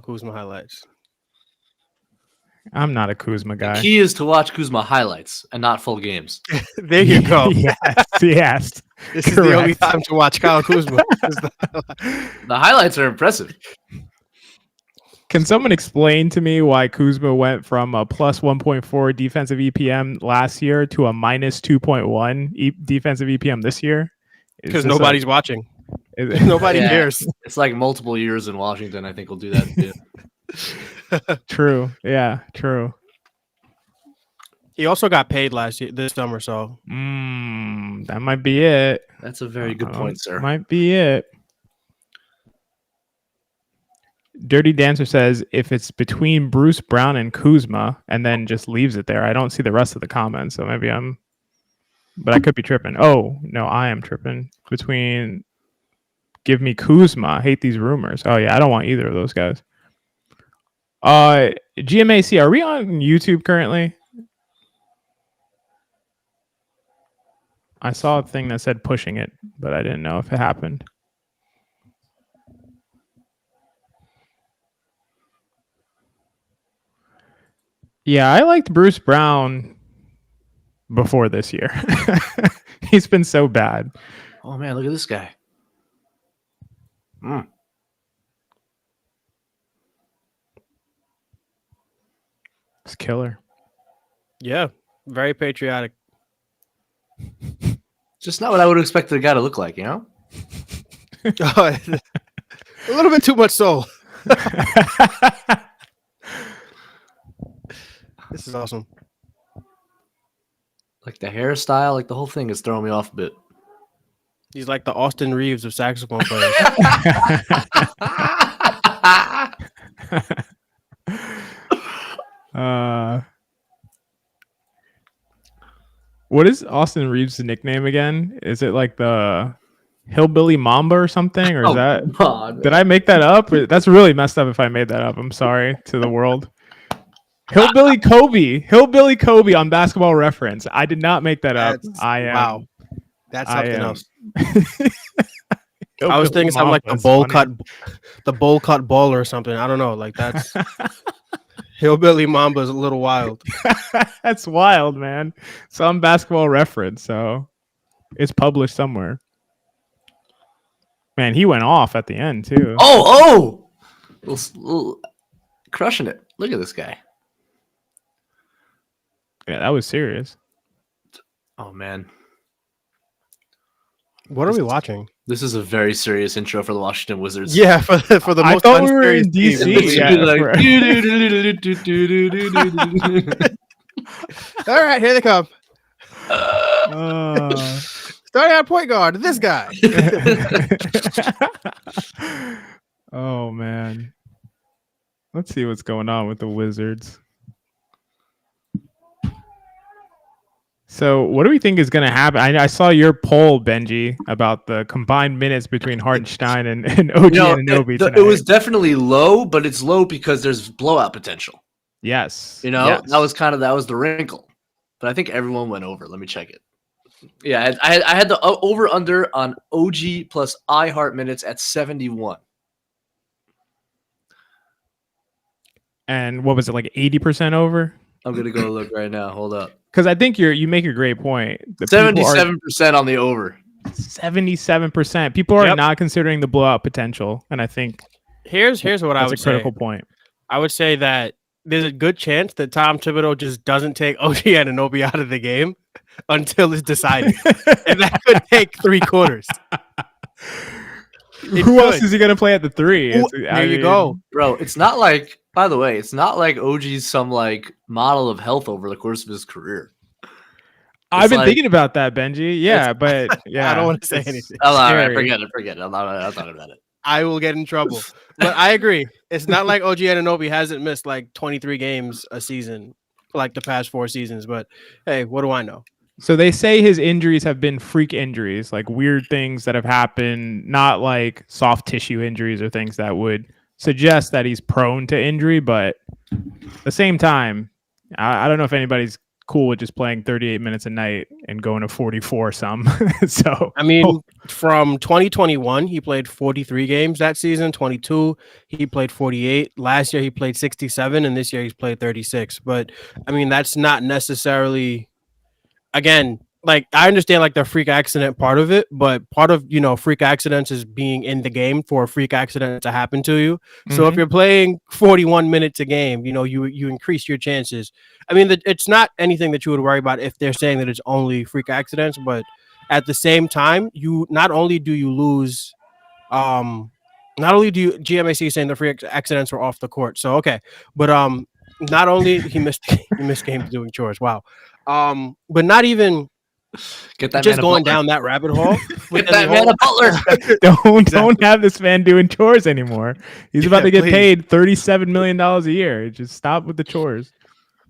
Kuzma highlights. I'm not a Kuzma guy. The key is to watch Kuzma highlights and not full games. There you go. yes. This is the only time to watch Kyle Kuzma. The highlights are impressive. Can someone explain to me why Kuzma went from a plus 1.4 defensive EPM last year to a minus 2.1 defensive EPM this year? Because nobody's watching. Nobody cares. It's like multiple years in Washington. I think we'll do that too. True. Yeah, true. He also got paid this summer, so that might be it. That's a very good point, sir. Might be it. Dirty Dancer says if it's between Bruce Brown and Kuzma, and then just leaves it there. I don't see the rest of the comments, so maybe but I could be tripping. Oh no, I am tripping. Between give me Kuzma. I hate these rumors. Oh yeah, I don't want either of those guys. GMAC, are we on YouTube currently? I saw a thing that said pushing it, but I didn't know if it happened. Yeah, I liked Bruce Brown before this year. He's been so bad. Oh man, look at this guy. It's killer. Yeah, very patriotic. Just not what I would expect the guy to look like, you know? A little bit too much soul. This is awesome. Like the hairstyle, like the whole thing is throwing me off a bit. He's like the Austin Reeves of saxophone players. What is Austin Reeves' nickname again? Is it like the Hillbilly Mamba or something? Or is did I make that up? That's really messed up if I made that up. I'm sorry to the world. Hillbilly Kobe on Basketball Reference. I did not make that up. Wow. That's something else. I was thinking something like the bowl cut baller or something. I don't know. Like that's Hillbilly Mamba is a little wild. That's wild, man. Some Basketball Reference, so it's published somewhere. Man, he went off at the end too. Crushing it. Look at this guy. Yeah, that was serious. Oh man. What are we watching? This is a very serious intro for the Washington Wizards. Yeah, for the most. I thought we were in DC. All right, here they come. Starting at point guard, this guy. Oh man. Let's see what's going on with the Wizards. So what do we think is going to happen? I saw your poll, Benji, about the combined minutes between Hartenstein and OG Anunoby tonight. It was definitely low, but it's low because there's blowout potential. Yes. That was the wrinkle. But I think everyone went over. Let me check it. Yeah, I had the over-under on OG plus iHeart minutes at 71. And what was it, like 80% over? I'm going to go look right now. Hold up. Because I think you make a great point. 77% on the over. 77%. People are not considering the blowout potential, and I think here's what I would say. That's a critical point. I would say that there's a good chance that Tom Thibodeau just doesn't take OG Anunoby out of the game until it's decided, and that could take 3 quarters. Who else is he going to play at the 3? There you go, bro. It's not like. By the way, it's not like OG's some like model of health over the course of his career. I've been thinking about that, Benji. Yeah, but I don't want to say anything. All right, forget it. I'm not talking about it. I will get in trouble. But I agree. It's not like OG Anunoby hasn't missed like 23 games a season, like the past 4 seasons. But hey, what do I know? So they say his injuries have been freak injuries, like weird things that have happened, not like soft tissue injuries or things that would suggest that he's prone to injury. But at the same time, I don't know if anybody's cool with just playing 38 minutes a night and going to 44 some. So I mean, from 2021, he played 43 games that season. 22, he played 48. Last year, he played 67, and this year he's played 36. But I mean, that's not necessarily. Again, like I understand like the freak accident part of it, but part of freak accidents is being in the game for a freak accident to happen to you. So if you're playing 41 minutes a game, you increase your chances. I mean, it's not anything that you would worry about if they're saying that it's only freak accidents, but at the same time, you not only do you lose, not only do you GMAC saying the freak accidents were off the court. So okay, but not only he missed games doing chores. Wow. But not even get that just going down that rabbit hole. Get that man a Butler. Don't have this man doing chores anymore. He's about to get paid $37 million a year. Just stop with the chores.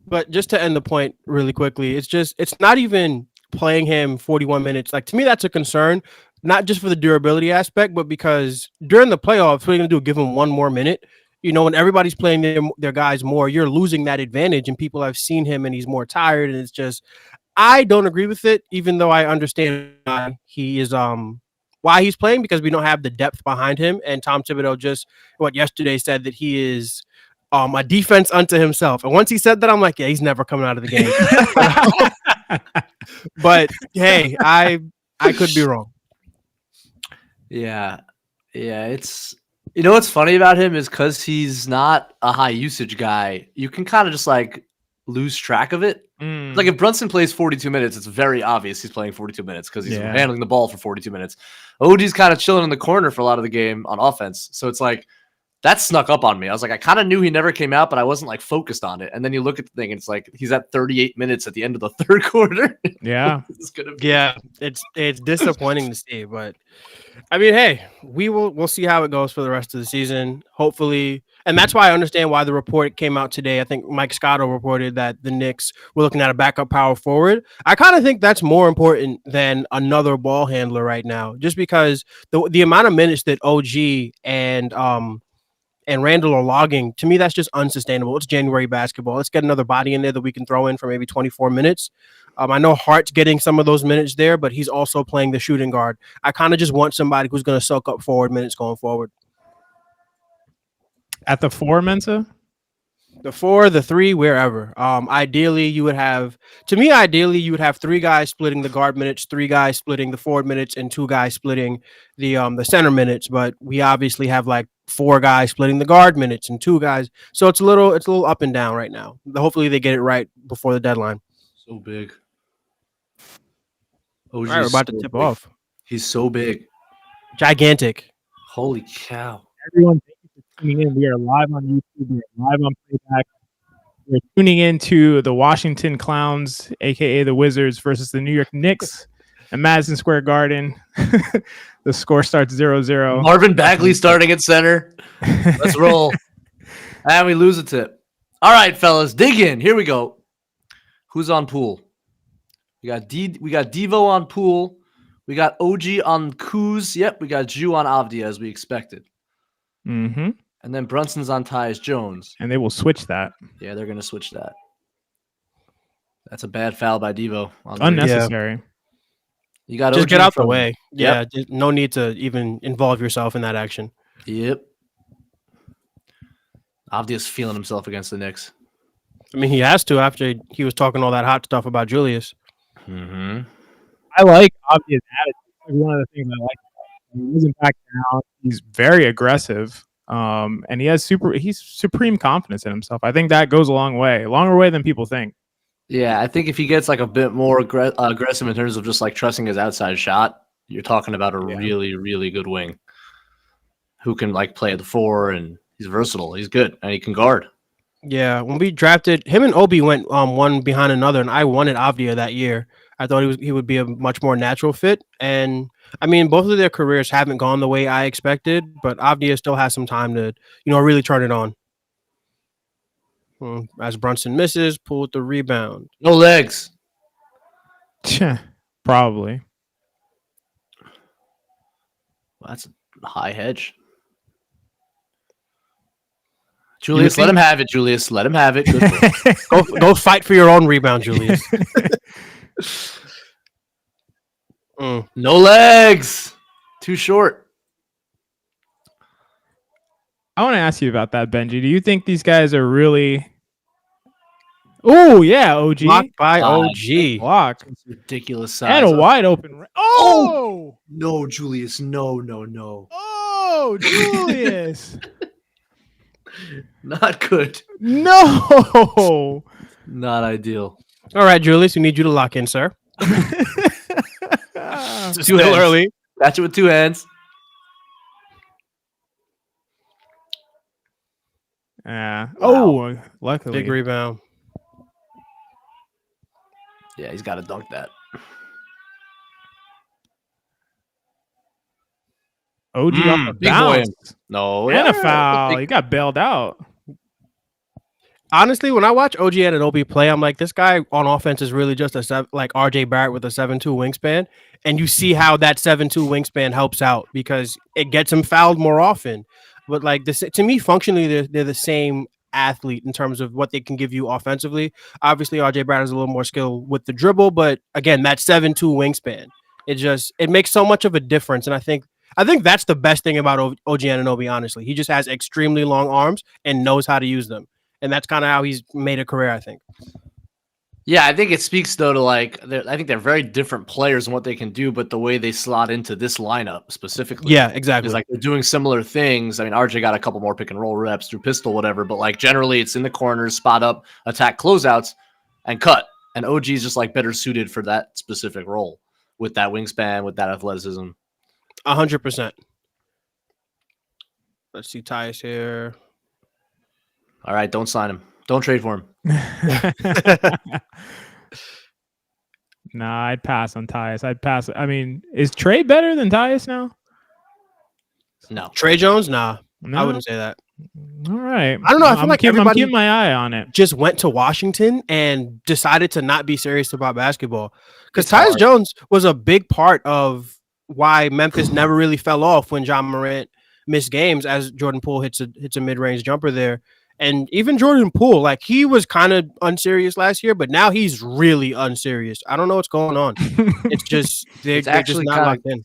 But just to end the point really quickly, it's not even playing him 41 minutes. Like to me, that's a concern, not just for the durability aspect, but because during the playoffs, what are you gonna do? Give him one more minute? When everybody's playing their guys more, you're losing that advantage, and people have seen him, and he's more tired, and it's just, I don't agree with it, even though I understand he is why he's playing, because we don't have the depth behind him, and Tom Thibodeau just yesterday said that he is a defense unto himself, and once he said that, I'm like, yeah, he's never coming out of the game. But hey, I could be wrong. Yeah, it's. You know what's funny about him is because he's not a high usage guy, you can kind of just like lose track of it. Like if Brunson plays 42 minutes, it's very obvious he's playing 42 minutes because he's handling the ball for 42 minutes. OG's kind of chilling in the corner for a lot of the game on offense. So it's like that snuck up on me. I was like, I kind of knew he never came out, but I wasn't like focused on it. And then you look at the thing and it's like he's at 38 minutes at the end of the third quarter. Yeah. It's disappointing to see, but I mean, hey, we'll see how it goes for the rest of the season. Hopefully, and that's why I understand why the report came out today. I think Mike Scotto reported that the Knicks were looking at a backup power forward. I kind of think that's more important than another ball handler right now, just because the amount of minutes that OG and Randall are logging, to me, that's just unsustainable. It's January basketball. Let's get another body in there that we can throw in for maybe 24 minutes. I know Hart's getting some of those minutes there, but he's also playing the shooting guard. I kind of just want somebody who's going to soak up forward minutes going forward. At the 4, Mensa? The 4, the 3, wherever. Ideally, you would have 3 guys splitting the guard minutes, 3 guys splitting the forward minutes, and 2 guys splitting the center minutes. But we obviously have like 4 guys splitting the guard minutes and 2 guys. So it's a little up and down right now. Hopefully they get it right before the deadline. So big. All right, we're about to tip off. He's so big. Gigantic. Holy cow. Everyone, thank you for tuning in. We are live on YouTube. We are live on Playback. We're tuning into the Washington Clowns, a.k.a. the Wizards, versus the New York Knicks at Madison Square Garden. The score starts 0-0. Marvin Bagley starting at center. Let's roll. And we lose a tip. All right, fellas, dig in. Here we go. Who's on pool? We got Devo on pool. We got OG on Kuz. Yep, we got Ju on Avdia as we expected. Mm-hmm. And then Brunson's on Tyus Jones. And they will switch that. Yeah, they're going to switch that. That's a bad foul by Devo. Unnecessary. You got just OG get out the way. Yep. Yeah, no need to even involve yourself in that action. Yep. Avdia's feeling himself against the Knicks. I mean, he has to after he was talking all that hot stuff about Julius. Mm-hmm. I like Avdia's attitude. One of the things I like. He doesn't back down. He's very aggressive, and he's supreme confidence in himself. I think that goes a longer way than people think. Yeah, I think if he gets like a bit more aggressive in terms of just like trusting his outside shot, you're talking about a really, really good wing who can like play at the 4, and he's versatile. He's good, and he can guard. Yeah, when we drafted him and Obi went one behind another, and I wanted Avdia that year. I thought he would be a much more natural fit, and I mean both of their careers haven't gone the way I expected, but Avdia still has some time to really turn it on. As Brunson misses, pull with the rebound. No legs. Probably. Well, that's a high hedge. Julius, let him have it. Julius, let him have it. Good go fight for your own rebound, Julius. No legs. Too short. I want to ask you about that, Benji. Do you think these guys are really? Oh yeah, OG. Blocked by OG. Block. It's ridiculous size. And a wide open. Oh no, Julius. No. Oh, Julius. Not good. No. Not ideal. All right, Julius, we need you to lock in, sir. It's Still early. Catch it with 2 hands. Yeah. Wow. Oh, luckily. Big rebound. Yeah, he's got to dunk that. OG off the Big bounce. boy. No. And a foul. He got bailed out. Honestly, when I watch OG Anunoby play, I'm like, this guy on offense is really just like RJ Barrett with a 7'2" wingspan. And you see how that 7'2" wingspan helps out because it gets him fouled more often. But like this, to me, functionally, they're the same athlete in terms of what they can give you offensively. Obviously, RJ Barrett has a little more skill with the dribble, but again, that 7'2" wingspan, it makes so much of a difference. And I think that's the best thing about OG Anunoby, honestly. He just has extremely long arms and knows how to use them. And that's kind of how he's made a career, I think. Yeah, I think it speaks, though, to like, I think they're very different players and what they can do, but the way they slot into this lineup specifically. Yeah, exactly. Is like they're doing similar things. I mean, RJ got a couple more pick and roll reps through pistol, whatever, but like generally it's in the corners, spot up, attack closeouts, and cut. And OG is just like better suited for that specific role with that wingspan, with that athleticism. 100%. Let's see Tyus here. All right, don't sign him. Don't trade for him. Nah, I'd pass on Tyus. I'd pass. I mean, is Trey better than Tyus now? No. Trey Jones? Nah, No? I wouldn't say that. All right. I don't know. I feel like I'm everybody keeping my eye on it. just went to Washington and decided to not be serious about basketball. Because It's Tyus hard. Jones was a big part of why Memphis never really fell off when John Morant missed games as Jordan Poole hits a mid-range jumper there. And even Jordan Poole, like he was kind of unserious last year, but now he's really unserious. I don't know what's going on. It's just they're just not locked in.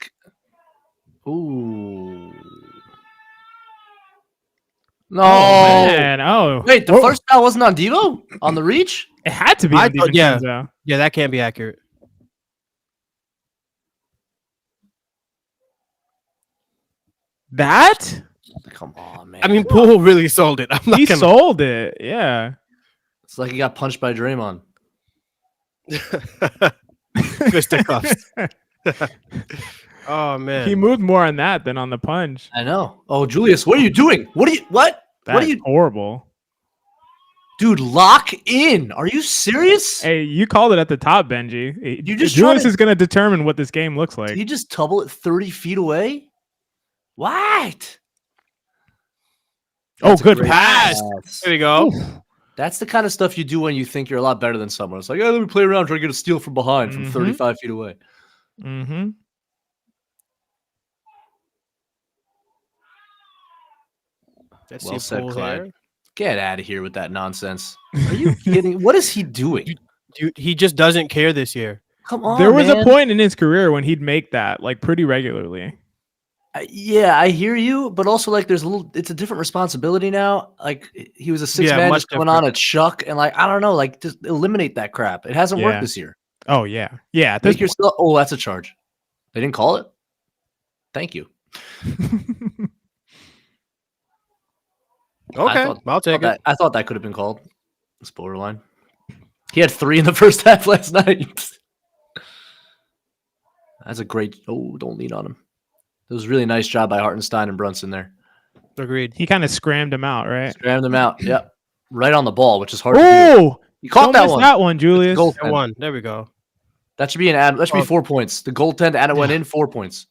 Ooh. No. Oh, man. Oh. Wait, the first foul wasn't on Devo? On the reach? It had to be. I on thought- yeah. DiVincenzo. Yeah, that can't be accurate. That? Come on, man. I mean, Poole really sold it. I'm not He gonna... sold it. Yeah. It's like he got punched by Draymond. Fisticuffs. Oh man, He moved more on that than on the punch. I know. Oh, Julius, what are you doing? What? What That's are you, horrible. dude? Lock in. Are you serious? Hey, you called it at the top, Benji. You just Julius tried to- is going to determine what this game looks like. Did he just tumble it 30 feet away? What? Oh, That's a good great pass. there you go. That's the kind of stuff you do when you think you're a lot better than someone. It's like, let me play around, try to get a steal from behind from 35 feet away. Mm-hmm. Well said, Clyde. Get out of here with that nonsense. Are you kidding? What is he doing? Dude, he just doesn't care this year. Come on, There was man. a point in his career when he'd make that like pretty regularly. Yeah, I hear you, but also like it's a different responsibility now. Like he was a six man much just going on a chuck, and like I don't know, like just eliminate that crap. It hasn't Yeah. worked this year. Oh yeah, yeah. At this Make yourself. Oh, that's a charge. They didn't call it. Thank you. Okay, I'll take it. I thought that could have been called. It's borderline. He had 3 in the first half last night. That's a great. Oh, don't lean on him. It was a really nice job by Hartenstein and Brunson there. Agreed. He kind of scrammed him out, right? Scrammed them out. Yep. Right on the ball, which is hard to do. Oh, You caught that miss one. that one, Julius. Goal- That one. There we go. That should be an ad. That should be 4 points. The goaltend and it went in 4 points.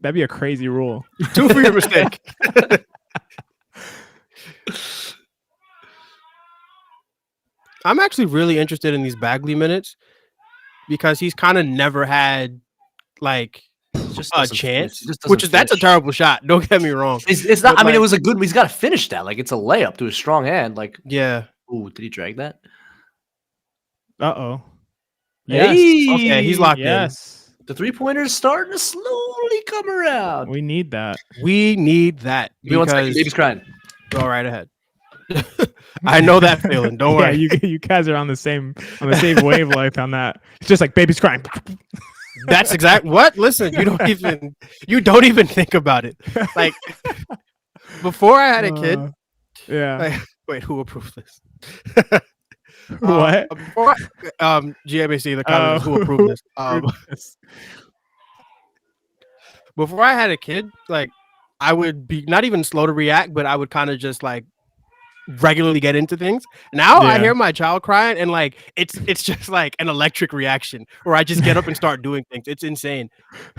That'd be a crazy rule. 2 for your mistake. I'm actually really interested in these Bagley minutes because he's kind of never had like just a doesn't chance, finish. Just doesn't that's a finish. terrible shot. Don't get me wrong. It's not. But, I mean, it like- was a good. He's got to finish that. Like it's a layup to a strong hand. Like, Yeah. ooh, did he drag that? Uh-oh. Yes. Okay, he's locked in. Yes. The 3-pointer's starting to slowly come around. We need that. We need that Give me 1 second. because Baby's crying. go right ahead. I know that feeling. Don't worry. Yeah, you guys are on the same wavelength on that. It's just like baby's crying. That's exact. What? Listen, you don't even think about it. Like before I had a kid. Yeah. Like, wait, who approved this? What? Before GMAC, the comment is who approved this. Before I had a kid, like I would be not even slow to react, but I would kind of just like regularly get into things. Now I hear my child crying and like it's just like an electric reaction where I just get up and start doing things. It's insane.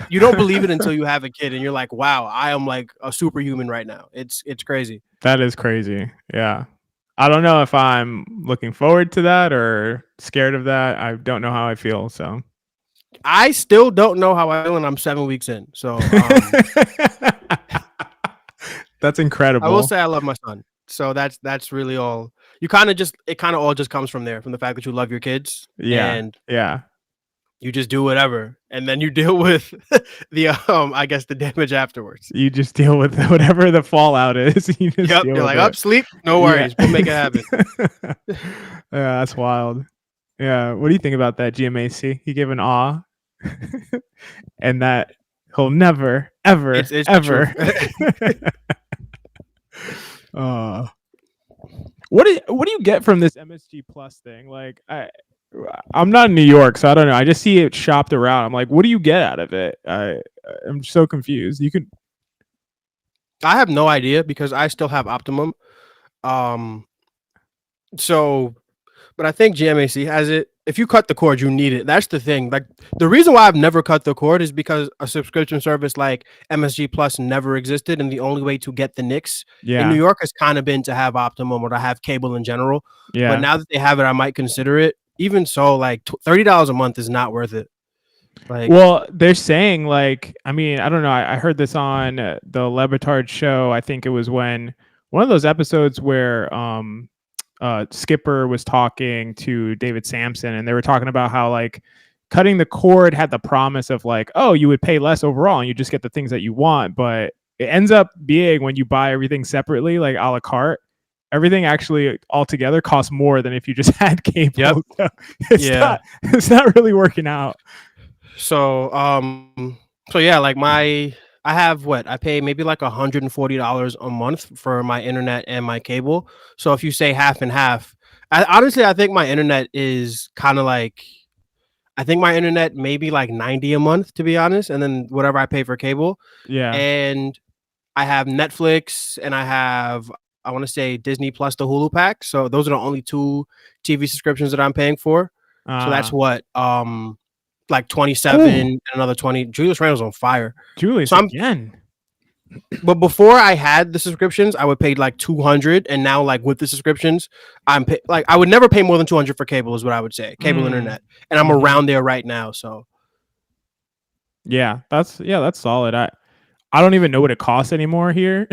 You don't believe it until you have a kid and you're like, wow, I am like a superhuman right now. It's crazy. That is crazy. Yeah. I don't know if I'm looking forward to that or scared of that. I don't know how I feel. So I still don't know how I feel and I'm 7 weeks in. So that's incredible. I will say I love my son. So that's really all. It kind of all just comes from there, from the fact that you love your kids. Yeah. And yeah. you just do whatever. And then you deal with the I guess the damage afterwards. You just deal with whatever the fallout is. You just Yep. deal You're with like, it. up, sleep, no worries. We'll make it happen. Yeah, that's wild. Yeah. What do you think about that, GMAC? He gave an awe. And that he'll never, ever, It's ever. What do you get from this MSG Plus thing? Like I'm not in New York, so I don't know. I just see it shopped around. I'm like, what do you get out of it? I'm so confused. I have no idea because I still have Optimum. But I think GMAC has it. If you cut the cord, you need it. That's the thing. Like the reason why I've never cut the cord is because a subscription service like MSG Plus never existed, and the only way to get the Knicks in New York has kind of been to have Optimum or to have cable in general. Yeah. But now that they have it, I might consider it. Even so, like $30 a month is not worth it. Like, well, they're saying like, I mean, I don't know. I heard this on the Lebitard show. I think it was when one of those episodes where Skipper was talking to David Sampson, and they were talking about how like cutting the cord had the promise of like, oh, you would pay less overall and you just get the things that you want. But it ends up being when you buy everything separately, like a la carte, everything actually altogether costs more than if you just had cable. Yep. So it's not really working out. So yeah, like I pay maybe like $140 a month for my internet and my cable. So if you say half and half, I think my internet is kind of like, I think my internet maybe like $90 a month, to be honest, and then whatever I pay for cable. Yeah. And I have Netflix and I have, I want to say Disney Plus, the Hulu pack. So those are the only 2 TV subscriptions that I'm paying for. So that's what like 27 and another 20. Julius Randle's on fire. Julius again. But before I had the subscriptions, I would pay like $200, and now like with the subscriptions, I would never pay more than $200 for cable is what I would say, cable internet, and I'm around there right now. So yeah, that's solid. I don't even know what it costs anymore here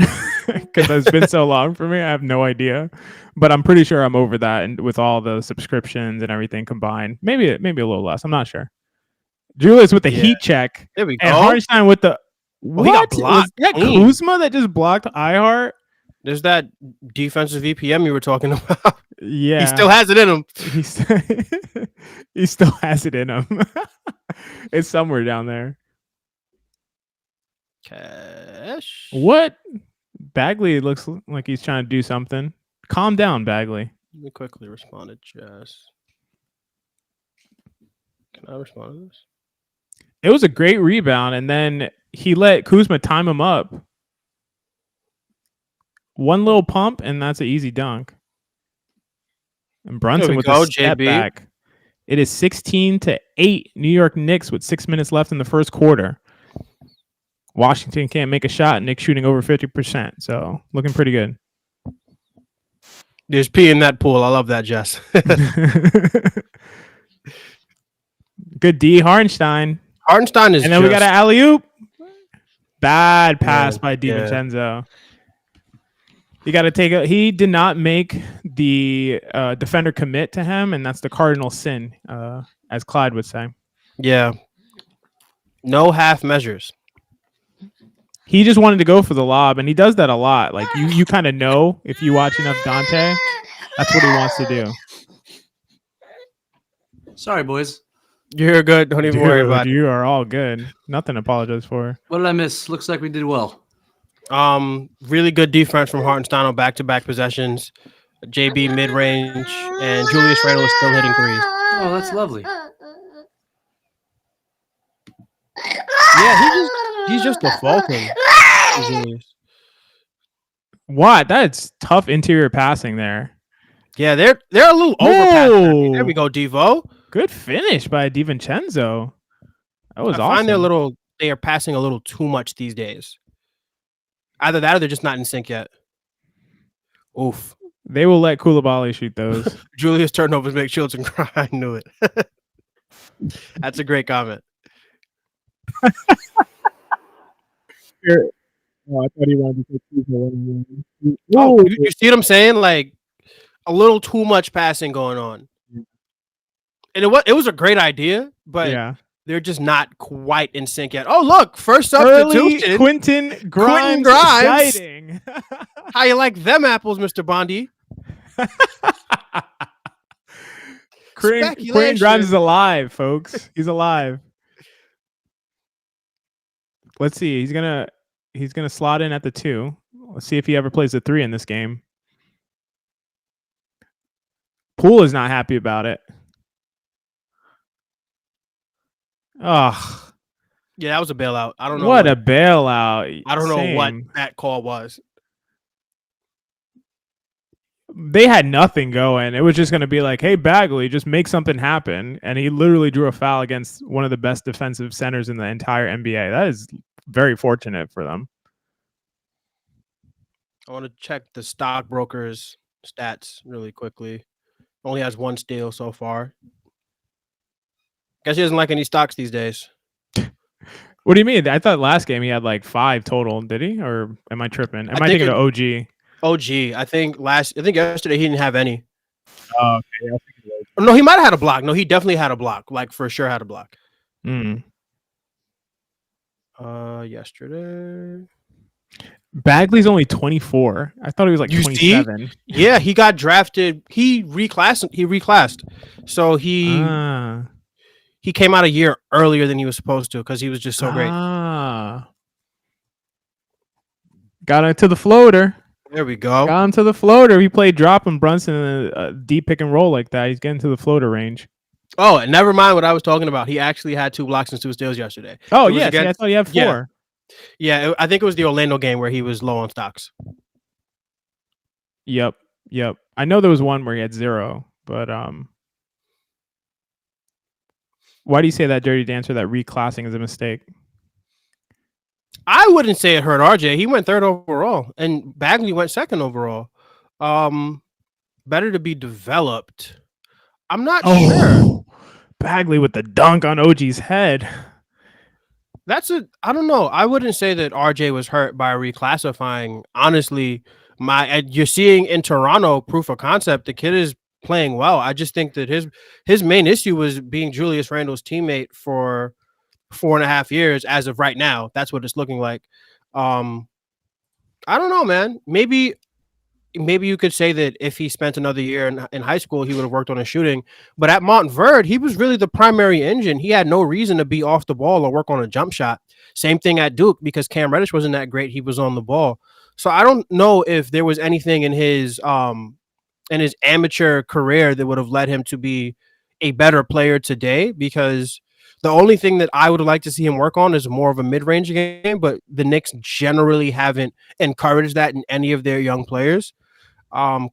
because it's been so long for me. I have no idea, but I'm pretty sure I'm over that, and with all the subscriptions and everything combined, maybe a little less. I'm not sure. Julius with the heat check. There we go. And Hardenstein with the He got blocked. Was that Kuzma that just blocked iHeart? There's that defensive VPM you were talking about. Yeah. He still has it in him. He still has it in him. It's somewhere down there. Cash. What? Bagley looks like he's trying to do something. Calm down, Bagley. Let me quickly respond to Jess. Can I respond to this? It was a great rebound, and then he let Kuzma time him up. One little pump, and that's an easy dunk. And Brunson with a step back. It is 16-8 New York Knicks with 6 minutes left in the first quarter. Washington can't make a shot. Knicks shooting over 50%, so looking pretty good. There's pee in that pool. I love that, Jess. Good D, Hardenstein. Hardenstein is. And then we got an alley-oop. Bad pass by DiVincenzo. You got to take it. He did not make the defender commit to him, and that's the cardinal sin, as Clyde would say. Yeah. No half measures. He just wanted to go for the lob, and he does that a lot. Like you kind of know if you watch enough Dante, that's what he wants to do. Sorry, boys. You're good. Don't even worry about it. You are all good. Nothing to apologize for. What did I miss? Looks like we did well. Really good defense from Hartenstein on back-to-back possessions. JB mid-range, and Julius Randle is still hitting threes. Oh, that's lovely. Yeah, he's just defaulting. Julius. What? That's tough interior passing there. Yeah, they're a little overpassing. There we go, Devo. Good finish by DiVincenzo. That was awesome. I find they are passing a little too much these days. Either that or they're just not in sync yet. Oof. They will let Koulibaly shoot those. Julius turnovers make Chilton cry. I knew it. That's a great comment. Oh, I thought he wanted to take Oh, you see what I'm saying? Like a little too much passing going on. And it was a great idea, but they're just not quite in sync yet. Oh, look, first substitution. Quentin Grimes. Exciting. How you like them apples, Mr. Bondi? Quentin Grimes is alive, folks. He's alive. Let's see. He's gonna slot in at the 2. Let's see if he ever plays the 3 in this game. Poole is not happy about it. Oh, yeah, that was a bailout. I don't know what a bailout. I don't know what that call was. They had nothing going. It was just going to be like, hey, Bagley, just make something happen. And he literally drew a foul against one of the best defensive centers in the entire NBA. That is very fortunate for them. I want to check the stockbrokers stats really quickly. Only has 1 steal so far. Guess he doesn't like any stocks these days. What do you mean? I thought last game he had like 5 total. Did he? Or am I tripping? Am I thinking of OG? OG. I think yesterday he didn't have any. Oh, okay. No, he might have had a block. No, he definitely had a block. Like for sure had a block. Yesterday. Bagley's only 24. I thought he was like 27. Yeah, he got drafted. He reclassed. So he came out a year earlier than he was supposed to because he was just so great. Got into the floater. There we go. Got into the floater. He played drop and Brunson in a deep pick and roll like that. He's getting to the floater range. Oh, and never mind what I was talking about. He actually had 2 blocks and 2 steals yesterday. Oh, yeah. I thought he had 4. Yeah, I think it was the Orlando game where he was low on stocks. Yep. I know there was one where he had 0, but why do you say that, Dirty Dancer, that reclassing is a mistake? I wouldn't say it hurt RJ. He went 3rd overall, and Bagley went 2nd overall. Better to be developed. I'm not sure. Bagley with the dunk on OG's head. I don't know. I wouldn't say that RJ was hurt by reclassifying. Honestly, you're seeing in Toronto proof of concept. The kid is playing well. I just think that his main issue was being Julius Randle's teammate for 4.5 years as of right now. That's what it's looking like. I don't know, man. Maybe you could say that if he spent another year in high school, he would have worked on his shooting. But at Montverde, he was really the primary engine. He had no reason to be off the ball or work on a jump shot. Same thing at Duke because Cam Reddish wasn't that great. He was on the ball. So I don't know if there was anything in his amateur career that would have led him to be a better player today, because the only thing that I would like to see him work on is more of a mid-range game, but the Knicks generally haven't encouraged that in any of their young players.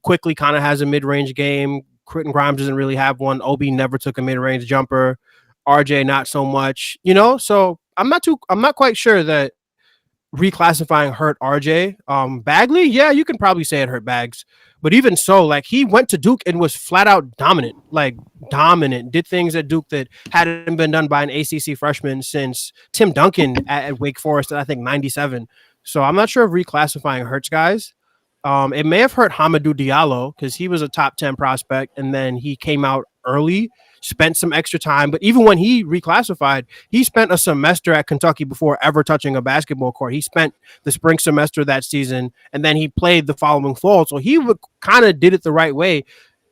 Quickly kind of has a mid-range game. Quentin Grimes doesn't really have one. Obi never took a mid-range jumper. RJ not so much, so I'm not quite sure that reclassifying hurt RJ. Bagley, yeah, you can probably say it hurt Bags. But even so, like he went to Duke and was flat out dominant, did things at Duke that hadn't been done by an ACC freshman since Tim Duncan at Wake Forest in, I think, 97. So I'm not sure if reclassifying hurts guys. It may have hurt Hamidou Diallo because he was a top 10 prospect and then he came out early, spent some extra time. But even when he reclassified, he spent a semester at Kentucky before ever touching a basketball court. He spent the spring semester that season and then he played the following fall. So he kind of did it the right way.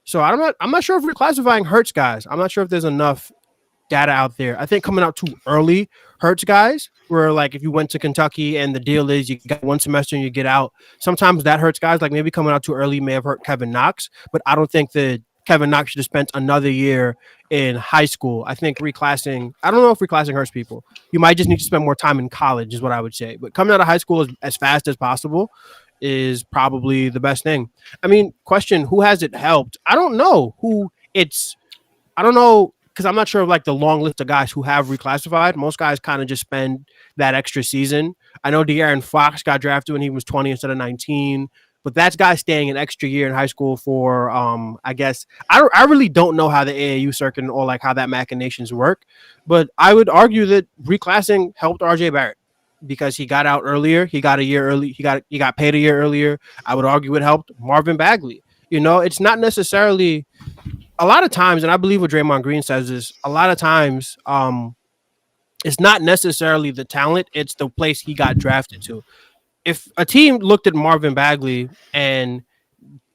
So I'm not sure if reclassifying hurts guys. I'm not sure if there's enough data out there. I think coming out too early hurts guys, where like if you went to Kentucky and the deal is you got one semester and you get out, sometimes that hurts guys. Like maybe coming out too early may have hurt Kevin Knox, but I don't think that Kevin Knox should have spent another year in high school. I think reclassing, I don't know if reclassing hurts people. You might just need to spend more time in college is what I would say. But coming out of high school as fast as possible is probably the best thing. I mean, question, who has it helped? I don't know because I'm not sure of like the long list of guys who have reclassified. Most guys kind of just spend that extra season. I know De'Aaron Fox got drafted when he was 20 instead of 19, but that's guys staying an extra year in high school for, I guess, I really don't know how the AAU circuit or like how that machinations work, but I would argue that reclassing helped RJ Barrett because he got out earlier. He got a year early. He got paid a year earlier. I would argue it helped Marvin Bagley. You know, it's not necessarily a lot of times, and I believe what Draymond Green says is a lot of times it's not necessarily the talent, it's the place he got drafted to. If a team looked at Marvin Bagley and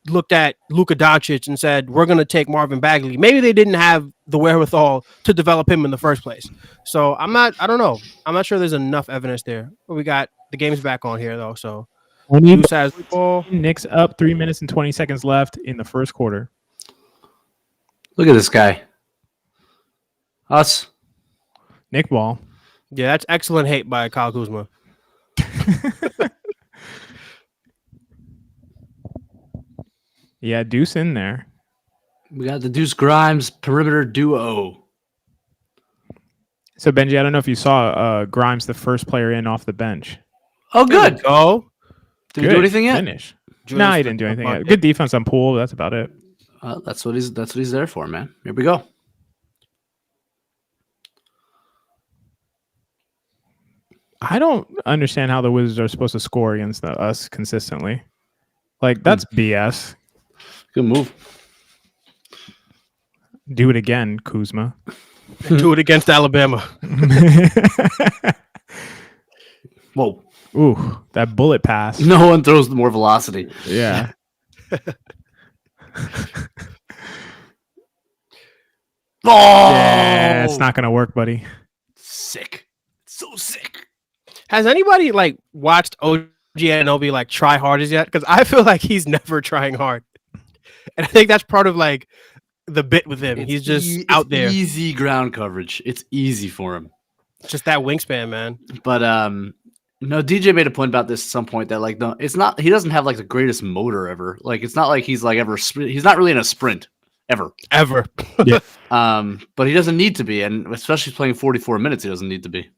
looked at Luka Doncic and said, we're going to take Marvin Bagley, maybe they didn't have the wherewithal to develop him in the first place. So I don't know. I'm not sure there's enough evidence there. But we got the game's back on here, though. So Knicks up 3 minutes and 20 seconds left in the first quarter. Look at this guy. Us. Nick Ball. Yeah, that's excellent hate by Kyle Kuzma. Yeah, Deuce in there. We got the Deuce Grimes perimeter duo. So, Benji, I don't know if you saw Grimes, the first player in off the bench. Oh, good. Oh, Did he do anything yet? Finish. No, he didn't do anything yet. Good defense on Poole. That's about it. That's what he's there for, man. Here we go. I don't understand how the Wizards are supposed to score against us consistently. Like, that's BS. Good move. Do it again, Kuzma. Do it against Alabama. Whoa. Ooh, that bullet pass. No one throws more velocity. Yeah. Oh, yeah, it's not gonna work, buddy. Sick. So sick. Has anybody like watched OG Anunoby like try hard as yet? Because I feel like he's never trying hard, and I think that's part of like the bit with him. He's just out there. Easy ground coverage. It's easy for him. It's just that wingspan, man. But no, DJ made a point about this at some point that like it's not. He doesn't have like the greatest motor ever. Like it's not like he's like ever. He's not really in a sprint ever. Yeah. But he doesn't need to be, and especially playing 44 minutes, he doesn't need to be.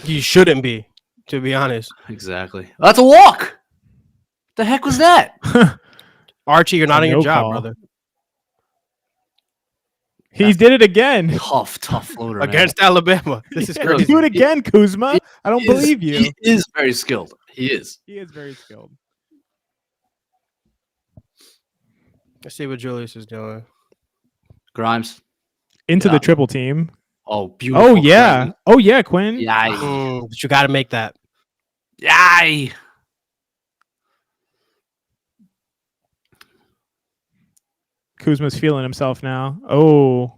He shouldn't be, to be honest. Exactly. That's a walk. The heck was that? Archie, you're not on your job, call. brother. He did it again. Tough floater against Alabama. This is crazy. Do it again, Kuzma. I don't believe you. He is very skilled. He is very skilled. Let's see what Julius is doing. Grimes into the triple team. Oh, beautiful. Oh yeah. Quinn. Oh yeah, Quinn. Yay. But you got to make that. Yay. Kuzma's feeling himself now. Oh,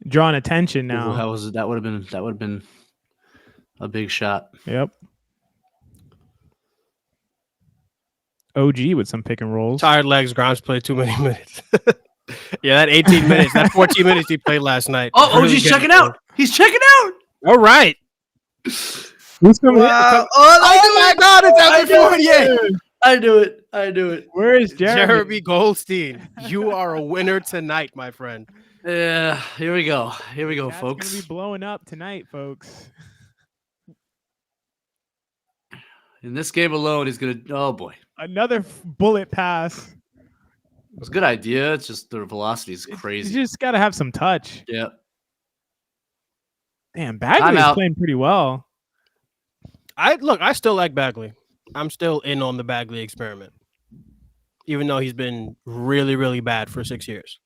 drawing attention now. Ooh, that would have been a big shot. Yep. OG with some pick and rolls. Tired legs. Grimes played too many minutes. Yeah, that 18 minutes, that 14 minutes he played last night. Oh, OG's checking out. He's checking out. All right. Who's coming? Wow. Oh my God, it's after 48. I do it. Where is Jeremy Goldstein? You are a winner tonight, my friend. Yeah, here we go. That's folks. gonna be blowing up tonight, folks. In this game alone, he's gonna. Oh boy, Another bullet pass. it's a good idea. It's just the velocity is crazy. You just gotta have some touch. Yeah. Damn, Bagley's playing pretty well. I still like Bagley. I'm still in on the Bagley experiment, even though he's been really, really bad for 6 years.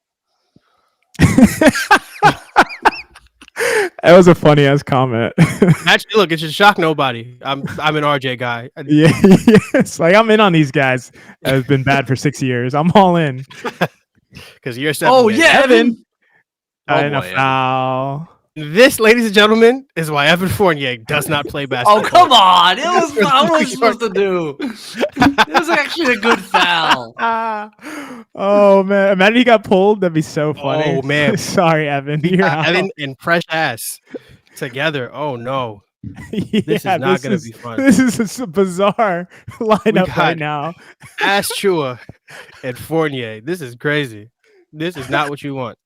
That was a funny ass comment. Actually, look, it should shock nobody. I'm an RJ guy. Yeah, it's like I'm in on these guys that have been bad for 6 years. I'm all in. Because you're 7. Oh yeah, Evan. And a foul. This, ladies and gentlemen, is why Evan Fournier does not play basketball. Oh come on! It was what was he supposed to do? It was actually a good foul. Oh man, imagine he got pulled. That'd be so funny. Oh man, sorry, Evan. Evan and Fresh Ass together. Oh no, this is not going to be fun. This is a bizarre lineup right now. Ass Chua and Fournier. This is crazy. This is not what you want.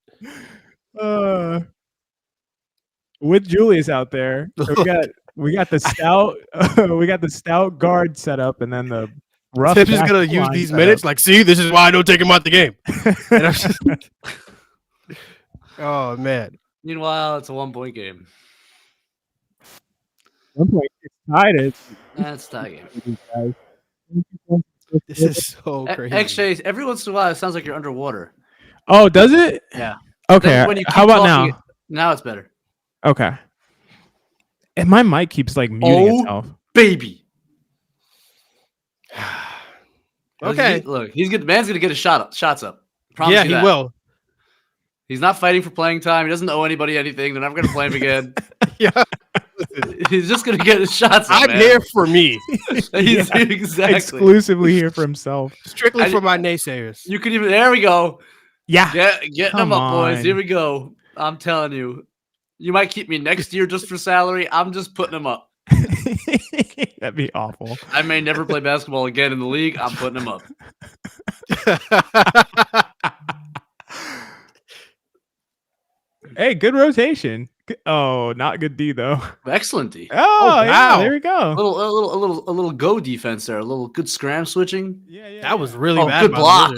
With Julius out there, so we got the stout we got the stout guard set up, and then the rough. Tips is gonna use these minutes. Like, see, this is why I don't take him out the game. And I'm just, oh man. Meanwhile, it's a 1-point game. 1 point. It's tied. That's tie game. This is so crazy. XJ, every once in a while, it sounds like you're underwater. Oh, does it? Yeah. Okay. When you how about now? Now it's better. Okay. And my mic keeps like muting itself. Baby. Okay. Look, he's good. Man's gonna get his shots up. Promise yeah, you he that. will. He's not fighting for playing time. He doesn't owe anybody anything. They're never gonna play him again. Yeah. He's just gonna get his shots up. I'm here for me. He's exactly exclusively here for himself. Strictly for my naysayers. You could even. There we go. Yeah. Getting them up, boys. Here we go. I'm telling you. You might keep me next year just for salary. I'm just putting them up. That'd be awful. I may never play basketball again in the league. I'm putting them up. Hey, good rotation. Oh, not good D though. Excellent D. Oh, wow. Yeah, there we go. A little go defense there. A little good scram switching. Yeah. That was really bad. Good block.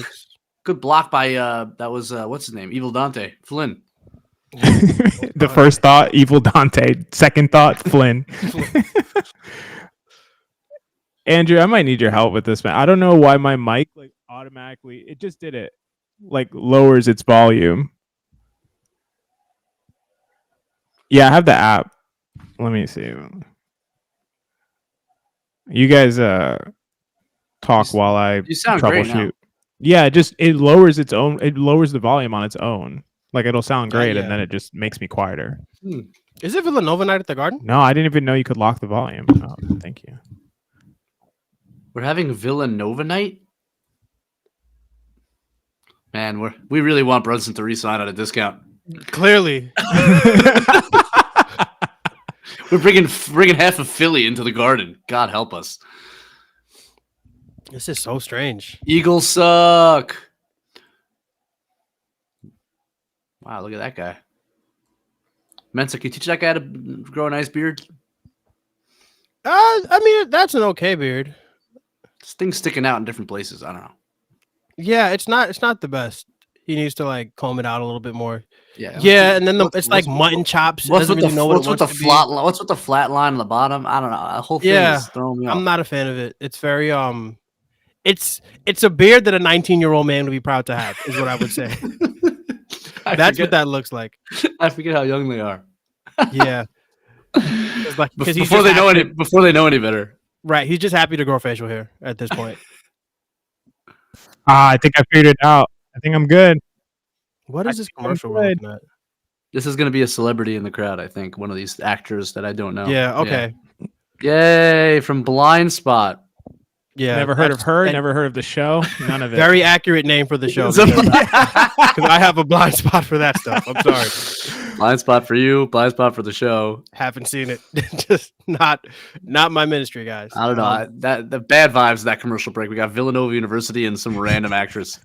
Good block by that was what's his name? Evil Dante Flynn. The first thought, Evil Dante. Second thought, Flynn. Andrew, I might need your help with this, man. I don't know why my mic like automatically it just did it like lowers its volume. Yeah, I have the app. Let me see. You guys talk while I you sound great troubleshoot. now. Yeah, it lowers its own. It lowers the volume on its own. Like it'll sound great, and then it just makes me quieter. Is it Villanova night at the Garden? No, I didn't even know you could lock the volume. Oh, thank you. We're having Villanova night. Man, we really want Brunson to re-sign at a discount. Clearly. We're bringing half of Philly into the Garden. God help us. This is so strange. Eagles suck. Wow, look at that guy. Mensa, can you teach that guy to grow a nice beard? I mean, that's an okay beard. This thing's sticking out in different places. I don't know. Yeah, it's not the best. He needs to like comb it out a little bit more. Yeah, and then it's like mutton chops. What's with the flat line on the bottom? I don't know. The whole thing is throwing me off. I'm not a fan of it. It's very it's a beard that a 19-year-old man would be proud to have, is what I would say. That's what that looks like. I forget how young they are. Yeah. Like, before they know any better. Right. He's just happy to grow facial hair at this point. I think I figured it out. I think I'm good. What is this commercial we're looking at? This is going to be a celebrity in the crowd, I think. One of these actors that I don't know. Yeah, okay. Yeah. Yay, from Blind Spot. Yeah. Never heard of her, never heard of the show. None of it. Very accurate name for the show. Because I have a blind spot for that stuff. I'm sorry. Blind spot for you, blind spot for the show. Haven't seen it. Just not my ministry, guys. I don't know. The bad vibes of that commercial break. We got Villanova University and some random actress.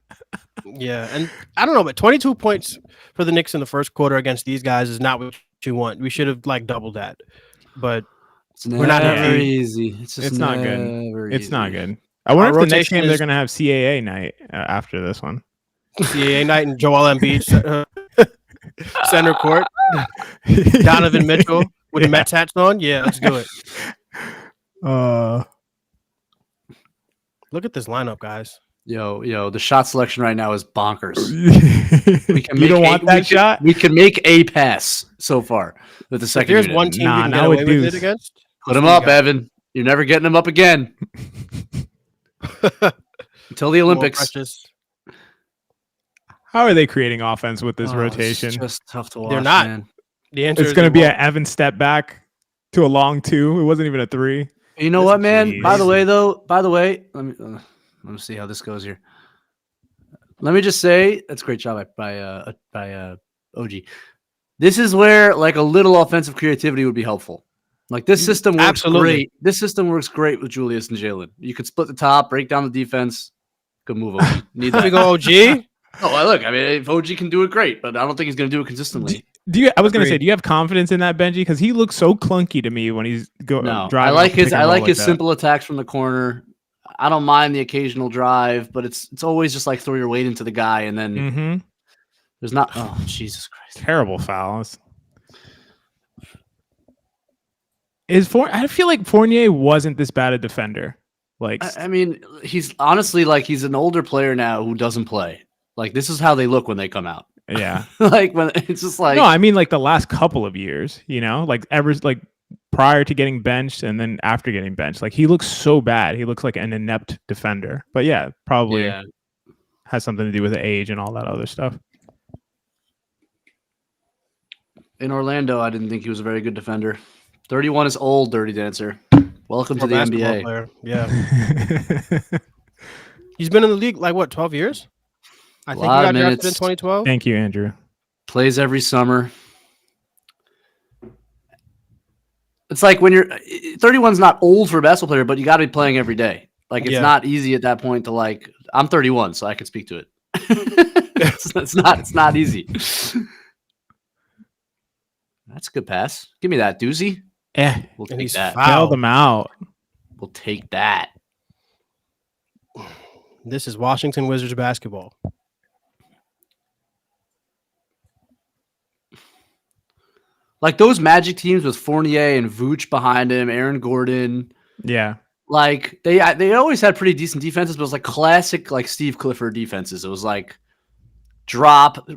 Yeah, and I don't know, but 22 points for the Knicks in the first quarter against these guys is not what you want. We should have like doubled that. But It's never easy. It's not good. It's not good. I wonder if the next game they're going to have CAA night after this one. CAA night and Joel Embiid center court. Donovan Mitchell with Mets hats on. Yeah, let's do it. Look at this lineup, guys. Yo, the shot selection right now is bonkers. You don't want that shot? We can make a pass so far with the second. If there's one team you can get away with it against, put him up, Evan. You're never getting him up again. Until the Olympics. How are they creating offense with this rotation? It's just tough to watch. They're not. Man. The answer it's going to be an Evan step back to a long 2. It wasn't even a 3. You know what, man? By the way, let me see how this goes here. Let me just say, that's a great job by OG. This is where like a little offensive creativity would be helpful. Like this system works great. This system works great with Julius and Jalen. You could split the top, break down the defense. Good move, OG. Need that. We go OG. Oh, look. I mean, if OG can do it, great, but I don't think he's going to do it consistently. I was going to say, do you have confidence in that, Benji? Because he looks so clunky to me when he's driving. I like his simple attacks from the corner. I don't mind the occasional drive, but it's always just like throw your weight into the guy, and then there's not. Oh, Jesus Christ! Terrible fouls. I feel like Fournier wasn't this bad a defender. Like, I mean, he's honestly like he's an older player now who doesn't play. Like this is how they look when they come out. Yeah, like when it's just like no, I mean like the last couple of years, like prior to getting benched and then after getting benched, like he looks so bad. He looks like an inept defender. But yeah, probably has something to do with the age and all that other stuff. In Orlando, I didn't think he was a very good defender. 31 is old, Dirty Dancer. Welcome to the NBA. Player. Yeah. He's been in the league like what, 12 years? I think he got drafted in 2012. Thank you, Andrew. Plays every summer. It's like when you're 31's not old for a basketball player, but you got to be playing every day. Like it's not easy at that point to like. I'm 31, so I can speak to it. It's not easy. That's a good pass. Give me that, Doozy. We'll take that. Foul them out. We'll take that. This is Washington Wizards basketball. Like those Magic teams with Fournier and Vooch behind him, Aaron Gordon. Yeah. Like they always had pretty decent defenses, but it was like classic like Steve Clifford defenses. It was like drop,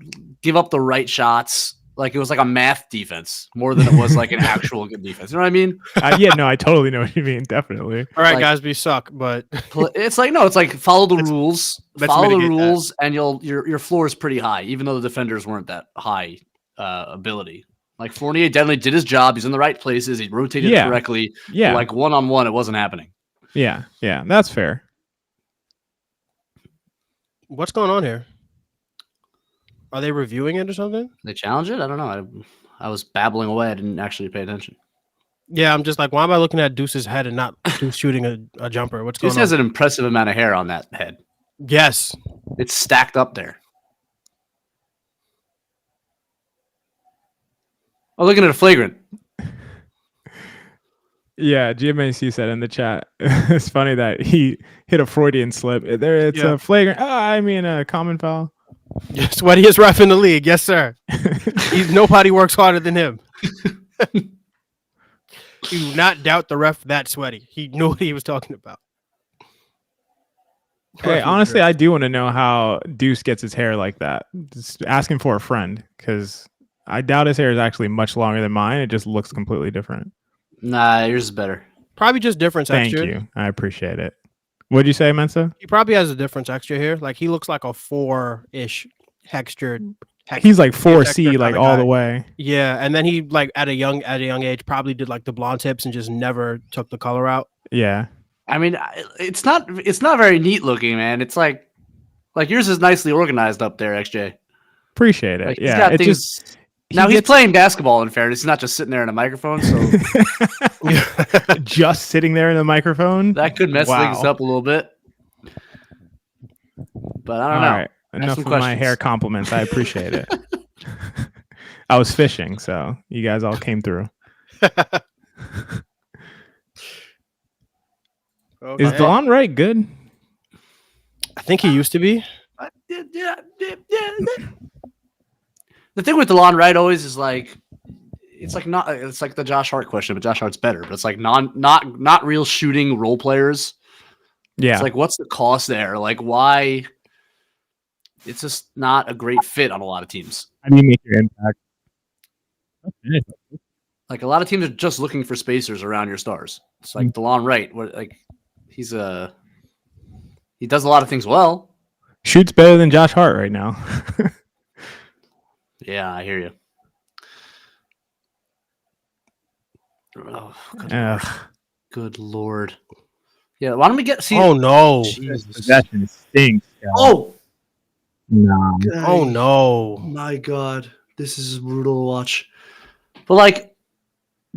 give up the right shots. Like it was like a math defense more than it was like an actual good defense. You know what I mean? I totally know what you mean. Definitely. All right, guys, we suck, but it's like follow the rules, and your floor is pretty high, even though the defenders weren't that high ability. Like Fournier definitely did his job. He's in the right places. He rotated correctly. Yeah. But like one-on-one, it wasn't happening. Yeah. That's fair. What's going on here? Are they reviewing it or something? They challenge it? I don't know. I was babbling away. I didn't actually pay attention. Yeah, I'm just like, why am I looking at Deuce's head and not Deuce shooting a jumper? What's going on? Deuce has an impressive amount of hair on that head. Yes. It's stacked up there. Oh, looking at a flagrant. Yeah, GMAC said in the chat, it's funny that he hit a Freudian slip. It's a flagrant. A common foul. Yes, sweatiest ref in the league. Yes, sir. Nobody works harder than him. You do not doubt the ref that sweaty. He knew what he was talking about. Hey, honestly, I do want to know how Deuce gets his hair like that. Just asking for a friend, because I doubt his hair is actually much longer than mine. It just looks completely different. Nah, yours is better. Probably just difference extra. Thank you. I appreciate it. What'd you say, Mensa? He probably has a difference extra here. Like he looks like a 4-ish textured. He's like 4C, like all the way. Yeah, and then he like at a young age probably did like the blonde tips and just never took the color out. Yeah. I mean, it's not very neat looking, man. It's like yours is nicely organized up there, XJ. Appreciate it. Like, yeah, it's just. He's playing basketball, in fairness. He's not just sitting there in a microphone. So just sitting there in the microphone? That could mess things up a little bit. But I don't know. All right. Enough of my hair compliments. I appreciate it. I was fishing, so you guys all came through. Okay. Is DeLon Wright good? I think he used to be. The thing with DeLon Wright always is like, it's like the Josh Hart question, but Josh Hart's better. But it's like not real shooting role players. Yeah. It's like, what's the cost there? Like, why? It's just not a great fit on a lot of teams. How do you make your impact? Okay. Like, a lot of teams are just looking for spacers around your stars. It's like DeLon Wright. He does a lot of things well. Shoots better than Josh Hart right now. Yeah, I hear you. Oh, good lord. Yeah, why don't we see? Oh no! Possession stinks. Oh no! Oh no! My god, this is brutal to watch. But like,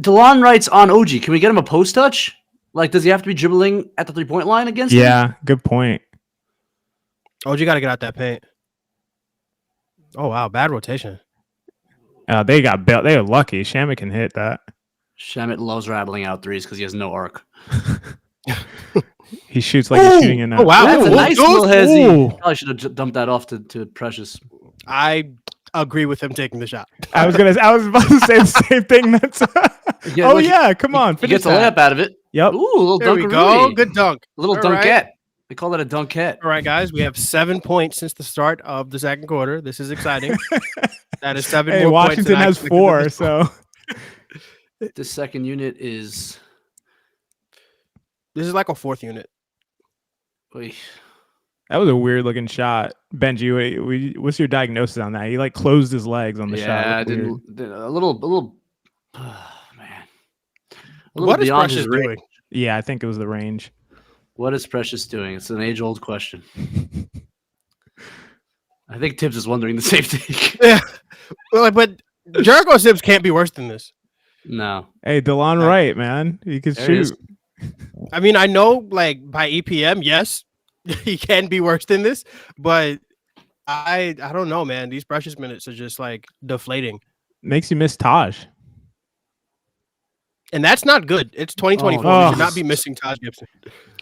DeLon Wright's on OG. Can we get him a post touch? Like, does he have to be dribbling at the 3-point line against him? Yeah, good point. OG got to get out that paint. Oh wow, bad rotation. They got built. They were lucky. Shamet can hit that. Shamet loves rattling out threes because he has no arc. He shoots like he's shooting in that. Oh wow, That's a nice little hezzy. Ooh. Probably should have dumped that off to Precious. I agree with him taking the shot. I was about to say the same thing. That's come on. He gets a layup out of it. Yep. Ooh, a little There we go. Good dunk. A little All dunkette. right. They call that a dunkette. All right, guys, we have 7 points since the start of the second quarter. This is exciting. That is 7 Hey, more Washington points has 4, so The second unit is. This is like a fourth unit. Oy. that was a weird looking shot. Benji, what's your diagnosis on that? He like closed his legs on the shot. Yeah, a little. Oh, man. A little What is beyond Precious his range. doing? Yeah, I think it was the range. What is Precious doing? It's an age-old question. I think Tibbs is wondering the same thing. Yeah, but Jericho Sims can't be worse than this. No. Hey, DeLon Wright, man, he can There it is. shoot. I mean, I know, like by EPM, yes, he can be worse than this, but I don't know, man. These Precious minutes are just like deflating, Makes you miss Taj. and that's not good. It's 2024. Oh, We should not be missing Taj Gibson.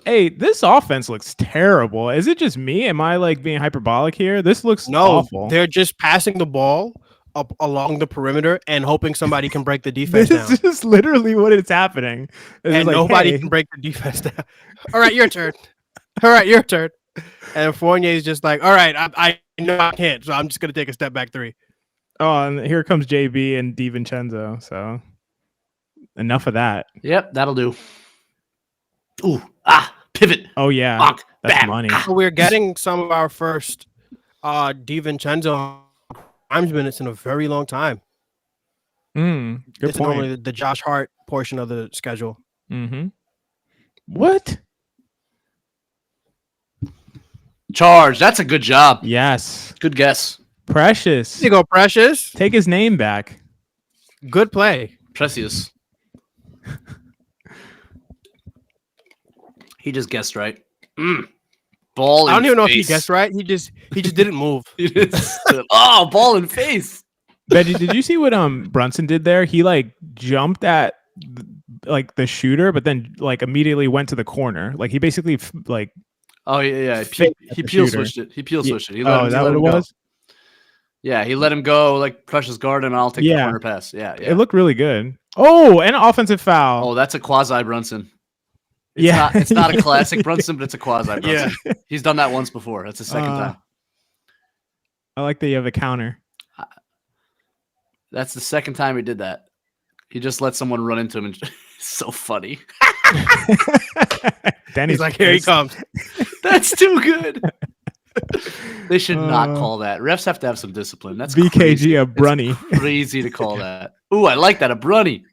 Hey, this offense looks terrible. Is it just me? Am I like being hyperbolic here? This looks No, awful. they're just passing the ball up along the perimeter and hoping somebody can break the defense This down. is just literally what is happening. It's And like, nobody hey, can break the defense down. All right, your turn. All right, your turn. And Fournier's just like, all right, I know I can't, so I'm just gonna take a step back 3. Oh, and here comes JB and DiVincenzo. So enough of that. Yep, that'll do. Ooh, pivot. Oh yeah, Bonk, that's bam. money. So we're getting some of our first DiVincenzo Grimes minutes in a very long time. Good It's point. normally the Josh Hart portion of the schedule. Mm-hmm. What? Charge. That's a good job. Yes, Good guess. Precious. Here you go, Precious. Take his name back. Good play. Precious. He just guessed right. Ball. I don't in even know if he face. guessed right. He just didn't move. Oh, ball in face. Benji, did you see what Brunson did there? He like jumped at like the shooter, but then like immediately went to the corner. Like he basically like. Oh yeah. Fake He the peel shooter. switched it. He peel switched it. He Is let that what him it go. was? Yeah, he let him go. Like Precious guard him, and I'll take the Yeah. corner pass. Yeah. It looked really good. Oh, and an offensive foul. Oh, that's a quasi Brunson. yeah, It's not a classic Brunson, but it's a quasi Brunson. Yeah. He's done that once before. That's the second time. I like that you have a counter. That's the second time he did that. He just let someone run into him, and it's so funny. Danny's He's like, here he pissed. comes. That's too good. They should not call that. Refs have to have some discipline. That's BKG crazy. a Brunny. It's crazy to call that. Ooh, I like that, a Brunny.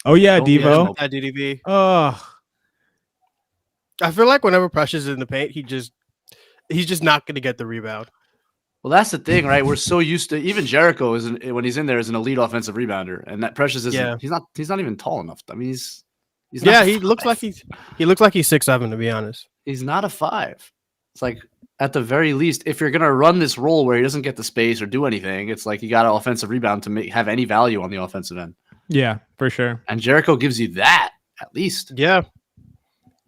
Oh yeah, Oh, Devo. yeah. That DDB. Oh, I feel like whenever Precious is in the paint, he's just not going to get the rebound. Well, that's the thing, right? We're so used to even Jericho when he's in there is an elite offensive rebounder, and that Precious isn't. Yeah. He's not even tall enough. I mean, he's not Yeah, a he looks like five. he looks like he's 6'7", to be honest. He's not a 5. It's like at the very least, if you're gonna run this role where he doesn't get the space or do anything, it's like you got an offensive rebound to have any value on the offensive end. yeah, for sure. And Jericho gives you that at least. Yeah.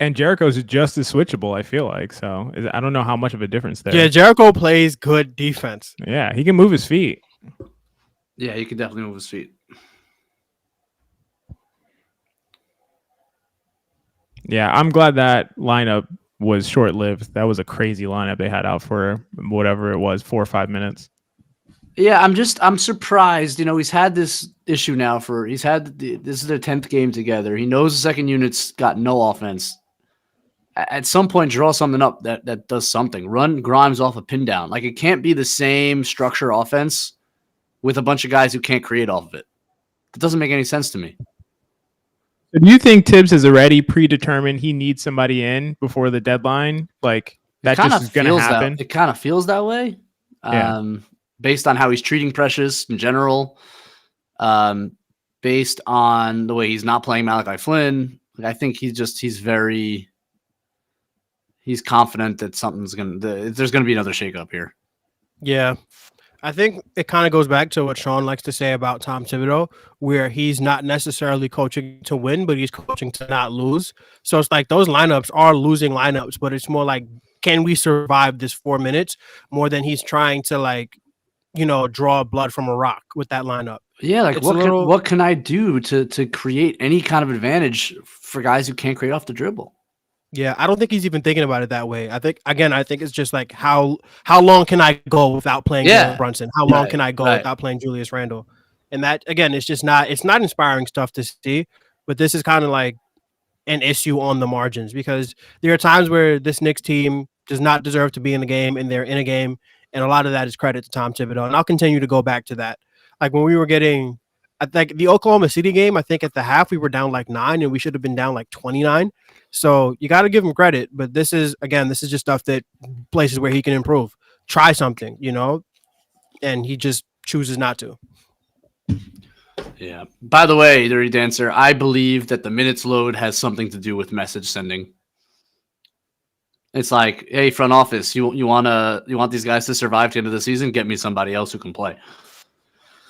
And Jericho's just as switchable, I feel like. So I don't know how much of a difference there. Yeah, Jericho plays good defense. Yeah, he can move his feet. Yeah, he can definitely move his feet. Yeah, I'm glad that lineup was short-lived. That was a crazy lineup they had out for whatever it was, 4 or 5 minutes. Yeah, I'm surprised. He's had this issue now this is their 10th game together. He knows the second unit's got no offense. At some point, draw something up that does something. Run Grimes off a pin down. Like, it can't be the same structure offense with a bunch of guys who can't create off of it. It doesn't make any sense to me. So do you think Tibbs has already predetermined he needs somebody in before the deadline? Like, that just is going to happen? It kind of feels that way. Yeah. Based on how he's treating Precious in general, based on the way he's not playing Malachi Flynn. I think he's confident that there's going to be another shakeup here. Yeah. I think it kind of goes back to what Sean likes to say about Tom Thibodeau, where he's not necessarily coaching to win, but he's coaching to not lose. So it's like those lineups are losing lineups, but it's more like, can we survive this 4 minutes more than he's trying to draw blood from a rock with that lineup. Yeah, like what can I do to create any kind of advantage for guys who can't create off the dribble? Yeah, I don't think he's even thinking about it that way. I think it's just like how long can I go without playing Jalen Brunson? How long can I go without playing Julius Randle? And that, again, it's not inspiring stuff to see, but this is kind of like an issue on the margins, because there are times where this Knicks team does not deserve to be in the game, and they're in a game, and a lot of that is credit to Tom Thibodeau. And I'll continue to go back to that. Like when we were getting, I think the Oklahoma City game, I think at the half we were down like 9 and we should have been down like 29. So you got to give him credit. But this is just stuff that places where he can improve. Try something, and he just chooses not to. Yeah. By the way, Dirty Dancer, I believe that the minutes load has something to do with message sending. It's like, hey, front office, you want these guys to survive to the end of the season? Get me somebody else who can play.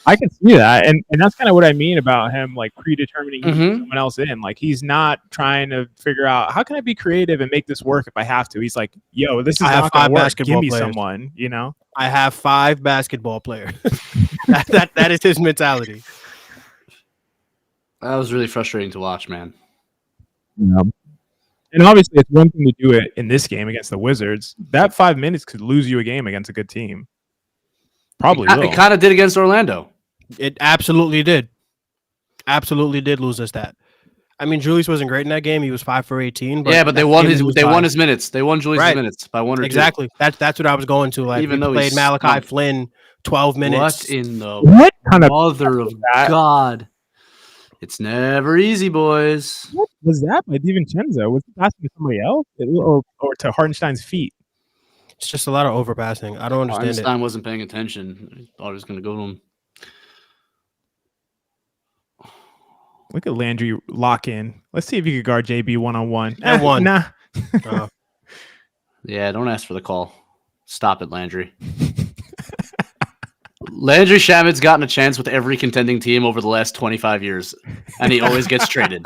I can see that, and that's kind of what I mean about him, like predetermining someone else in. Like he's not trying to figure out how can I be creative and make this work if I have to. He's like, yo, this is not going to work. Give me someone, I have 5 basketball players. that is his mentality. That was really frustrating to watch, man. Yeah. And obviously, it's one thing to do it in this game against the Wizards. That 5 minutes could lose you a game against a good team. Probably will. It kind of did against Orlando. It absolutely did. Absolutely did lose us that. I mean, Julius wasn't great in that game. He was 5 for 18. But yeah, but they won his minutes. They won Julius' minutes by 1 or 2. Exactly. That's what I was going to. Like, even though played Malachi Flynn 12 minutes. What in the kind of mother of God? It's never easy, boys. What was that by DiVincenzo? Was he passing to somebody else or to Hartenstein's feet? It's just a lot of overpassing. I don't understand it. Hartenstein wasn't paying attention. He thought he was going to go to him. Look at Landry lock in. Let's see if you could guard JB one-on-one. And one. Nah. Yeah, don't ask for the call. Stop it, Landry. Landry Shamit's gotten a chance with every contending team over the last 25 years, and he always gets traded.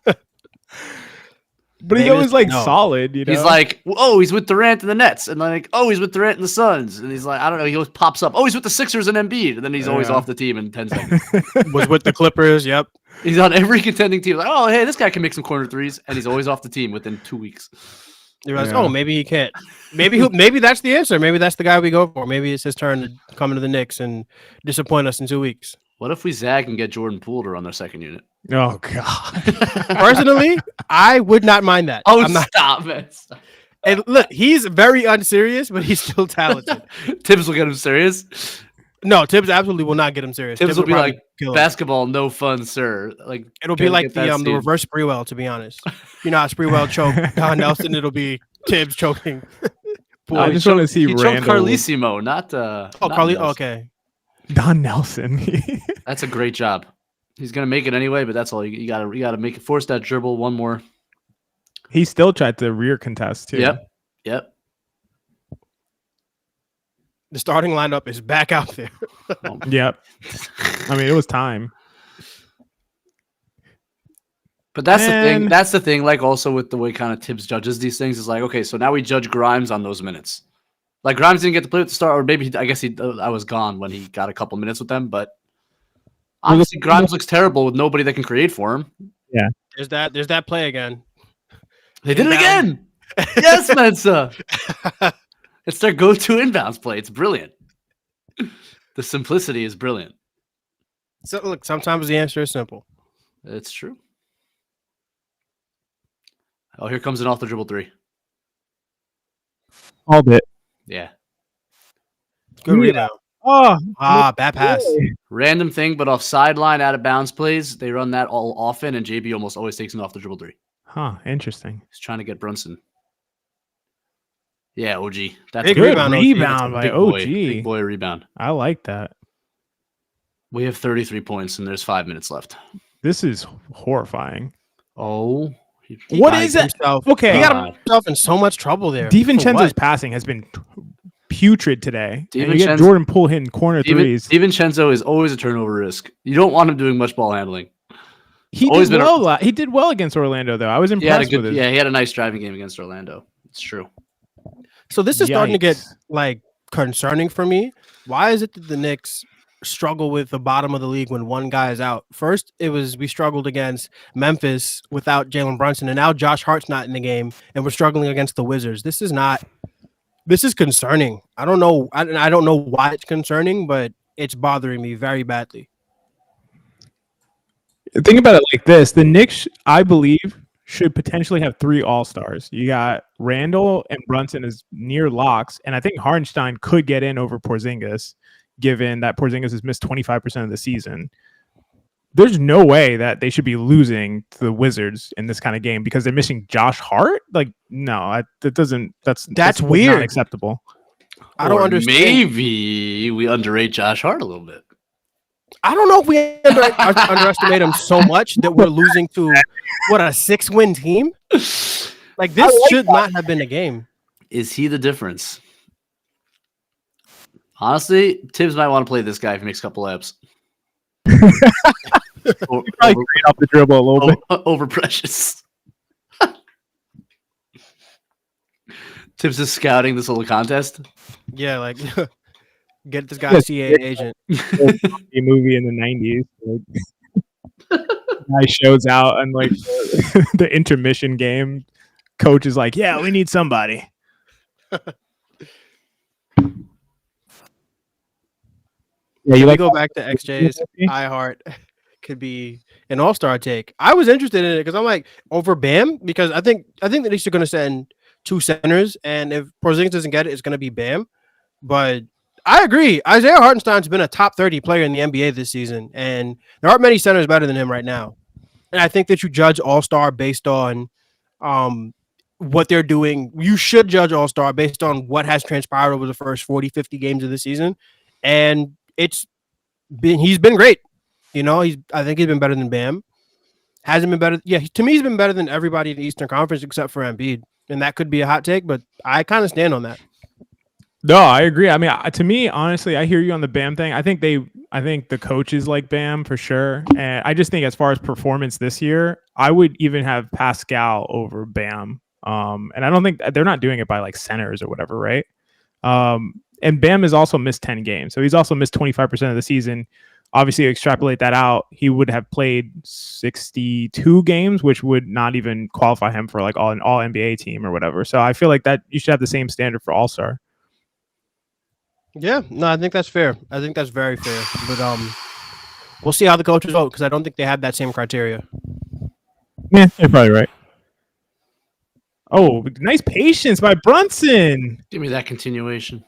But he's always solid, He's like, oh, he's with Durant and the Nets, and like, oh, he's with Durant and the Suns, and he's like, I don't know, he always pops up. Oh, he's with the Sixers and Embiid, and then he's always off the team in 10 seconds. Was with the Clippers, yep. He's on every contending team. Like, oh, hey, this guy can make some corner threes, and he's always off the team within 2 weeks. You're like, oh, maybe he can't. Maybe that's the answer. Maybe that's the guy we go for. Maybe it's his turn to come into the Knicks and disappoint us in 2 weeks. What if we zag and get Jordan Poole to run their second unit? Oh, God. Personally, I would not mind that. Oh, stop it. And look, he's very unserious, but he's still talented. Tibbs will get him serious. No, Tibbs absolutely will not get him serious. Tibbs will be like, basketball, no fun, sir. Like it'll be like the reverse Sprewell, to be honest. You know how Sprewell choked Don Nelson, it'll be Tibbs choking. I just want to see Randall. Choked Carlissimo, not Carlissimo. Okay. Don Nelson. That's a great job. He's gonna make it anyway, but that's all you gotta make it. Force that dribble one more. He still tried to rear contest too. Yep. The starting lineup is back out there. Yep. I mean, it was time. But that's the thing. That's the thing. Like also with the way kind of Tibbs judges these things is like, okay, so now we judge Grimes on those minutes. Like Grimes didn't get to play at the start, or maybe I guess I was gone when he got a couple minutes with them. But obviously, Grimes looks terrible with nobody that can create for him. Yeah, there's that play again. They did it again. Yes, Mensa. It's their go-to inbounds play. It's brilliant. The simplicity is brilliant. So look, sometimes the answer is simple. It's true. Oh, here comes an off the dribble three. All bit. Yeah. Good rebound. Oh, bad pass. Random thing, but off sideline, out of bounds plays, they run that all often, and JB almost always takes an off the dribble three. Huh, interesting. He's trying to get Brunson. Yeah, OG. That's Big a Good rebound, by big OG. boy, big boy rebound. I like that. We have 33 points, and there's 5 minutes left. This is horrifying. Oh. What is it? Okay. He got himself in so much trouble there. DiVincenzo's passing has been putrid today. And you get Jordan Poole hitting corner threes. DiVincenzo is always a turnover risk. You don't want him doing much ball handling. He did well against Orlando, though. I was impressed with it. Yeah, he had a nice driving game against Orlando. It's true. So this is starting to get like concerning for me. Why is it that the Knicks struggle with the bottom of the league when one guy is out? First, we struggled against Memphis without Jalen Brunson, and now Josh Hart's not in the game, and we're struggling against the Wizards. This is concerning. I don't know. I don't know why it's concerning, but it's bothering me very badly. Think about it like this: the Knicks, I believe, should potentially have 3 All-Stars. You got Randall and Brunson as near locks, and I think Hartenstein could get in over Porzingis, given that Porzingis has missed 25% of the season. There's no way that they should be losing to the Wizards in this kind of game because they're missing Josh Hart. Like, no, that's weird. Not acceptable. I don't understand. Maybe we underrate Josh Hart a little bit. I don't know if we underestimate him so much that we're losing to a 6-win team. Like this should not have been a game. Is he the difference? Honestly, Tibbs might want to play this guy if he makes a couple laps. Probably off the dribble a little bit. Over Precious. Tibbs is scouting this little contest. Yeah, like get this guy a CIA agent. A movie in the 90s. Guy shows out and like the intermission game. Coach is like, "Yeah, we need somebody." Yeah, you go back to XJ's iHeart could be an all-star take. I was interested in it because I'm like over Bam because I think that they're going to send 2 centers, and if Porzingis doesn't get it, it's going to be Bam. But I agree. Isaiah Hartenstein's been a top 30 player in the NBA this season, and there aren't many centers better than him right now. And I think that you judge all-star based on what they're doing. You should judge all-star based on what has transpired over the first 40, 50 games of the season. And he's been great. You know, I think he's been better than Bam. Hasn't been better. Yeah, to me, he's been better than everybody in the Eastern Conference except for Embiid. And that could be a hot take, but I kind of stand on that. No, I agree. I mean, to me, honestly, I hear you on the Bam thing. I think the coaches like Bam for sure. And I just think as far as performance this year, I would even have Pascal over Bam. And I don't think they're not doing it by like centers or whatever, right? And Bam has also missed 10 games. So he's also missed 25% of the season. Obviously, extrapolate that out, he would have played 62 games, which would not even qualify him for like an all NBA team or whatever. So I feel like that you should have the same standard for All-Star. Yeah, no, I think that's fair. I think that's very fair. But we'll see how the coaches vote because I don't think they have that same criteria. Yeah, you're probably right. Oh, nice patience by Brunson. Give me that continuation.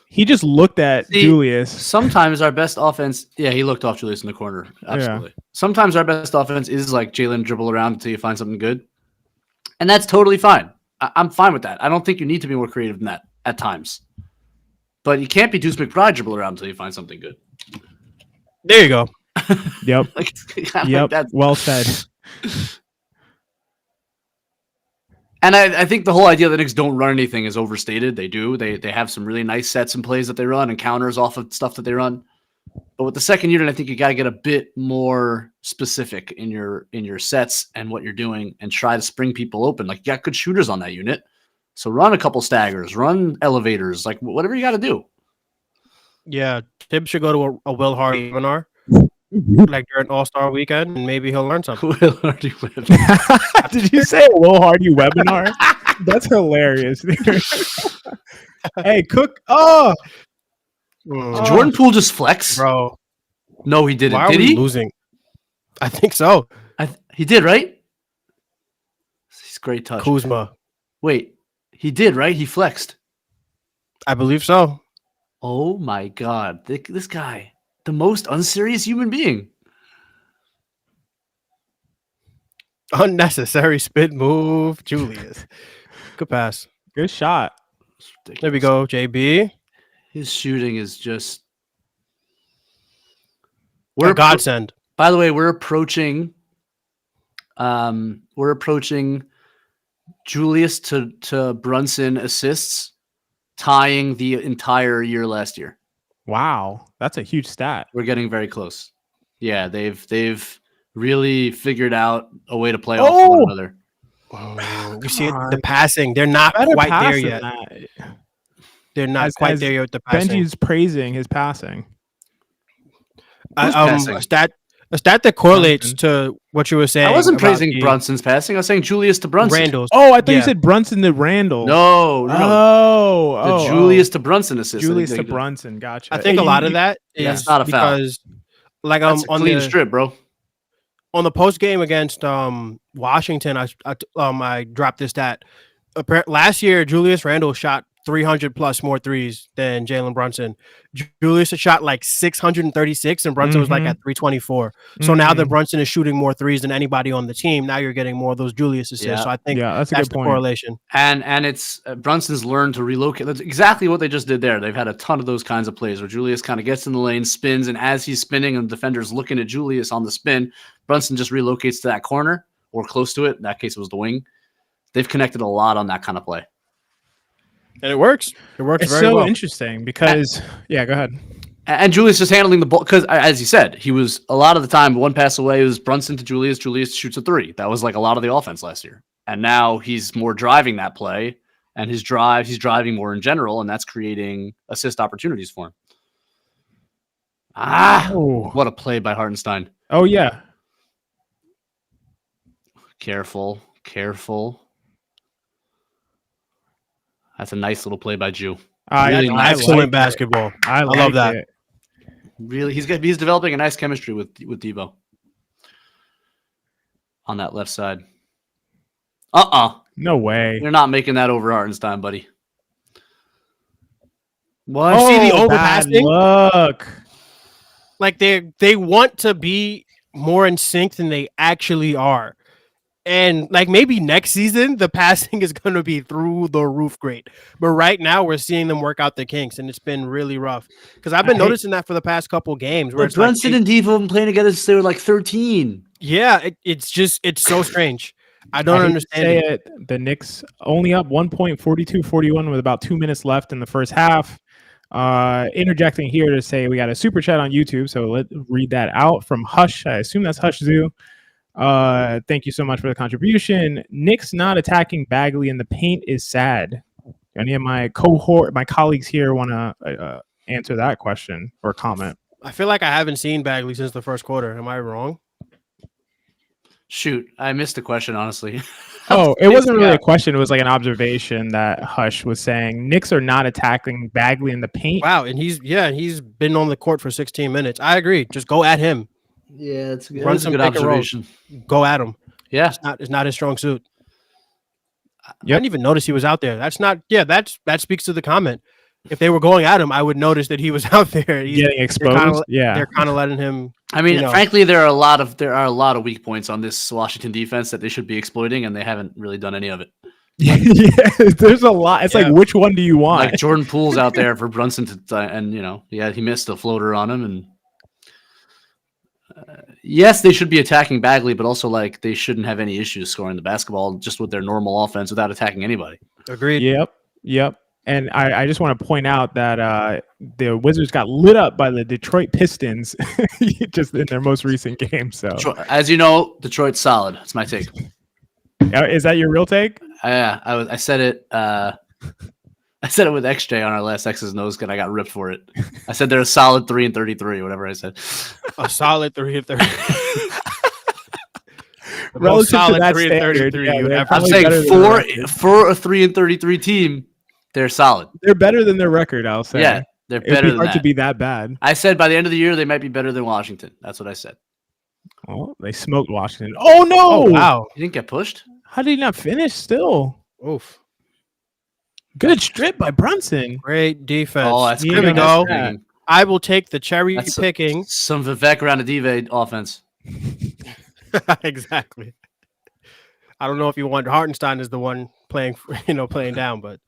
He just looked at Julius. Sometimes our best offense, he looked off Julius in the corner. Absolutely. Yeah. Sometimes our best offense is like Jalen dribble around until you find something good. And that's totally fine. I'm fine with that. I don't think you need to be more creative than that at times. But you can't be Deuce McBride dribble around until you find something good. There you go. Yep. Like well said. And I think the whole idea that the Knicks don't run anything is overstated. They do. They have some really nice sets and plays that they run and counters off of stuff that they run. But with the second unit, I think you got to get a bit more specific in your sets and what you're doing, and try to spring people open. Like, you got good shooters on that unit, so run a couple staggers, run elevators, like whatever you got to do. Yeah, Tibbs should go to a Will Hardy webinar, like during All-Star weekend, and maybe he'll learn something. Will Hardy webinar. Did you say a Will Hardy webinar? That's hilarious. Hey, Cook. Oh, Did Jordan Poole just flex? Bro. No, he didn't. Why are Did we he? losing? I think so. He did, right? He's great touch. Kuzma. Wait, he did, right? He flexed. I believe so. Oh my God. This guy, the most unserious human being. Unnecessary spin move, Julius. Good pass. good shot. There we go, JB. His shooting is just. A godsend. By the way, we're approaching Julius to Brunson assists, tying the entire year last year. Wow, that's a huge stat. We're getting very close. Yeah, they've really figured out a way to play off one another. Oh, you see the passing. They're not quite there yet. They're not quite there yet with the passing. Benji's praising his passing. Passing? A stat that correlates to what you were saying. I wasn't praising Brunson's passing. I was saying Julius to Brunson. Randall's. Oh, I thought you said Brunson to Randall. No. Oh, Julius to Brunson assist. Julius to Brunson. Gotcha. I think a lot of that is not a foul. because, like, That's a on clean the strip, bro. On the post game against Washington, I dropped this stat. Last year, Julius Randle shot 300 plus more threes than Jalen Brunson. Julius had shot like 636 and Brunson was like at 324. So now that Brunson is shooting more threes than anybody on the team, now you're getting more of those Julius assists. Yeah. So I think that's that's good the point. correlation. And it's Brunson's learned to relocate. That's exactly what they just did there. They've had a ton of those kinds of plays where Julius kind of gets in the lane, spins, and as he's spinning and the defender's looking at Julius on the spin, Brunson just relocates to that corner or close to it. In that case, it was the wing. They've connected a lot on that kind of play. And it works. It works It's very so well. interesting because, go ahead. And Julius is handling the ball because, as he said, he was a lot of the time one pass away. It was Brunson to Julius. Julius shoots a three. That was like a lot of the offense last year. And now he's more driving that play, and he's driving more in general, and that's creating assist opportunities for him. What a play by Hartenstein. Oh, yeah. Careful. That's a nice little play by Jew. Really nice, excellent basketball. I love that. It. Really, he's developing a nice chemistry with Debo on that left side. No way. You're not making that over Hartenstein, buddy. What? You see the overpassing? Look. Like they want to be more in sync than they actually are. And like maybe next season, the passing is going to be through the roof great. But right now, we're seeing them work out the kinks, and it's been really rough. Because I've been noticing that for the past couple of games. Where Brunson and Devo have been playing together since they were like 13. Yeah, it's so strange. I don't understand it. The Knicks only up 1 point, 42-41 with about 2 minutes left in the first half. Interjecting here to say we got a super chat on YouTube, so let's read that out from Hush. I assume that's Hush Zoo. Thank you so much for the contribution. Knicks not attacking Bagley in the paint is sad. Any of my colleagues here want to answer that question or comment? I feel like I haven't seen Bagley since the first quarter. Am I wrong? Shoot, I missed the question, honestly. It wasn't really a question. It was like an observation that Hush was saying. Knicks are not attacking Bagley in the paint. Wow, and he's been on the court for 16 minutes. I agree. Just go at him. Yeah, it's a good observation. Go at him. Yeah, it's not his strong suit. Yep. I didn't even notice he was out there. That's not. Yeah, that speaks to the comment. If they were going at him, I would notice that he was out there. He's getting exposed. They're kind of letting him. I mean, frankly, there are a lot of weak points on this Washington defense that they should be exploiting, and they haven't really done any of it. Yeah, there's a lot. It's like, which one do you want? Like Jordan Poole's out there for Brunson to, and he missed a floater on him, and yes, they should be attacking Bagley, but also like they shouldn't have any issues scoring the basketball just with their normal offense without attacking anybody. Agreed. Yep. And I just want to point out that the Wizards got lit up by the Detroit Pistons just in their most recent game. So, as you know, Detroit's solid. That's my take. Is that your real take? Yeah, I said it. I said it with XJ on our last X's Nose, and I got ripped for it. I said they're a solid 3-33, whatever I said. A solid 3-33. Relative solid to that 3-33. standard, I'm saying for a 3-33 team, they're solid. They're better than their record, I'll say. Yeah, they're It'd better be than hard that. to be that bad. I said by the end of the year, they might be better than Washington. That's what I said. Oh, they smoked Washington. Oh, no. Oh, wow. You didn't get pushed? How did he not finish still? Oof. Good strip by Brunson. Great defense. Oh, that's Here great. we go. That's I will take the cherry That's picking. Some Vivek Ranadive offense. Exactly. I don't know if you want Hartenstein is the one playing down, but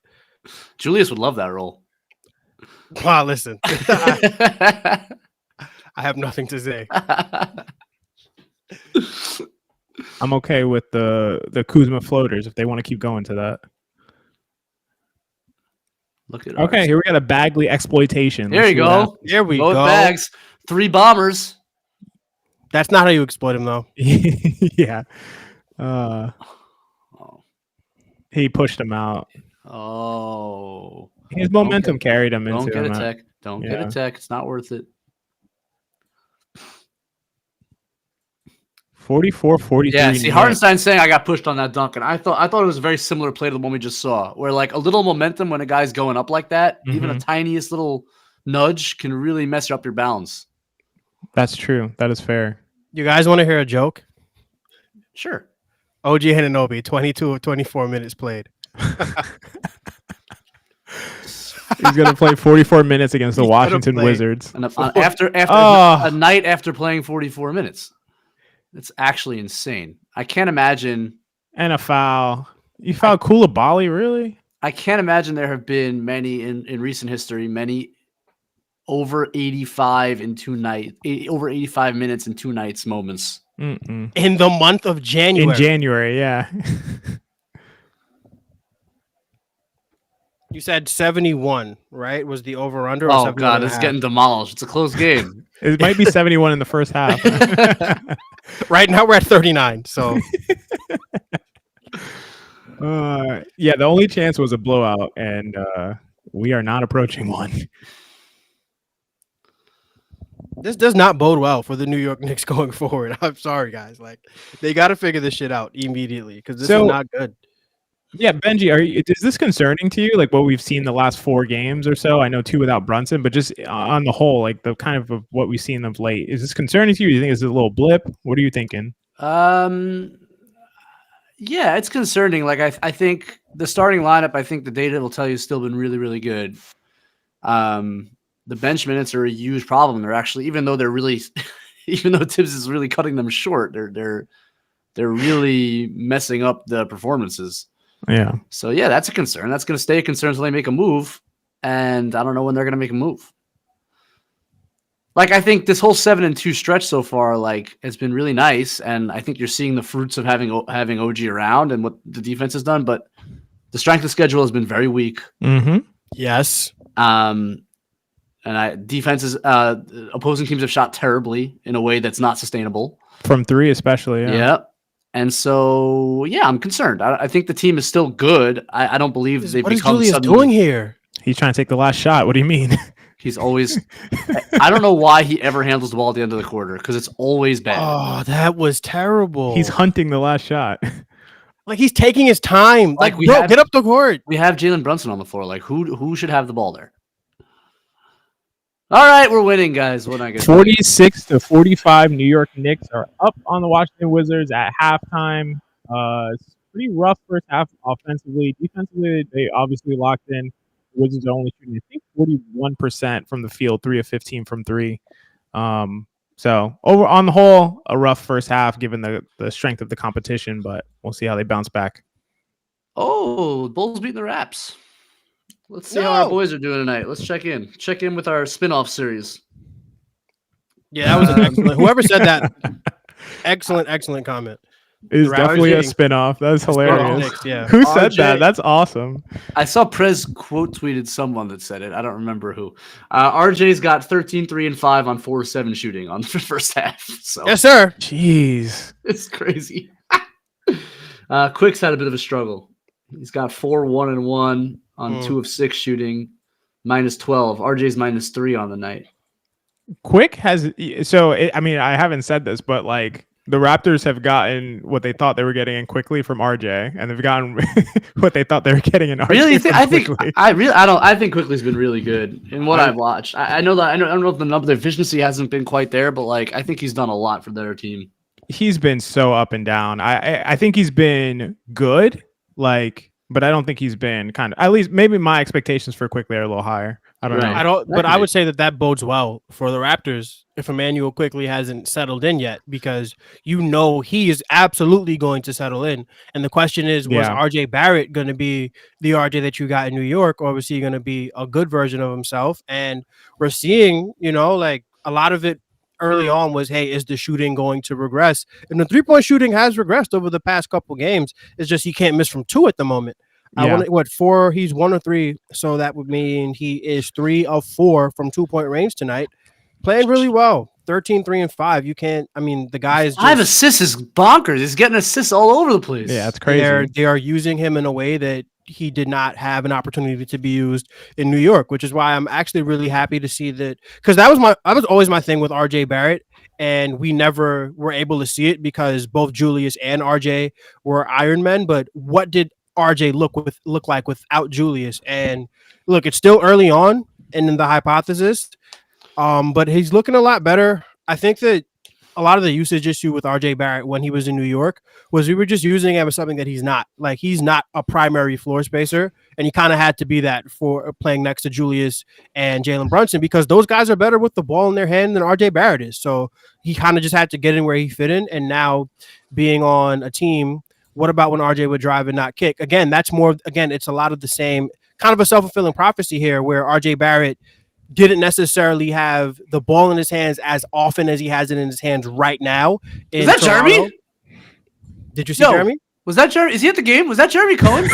Julius would love that role. wow, listen. I have nothing to say. I'm okay with the Kuzma floaters if they want to keep going to that. Look at Okay, here we got a Bagley exploitation. There Let's you see what go. happens. Here we Both go. bags. 3 bombers. That's not how you exploit him, though. Yeah. Oh. He pushed him out. Oh. His momentum carried him into Don't get a him. tech. Don't get a tech. It's not worth it. 44-43. Yeah, see, Hartenstein's saying I got pushed on that dunk, and I thought it was a very similar play to the one we just saw, where like a little momentum when a guy's going up like that, even a tiniest little nudge can really mess up your balance. That's true. That is fair. You guys want to hear a joke? Sure. OG Anunoby, 22 of 24 minutes played. He's going to play 44 minutes against the Washington Wizards. And after a night after playing 44 minutes. It's actually insane. I can't imagine. And a foul. You fouled Koulibaly, really? I can't imagine there have been many in recent history, many over 85 in 2 nights, over 85 minutes in 2 nights moments. Mm-mm. In the month of January. In January, yeah. You said 71, right? Was the over-under? Oh, God, it's getting demolished. It's a close game. It might be 71 in the first half. Right now we're at 39, so. Yeah, the only chance was a blowout, and we are not approaching one. This does not bode well for the New York Knicks going forward. I'm sorry, guys. Like, they got to figure this shit out immediately because this is not good. Yeah, Benji, is this concerning to you? Like what we've seen the last 4 games or so? I know 2 without Brunson, but just on the whole, like the kind of what we've seen of late. Is this concerning to you? Do you think it's a little blip? What are you thinking? Yeah, it's concerning. Like I think the starting lineup, I think the data will tell you has still been really, really good. The bench minutes are a huge problem. They're actually, even though Tibbs is really cutting them short, they're really messing up the performances. Yeah. So yeah, that's a concern. That's going to stay a concern until they make a move, and I don't know when they're going to make a move. Like I think this whole 7-2 stretch so far, like, has been really nice, and I think you're seeing the fruits of having OG around and what the defense has done. But the strength of schedule has been very weak. Mm-hmm. Yes. Opposing teams have shot terribly in a way that's not sustainable. From 3 especially. Yeah. And so, yeah, I'm concerned. I think the team is still good. I don't believe they've what is become Julius suddenly doing here? He's trying to take the last shot. What do you mean? He's always I don't know why he ever handles the ball at the end of the quarter because it's always bad. Oh, that was terrible. He's hunting the last shot. Like he's taking his time. Like, bro, get up the court. We have Jalen Brunson on the floor. Like who should have the ball there? All right, we're winning, guys. What am I gonna 46-45, New York Knicks are up on the Washington Wizards at halftime. It's pretty rough first half offensively. Defensively, they obviously locked in. The Wizards are only shooting, I think, 41% from the field, 3 of 15 from 3. So over on the whole, a rough first half given the strength of the competition, but we'll see how they bounce back. Oh, Bulls beating the Raps. Let's see how our boys are doing tonight. Let's check in. Check in with our spin-off series. Yeah, that was an excellent. Whoever said that, excellent comment. Is definitely a shooting. spinoff. That's hilarious. Knicks, yeah. Who said RJ that? That's awesome. I saw Prez quote tweeted someone that said it. I don't remember who. RJ's got 13, 3, and 5 on 4 7 shooting on the first half. So Yes, sir. Jeez. it's crazy. Quick's had a bit of a struggle. He's got 4, 1, and 1 on 2 of 6 shooting, -12. RJ's -3 on the night. Quick has I mean, I haven't said this, but like the Raptors have gotten what they thought they were getting in Quickly from RJ, and they've gotten what they thought they were getting in RJ. Really, Quickly. I think Quickly's been really good in what I've watched. I know that I don't know if the efficiency hasn't been quite there, but like I think he's done a lot for their team. He's been so up and down. I think he's been good, like, but I don't think he's been kind of, at least maybe my expectations for Quickly are a little higher. I don't know. But I would say that bodes well for the Raptors if Emmanuel Quickly hasn't settled in yet, because he is absolutely going to settle in. And the question is, was RJ Barrett going to be the RJ that you got in New York, or was he going to be a good version of himself? And we're seeing, like a lot of it early on was, hey, is the shooting going to regress? And the 3-point shooting has regressed over the past couple games. It's just he can't miss from 2 at the moment. Yeah. 4? He's 1 of 3, so that would mean he is 3 of 4 from 2-point range tonight. Playing really well. 13, 3, and 5. You can't. I mean, the guy is 5 assists is bonkers. He's getting assists all over the place. Yeah, it's crazy. They are using him in a way that he did not have an opportunity to be used in New York, which is why I'm actually really happy to see that, because that was always my thing with RJ Barrett, and we never were able to see it because both Julius and RJ were Iron Men. But what did RJ look like without Julius? And look, it's still early on in the hypothesis, but he's looking a lot better. I think that a lot of the usage issue with RJ Barrett when he was in New York was we were just using him as something that he's not. Like, he's not a primary floor spacer, and he kind of had to be that for playing next to Julius and Jalen Brunson, because those guys are better with the ball in their hand than RJ Barrett is. So he kind of just had to get in where he fit in. And now being on a team, what about when RJ would drive and not kick? Again, it's a lot of the same, kind of a self-fulfilling prophecy here, where RJ Barrett didn't necessarily have the ball in his hands as often as he has it in his hands right now. Was that Toronto. Jeremy? Did you see Jeremy? Was that Jeremy? Is he at the game? Was that Jeremy Cohen?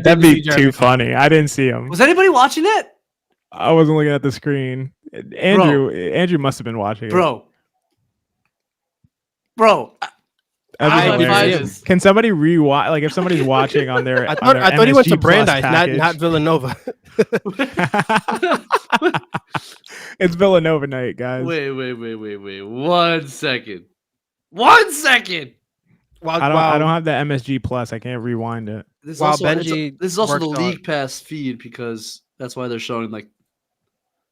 That'd be too funny. I didn't see him. Was anybody watching it? I wasn't looking at the screen. Andrew must have been watching it. Bro. Can somebody rewatch? Like, if somebody's watching on their, I thought he went to Brandeis, not Villanova. It's Villanova night, guys. Wait. 1 second. 1 second. I don't have the MSG Plus. I can't rewind it. This is also the League Pass feed, because that's why they're showing like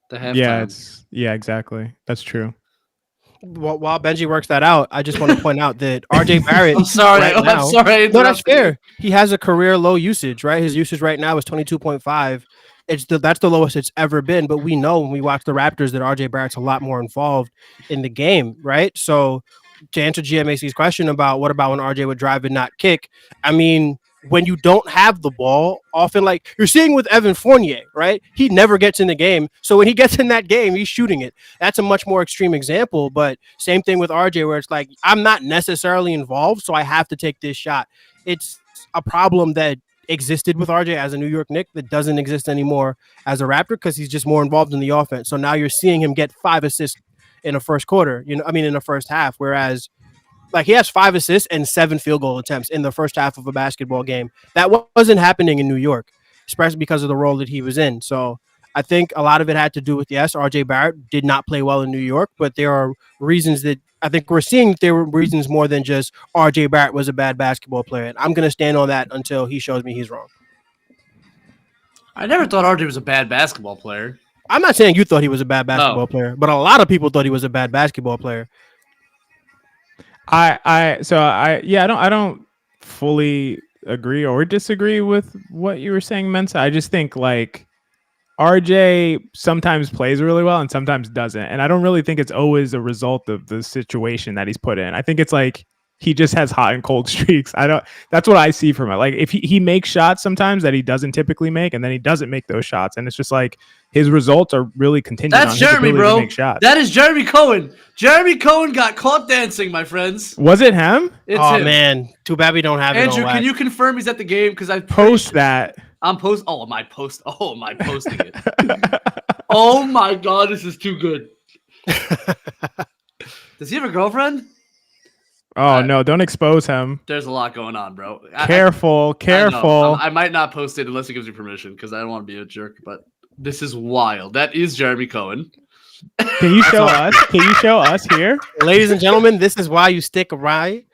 the halftime. Yeah, exactly. That's true. While Benji works that out, I just want to point out that RJ Barrett. I'm sorry. No, that's fair. He has a career low usage, right? His usage right now is 22.5. That's the lowest it's ever been. But we know when we watch the Raptors that RJ Barrett's a lot more involved in the game, right? So to answer GMAC's question about what about when RJ would drive and not kick, I mean, when you don't have the ball, often, like you're seeing with Evan Fournier, right? He never gets in the game. So when he gets in that game, he's shooting it. That's a much more extreme example, but same thing with RJ, where it's like, I'm not necessarily involved, so I have to take this shot. It's a problem that existed with RJ as a New York Knick that doesn't exist anymore as a Raptor, because he's just more involved in the offense. So now you're seeing him get 5 assists in the first quarter, in the first half, whereas like he has 5 assists and 7 field goal attempts in the first half of a basketball game. That wasn't happening in New York, especially because of the role that he was in. So I think a lot of it had to do with, yes, RJ Barrett did not play well in New York, but there are reasons that I think we're seeing there were reasons more than just RJ Barrett was a bad basketball player. And I'm going to stand on that until he shows me he's wrong. I never thought RJ was a bad basketball player. I'm not saying you thought he was a bad basketball player, but a lot of people thought he was a bad basketball player. I don't fully agree or disagree with what you were saying, Mensa. I just think like RJ sometimes plays really well and sometimes doesn't. And I don't really think it's always a result of the situation that he's put in. I think it's like he just has hot and cold streaks. That's what I see from it. Like if he makes shots sometimes that he doesn't typically make, and then he doesn't make those shots, and it's just like his results are really contingent on his ability to make shots. That is Jeremy Cohen. Jeremy Cohen got caught dancing, my friends. Was it him? It's him. him. Man, too bad we don't have Andrew, it on can you confirm he's at the game? Because I post that. I'm post. Oh, am I post? Oh, am I posting it? Oh my God, this is too good. Does he have a girlfriend? Oh no! Don't expose him. There's a lot going on, bro. Careful. I might not post it unless he gives me permission because I don't want to be a jerk. But this is wild. That is Jeremy Cohen. Can you show us? Can you show us here, ladies and gentlemen? This is why you stick around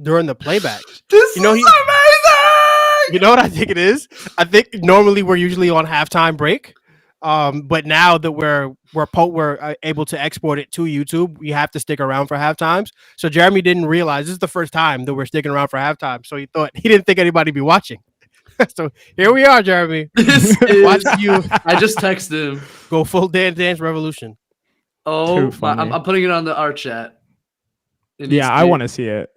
during the playback. This is amazing. You know what I think it is? I think normally we're usually on halftime break. But now that we're able to export it to YouTube, we have to stick around for half times. So Jeremy didn't realize this is the first time that we're sticking around for halftime. So he didn't think anybody be watching. So here we are, Jeremy. Watching you. I just texted him. Go full dance revolution. Oh, I'm putting it on our chat. Yeah, I want to see it.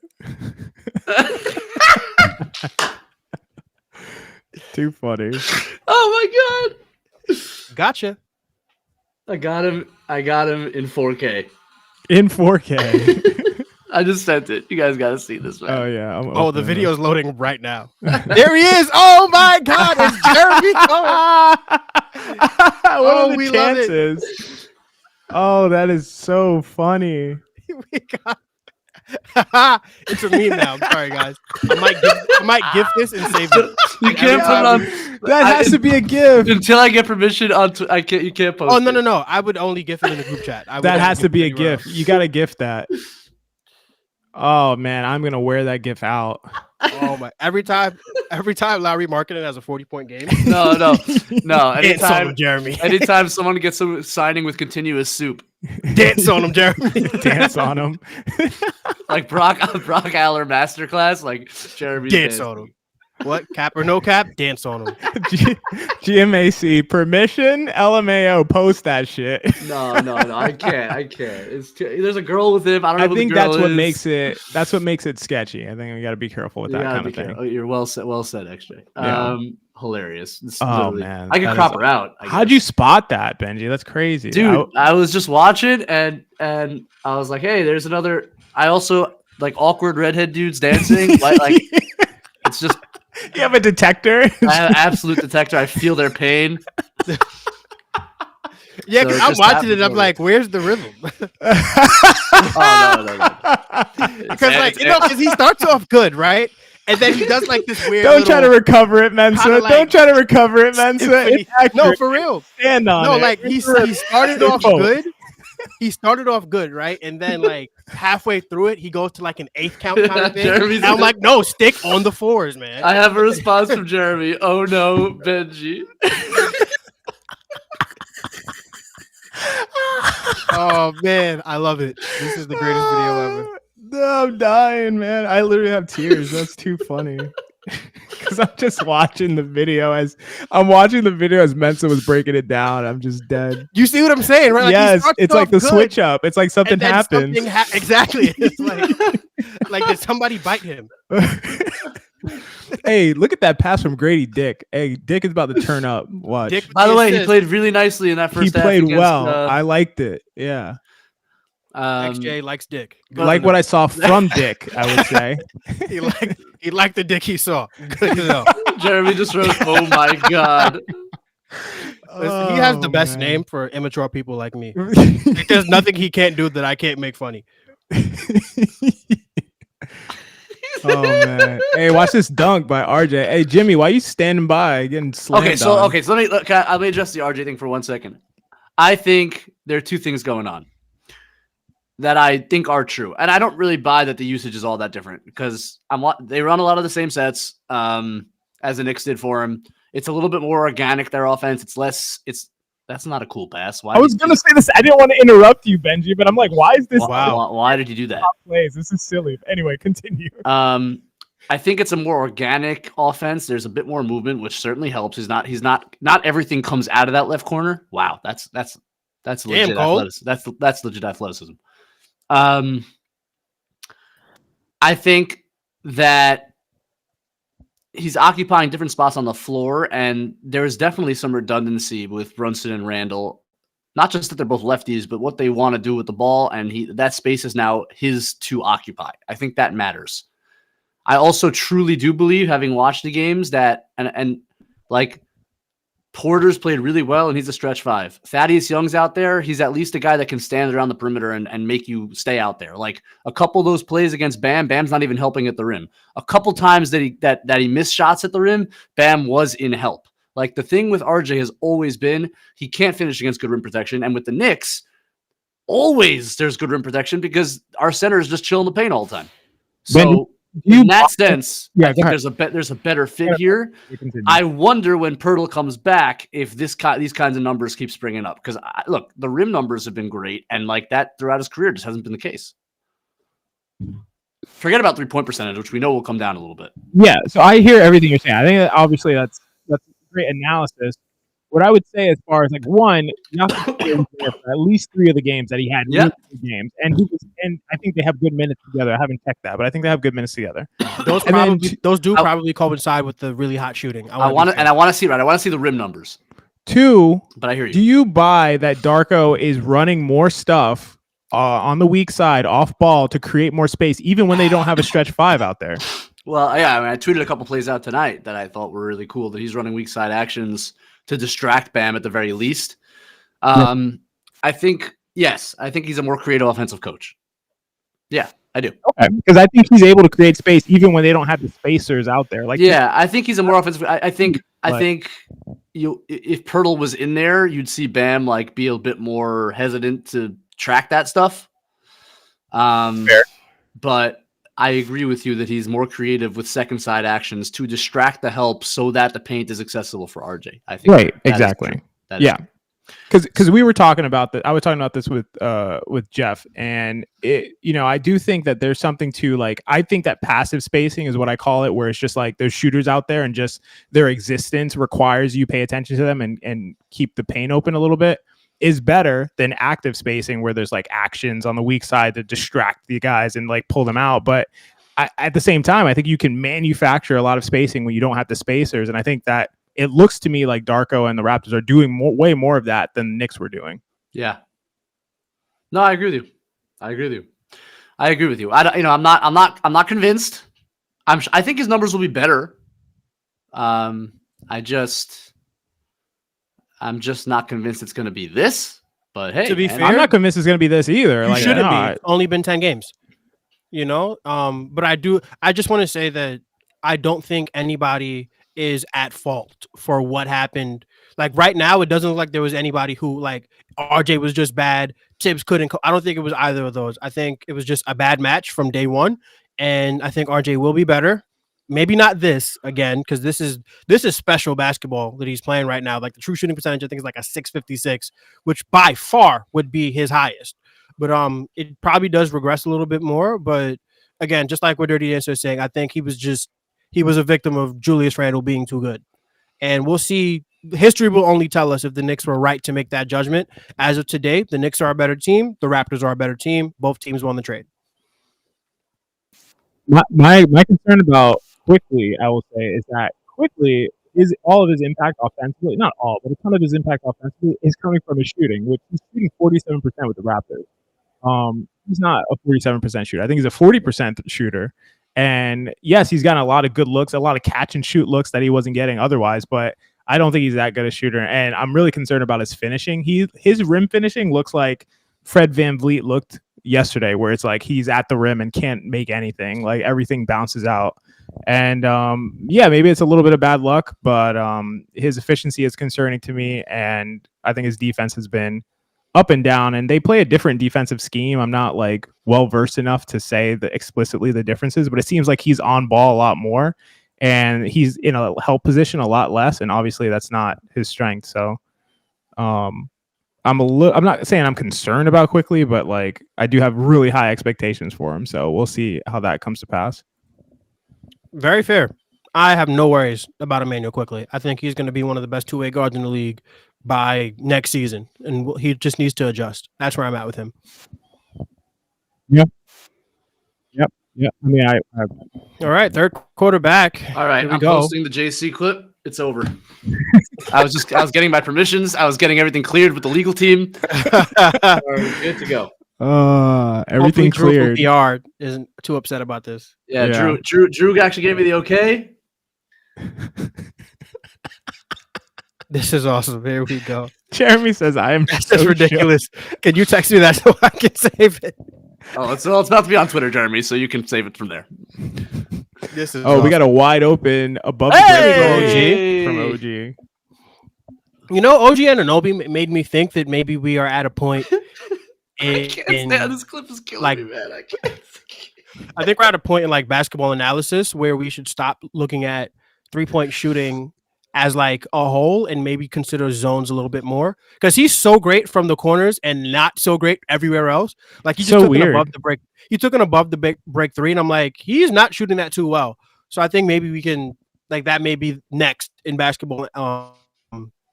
Too funny. Oh my God. Gotcha. I got him in 4K. In 4K. I just sent it. You guys got to see this, man. Oh yeah. The video's loading right now. There he is. Oh my God, it's Jeremy Cohen. What are the chances? Oh, that is so funny. We got. It's a meme now. I'm sorry, guys. I might gift this and save it. You can't put it on. That has to be a gift until I get permission on. I can't. You can't post. Oh no! I would only gift it in the group chat. That has to be a gift. You got to gift that. Oh man, I'm gonna wear that gift out. Oh my! Every time Lowry Marketing has a 40-point game. No. Anytime someone gets some signing with continuous soup. Dance on him, Jeremy. Dance on him. Like Brock Aller masterclass. Like Jeremy. Dance on him. What? Cap or no cap? Dance on him. GMAC permission. LMAO. Post that shit. No. I can't. There's a girl with him. I don't know. I think that's what makes it. That's what makes it sketchy. I think we got to be careful with that kind of thing. Oh, you're well said, XJ. Yeah. Hilarious. Man, I could crop her out. How'd you spot that, Benji? That's crazy, dude. I was just watching and I was like, hey, there's another. I also like awkward redhead dudes dancing. like it's just. You have a detector? I have an absolute detector. I feel their pain. Yeah, so I'm watching it. I'm like, where's the rhythm? Oh, no. Because because he starts off good, right? And then he does like this weird. Don't try to recover it, Mensa. Don't try to recover it, Mensa. No, for real. Stand on it. No, like he started off good. He started off good, right? And then like halfway through it, he goes to like an 8th count kind of thing. And I'm like, no, stick on the 4s, man. I have a response from Jeremy. Oh no, Benji. Oh man, I love it. This is the greatest video ever. No, I'm dying, man. I literally have tears. That's too funny. Because I'm just watching the video as Mensa was breaking it down. I'm just dead. You see what I'm saying, right? Like yes, it's like the switch up. It's like something happens. Exactly. It's like did somebody bite him? Hey, look at that pass from Grady Dick. Hey, Dick is about to turn up. Watch. By the way, he played really nicely in that first half. He played well. I liked it. Yeah. XJ likes Dick. Like what I saw from Dick, I would say. he liked the Dick he saw. Good to know. Jeremy just wrote, "Oh my God." He has the best name for immature people like me. There's nothing he can't do that I can't make funny. Oh man! Hey, watch this dunk by RJ. Hey, Jimmy, why are you standing by getting slammed? Okay, so let me address the RJ thing for 1 second. I think there are two things going on that I think are true, and I don't really buy that the usage is all that different because they run a lot of the same sets as the Knicks did for him. It's a little bit more organic, their offense. That's not a cool pass. I was going to say this. I didn't want to interrupt you, Benji, but I'm like, why is this? Why did you do that? Plays. This is silly. Anyway, continue. I think it's a more organic offense. There's a bit more movement, which certainly helps. Not everything comes out of that left corner. Wow, that's legit athleticism. That's legit athleticism. I think that he's occupying different spots on the floor, and there is definitely some redundancy with Brunson and Randall. Not just that they're both lefties, but what they want to do with the ball, and that space is now his to occupy. I think that matters. I also truly do believe, having watched the games, that and like Porter's played really well, and he's a stretch 5. Thaddeus Young's out there. He's at least a guy that can stand around the perimeter and make you stay out there. Like a couple of those plays against Bam, Bam's not even helping at the rim. A couple times that he missed shots at the rim, Bam was in help. Like the thing with RJ has always been he can't finish against good rim protection. And with the Knicks, always there's good rim protection because our center is just chilling the paint all the time. So in that sense, I think there's a better fit here. I wonder when Pirtle comes back if these kinds of numbers keep springing up. Because look, the rim numbers have been great, and like that throughout his career just hasn't been the case. Forget about 3-point percentage, which we know will come down a little bit. Yeah, so I hear everything you're saying. I think that obviously that's great analysis. What I would say as far as like one, Jokic there for at least 3 of the games that he had really good games, and I think they have good minutes together. I haven't checked that, but I think they have good minutes together. Those do probably coincide with the really hot shooting. I want to see I want to see the rim numbers. 2, but I hear you. Do you buy that Darko is running more stuff on the weak side off ball to create more space, even when they don't have a stretch 5 out there? Well, yeah, I mean, I tweeted a couple plays out tonight that I thought were really cool, that he's running weak side actions to distract Bam at the very least. I think he's a more creative offensive coach. Yeah, I do. Okay, because I think he's able to create space even when they don't have the spacers out there. Like, yeah, I think he's a more offensive. I think if Pirtle was in there, you'd see Bam like be a bit more hesitant to track that stuff. Fair. But I agree with you that he's more creative with second side actions to distract the help so that the paint is accessible for RJ. I think right, exactly. Yeah, because we were talking about that. I was talking about this with Jeff, and I do think that there's something to like. I think that passive spacing is what I call it, where it's just like there's shooters out there, and just their existence requires you pay attention to them and keep the paint open a little bit. Is better than active spacing where there's like actions on the weak side to distract the guys and like pull them out. But at the same time, I think you can manufacture a lot of spacing when you don't have the spacers. And I think that it looks to me like Darko and the Raptors are doing way more of that than the Knicks were doing. Yeah. No, I agree with you. I agree with you. I'm not convinced. I think his numbers will be better. I'm just not convinced it's going to be this, but hey, to be fair, I'm not convinced it's going to be this either. Like, shouldn't be. Only been 10 games, but I just want to say that I don't think anybody is at fault for what happened. Like right now, it doesn't look like there was anybody who like RJ was just bad. Tibbs couldn't. I don't think it was either of those. I think it was just a bad match from day one. And I think RJ will be better. Maybe not this again, because this is special basketball that he's playing right now. Like the true shooting percentage, I think is like a 656, which by far would be his highest. But it probably does regress a little bit more. But again, just like what Dirty Dancer is saying, I think he was a victim of Julius Randle being too good. And we'll see. History will only tell us if the Knicks were right to make that judgment. As of today, the Knicks are a better team. The Raptors are a better team. Both teams won the trade. My concern about Quickly, I will say, is that Quickly is all of his impact offensively, not all, but a ton of his impact offensively is coming from his shooting, which he's shooting 47% with the Raptors. He's not a 47% shooter. I think he's a 40% shooter. And yes, he's gotten a lot of good looks, a lot of catch and shoot looks that he wasn't getting otherwise, but I don't think he's that good a shooter. And I'm really concerned about his finishing. His rim finishing looks like Fred VanVleet looked yesterday, where it's like he's at the rim and can't make anything. Like everything bounces out. And maybe it's a little bit of bad luck, but his efficiency is concerning to me. And I think his defense has been up and down, and they play a different defensive scheme. I'm not like well versed enough to say explicitly the differences, but it seems like he's on ball a lot more and he's in a help position a lot less. And obviously that's not his strength. So I'm not saying I'm concerned about Quickly, but like I do have really high expectations for him. So we'll see how that comes to pass. Very fair. I have no worries about Emmanuel Quickly. I think he's going to be one of the best two-way guards in the league by next season, and he just needs to adjust. That's where I'm at with him. Yep. Yeah, I mean, All right, third quarterback. All right, Here we I'm go. posting the JC clip. It's over. I was getting my permissions. I was getting everything cleared with the legal team. We're good to go. everything Hopefully Drew cleared. from PR isn't too upset about this. Yeah, Yeah. Drew actually gave me the okay. This is awesome. Here we go. Jeremy says, "I am That's so just ridiculous. Can you text me that so I can save it? Oh, it's about to be on Twitter, Jeremy, so you can save it from there. This is Oh, we got a wide open above Hey! the break from OG. You know, OG Anunoby made me think that maybe we are at a point I can't stand this clip is killing like- me, man. I can't. I think we're at a point in like basketball analysis where we should stop looking at 3-point shooting as like a whole and maybe consider zones a little bit more, because he's so great from the corners and not so great everywhere else. Like he just So took weird. an above the break. He took an above the break three, and I'm like, he's not shooting that too well. So I think maybe we can like that may be next in basketball.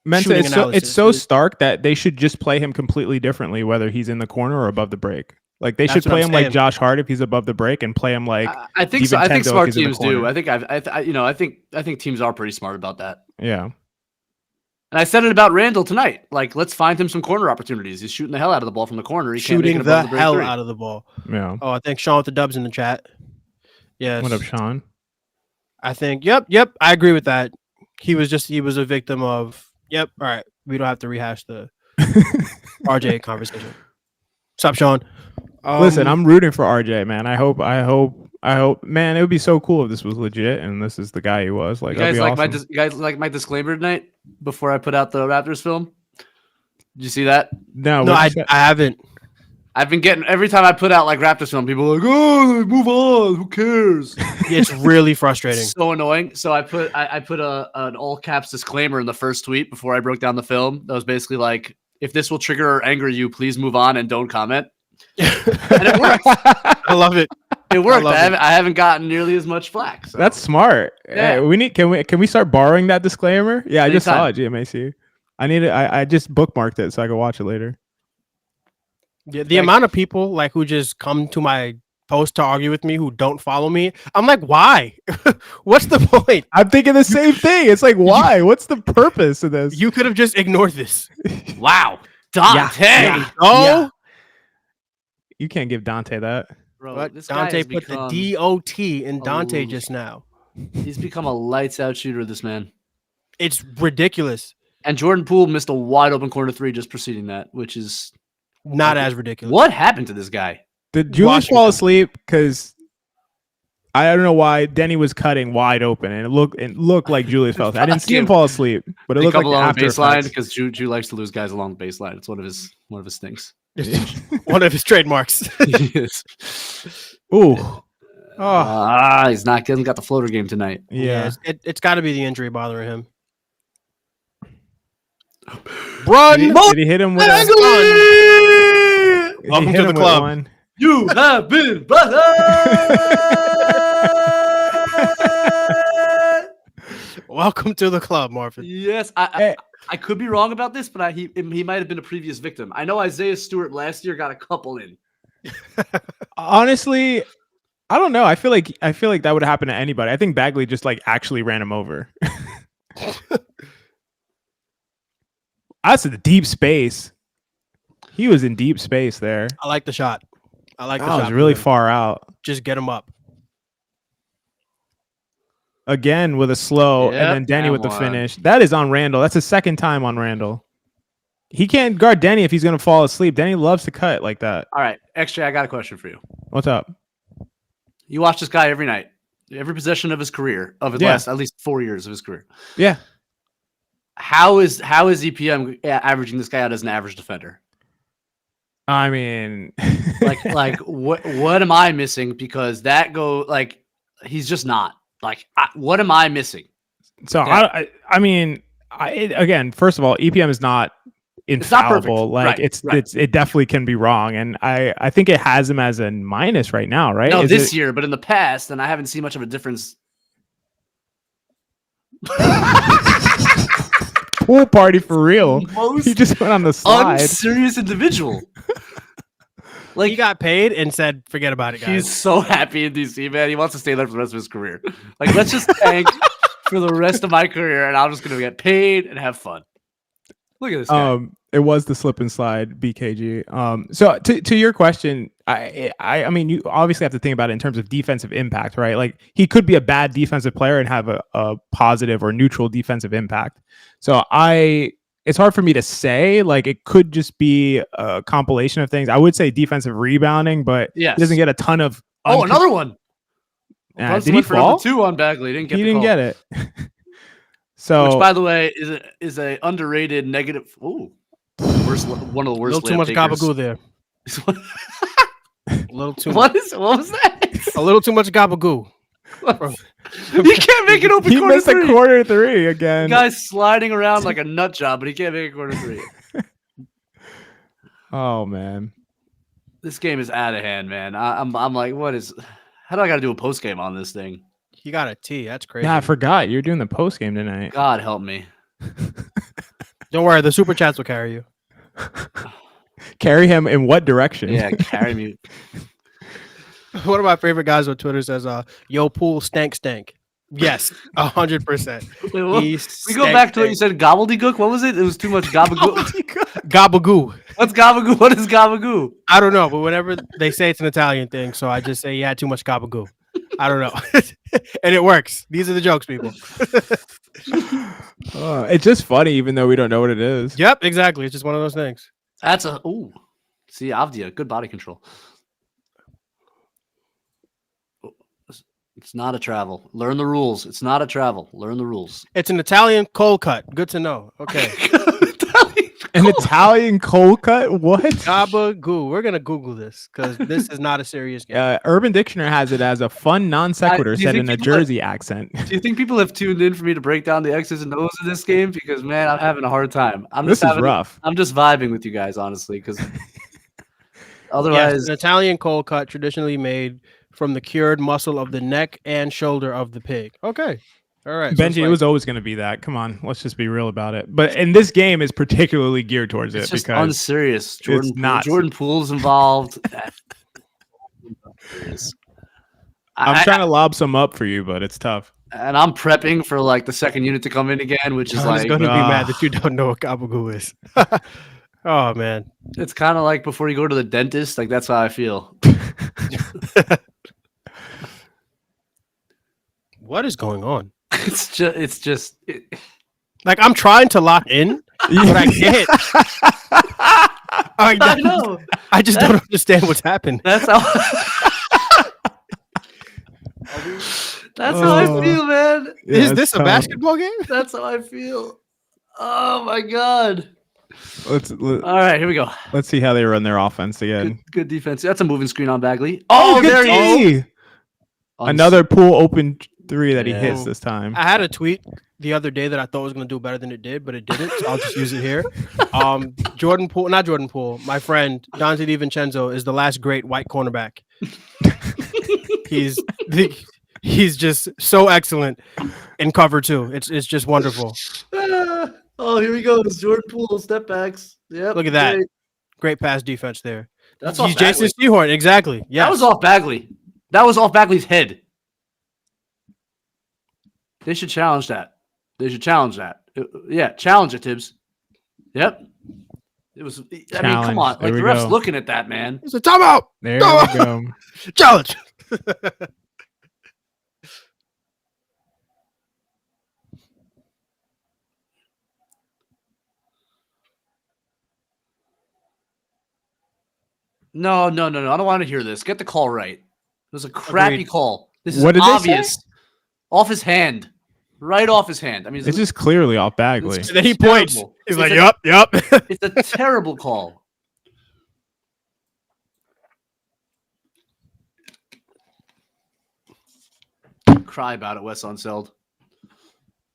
Mensa, Shooting it's so analysis. stark that they should just play him completely differently, whether he's in the corner or above the break. Like they should That's what play I'm him like saying. Josh Hart if he's above the break, and play him like I think so. I think DiVincenzo if smart he's in the teams do. corner. I think teams are pretty smart about that. yeah. And I said it about Randall tonight. Like, let's find him some corner opportunities. He's shooting the hell out of the ball from the corner. He can't make shooting it the above the break hell three. out of the ball. Yeah. Oh, I think Sean with the dubs in the chat. Yes. What up, Sean? I think. Yep. I agree with that. He was a victim of. Yep. All right. We don't have to rehash the RJ conversation. What's up, Sean? Listen, I'm rooting for RJ, man. I hope, man. It would be so cool if this was legit and this is the guy he was. Like, You guys that'd like be awesome. you guys like my disclaimer tonight before I put out the Raptors film? Did you see that? No, No, I what'd you say? haven't. I've been getting every time I put out like Raptors film, people are like, "Oh, move on. Who cares?" It's really frustrating. So annoying. So I put an all caps disclaimer in the first tweet before I broke down the film. That was basically like, "If this will trigger or anger you, please move on and don't comment." And it worked. I love it. It worked. love I haven't gotten nearly as much flack. So. That's smart. Yeah. Can we start borrowing that disclaimer? Yeah, I just saw it, Anytime. GMAC. I need it. I just bookmarked it so I can watch it later. Yeah, the amount of people like who just come to my post to argue with me who don't follow me, I'm like, why? What's the point? I'm thinking the same thing. It's like, why? What's the purpose of this? You could have just ignored this. Wow, Dante. Yeah. Oh, Yeah. You can't give Dante that. Bro, but this guy Dante has put become, the DOT in Dante Oh. just now. He's become a lights out shooter. This man. It's ridiculous. And Jordan Poole missed a wide open corner three just preceding that, which is Not as ridiculous. what happened to this guy. Did Julius Washington. fall asleep? Because I don't know why Denny was cutting wide open, and it looked like Julius fell asleep. I didn't see him fall asleep, but it They looked like come the along after the baseline effects. because Jew likes to lose guys along the baseline. It's one of his things. One of his trademarks. Yes. Ooh, oh He's not hasn't got the floater game tonight. yeah. It's got to be the injury bothering him. Run! Did he hit him with? Did he Welcome hit to him the with club. one? You have been brother. Welcome to the club, Marvin. Yes, Hey. I could be wrong about this, but he might have been a previous victim. I know Isaiah Stewart last year got a couple in. Honestly, I don't know. I feel like that would happen to anybody. I think Bagley just like actually ran him over. That's the deep space. He was in deep space there. I like the shot. I like the That shot. was from really him. far out. Just get him up. Again with a slow, Yep, and then Denny with the come on. finish. That is on Randall. That's the second time on Randall. He can't guard Denny if he's going to fall asleep. Denny loves to cut like that. All right, XJ, I got a question for you. What's up? You watch this guy every night, every possession of his career, of his Yeah. last at least 4 years of his career. Yeah. How is EPM averaging this guy out as an average defender? I mean, Like what am I missing? Because he's just not. What am I missing? so Yeah. I mean, again, first of all, EPM is not It's not perfect. infallible. Like Right. it definitely can be wrong, and I think it has him as a minus right now, right? No, Is this it- year, but in the past, and I haven't seen much of a difference. pool party for real. Most He just went on the slide. unserious individual. Like, he got paid and said, "Forget about it, guys." He's so happy in DC, man. He wants to stay there for the rest of his career. Like, let's just tank for the rest of my career, and I'm just gonna get paid and have fun. Look at this guy. It was the slip and slide, BKG. So to your question, I mean, you obviously have to think about it in terms of defensive impact, right? Like, he could be a bad defensive player and have a positive or neutral defensive impact. So it's hard for me to say. Like, it could just be a compilation of things. I would say defensive rebounding, but he doesn't get a ton of. Another one. Did he fall? 2 on Bagley. He didn't get it. So, which, by the way, is a underrated negative. Ooh, one of the worst. A little too much gabagoo there. A little too. What was that? A little too much gabagoo. He can't make it open. He missed a quarter 3 again. The guy's sliding around like a nut job, but he can't make a quarter 3. Oh man, this game is out of hand, man. I'm like, how do I got to do a post game on this thing? He got a T. That's crazy. Yeah, I forgot you're doing the post game tonight. God help me. Don't worry, the super chats will carry you. Carry him in what direction? Yeah, carry me. One of my favorite guys on Twitter says, "Yo, pool stank." Yes, 100%. We go back to what you said. Gobbledygook. What was it? It was too much gabagool. Gabagoo. What's gabagoo? What is gabagoo? I don't know, but whenever they say it's an Italian thing, so I just say he had too much gabagoo. I don't know. And it works. These are the jokes, people. It's just funny, even though we don't know what it is. Yep, exactly. It's just one of those things. That's see, Avdia, good body control. It's not a travel. Learn the rules. It's not a travel. Learn the rules. It's an Italian cold cut. Good to know. Okay. Italian cold cut? What? Gabagoo. We're gonna Google this because this is not a serious game. Urban Dictionary has it as a fun non sequitur said in a Jersey accent. Do you think people have tuned in for me to break down the X's and O's of this game? Because man, I'm having a hard time. This is rough. I'm just vibing with you guys, honestly, because otherwise, yes, an Italian cold cut traditionally made from the cured muscle of the neck and shoulder of the pig. Okay. All right. Benji, it was always going to be that. Come on. Let's just be real about it. But in this game is particularly geared towards it just because unserious. Jordan Poole's involved. I'm trying to lob some up for you, but it's tough. And I'm prepping for like the second unit to come in again, which is like going to be mad that you don't know what gabagoo is. Oh man. It's kind of like before you go to the dentist. Like that's how I feel. What is going on? It's just like I'm trying to lock in, but I can't. I know. I just don't understand what's happened. That's how. That's how I feel, man. Yeah, is this a basketball game? That's how I feel. Oh my god. All right, here we go. Let's see how they run their offense again. Good defense. That's a moving screen on Bagley. Oh, there he is. Another pool open 3 that he hits this time. I had a tweet the other day that I thought was going to do better than it did, but it didn't. So I'll just use it here. Not Jordan Poole. My friend Dante DiVincenzo is the last great white cornerback. He's just so excellent in cover too. It's just wonderful. Oh, here we go. It's Jordan Poole step backs. Yep. Look at that. Great pass defense there. He's Jason Sehorn. Exactly. Yeah. That was off Bagley. That was off Bagley's head. They should challenge that. Challenge it, Tibbs. Yep. It was. I mean, come on. Like the ref's looking at that, man. It's a timeout. There we go. Challenge. No. I don't want to hear this. Get the call right. It was a crappy call. This is what did obvious. Off his hand. Right off his hand. I mean, it's just clearly off Bagley. And then he points. He's like, "Yup." It's a terrible call. Cry about it, Wes Unseld.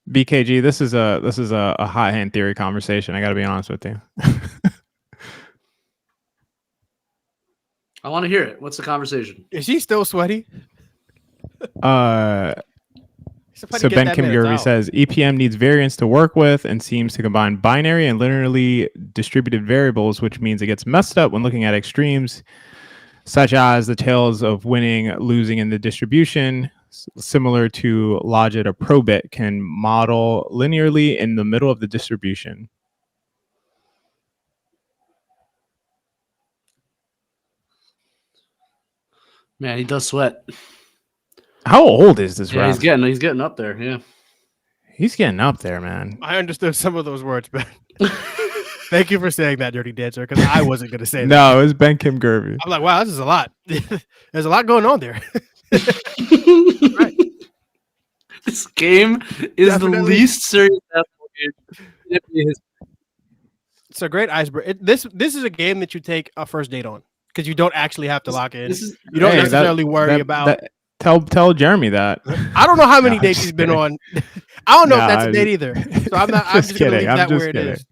BKG, this is a hot hand theory conversation. I got to be honest with you. I want to hear it. What's the conversation? Is he still sweaty? So Ben Kim Gervie says EPM needs variance to work with and seems to combine binary and linearly distributed variables, which means it gets messed up when looking at extremes. such as the tails of winning, losing in the distribution, similar to logit or probit, can model linearly in the middle of the distribution. Man, he does sweat. How old is this Yeah, ref? he's getting up there. Yeah, He's getting up there, man. I understood some of those words, Ben. Thank you for saying that, Dirty Dancer, because I wasn't going to say that. No, it was Ben Kim Gervey. I'm like, wow, this is a lot. There's a lot going on there. Right. This game is Definitely. the least serious basketball game in NBA history. It's a great icebreaker. This is a game that you take a first date on because you don't actually have to lock in. You don't necessarily worry about. Tell Jeremy that. I don't know how many dates he's been on. I don't know if that's a date either. So I'm not. I'm just going to leave that where it is.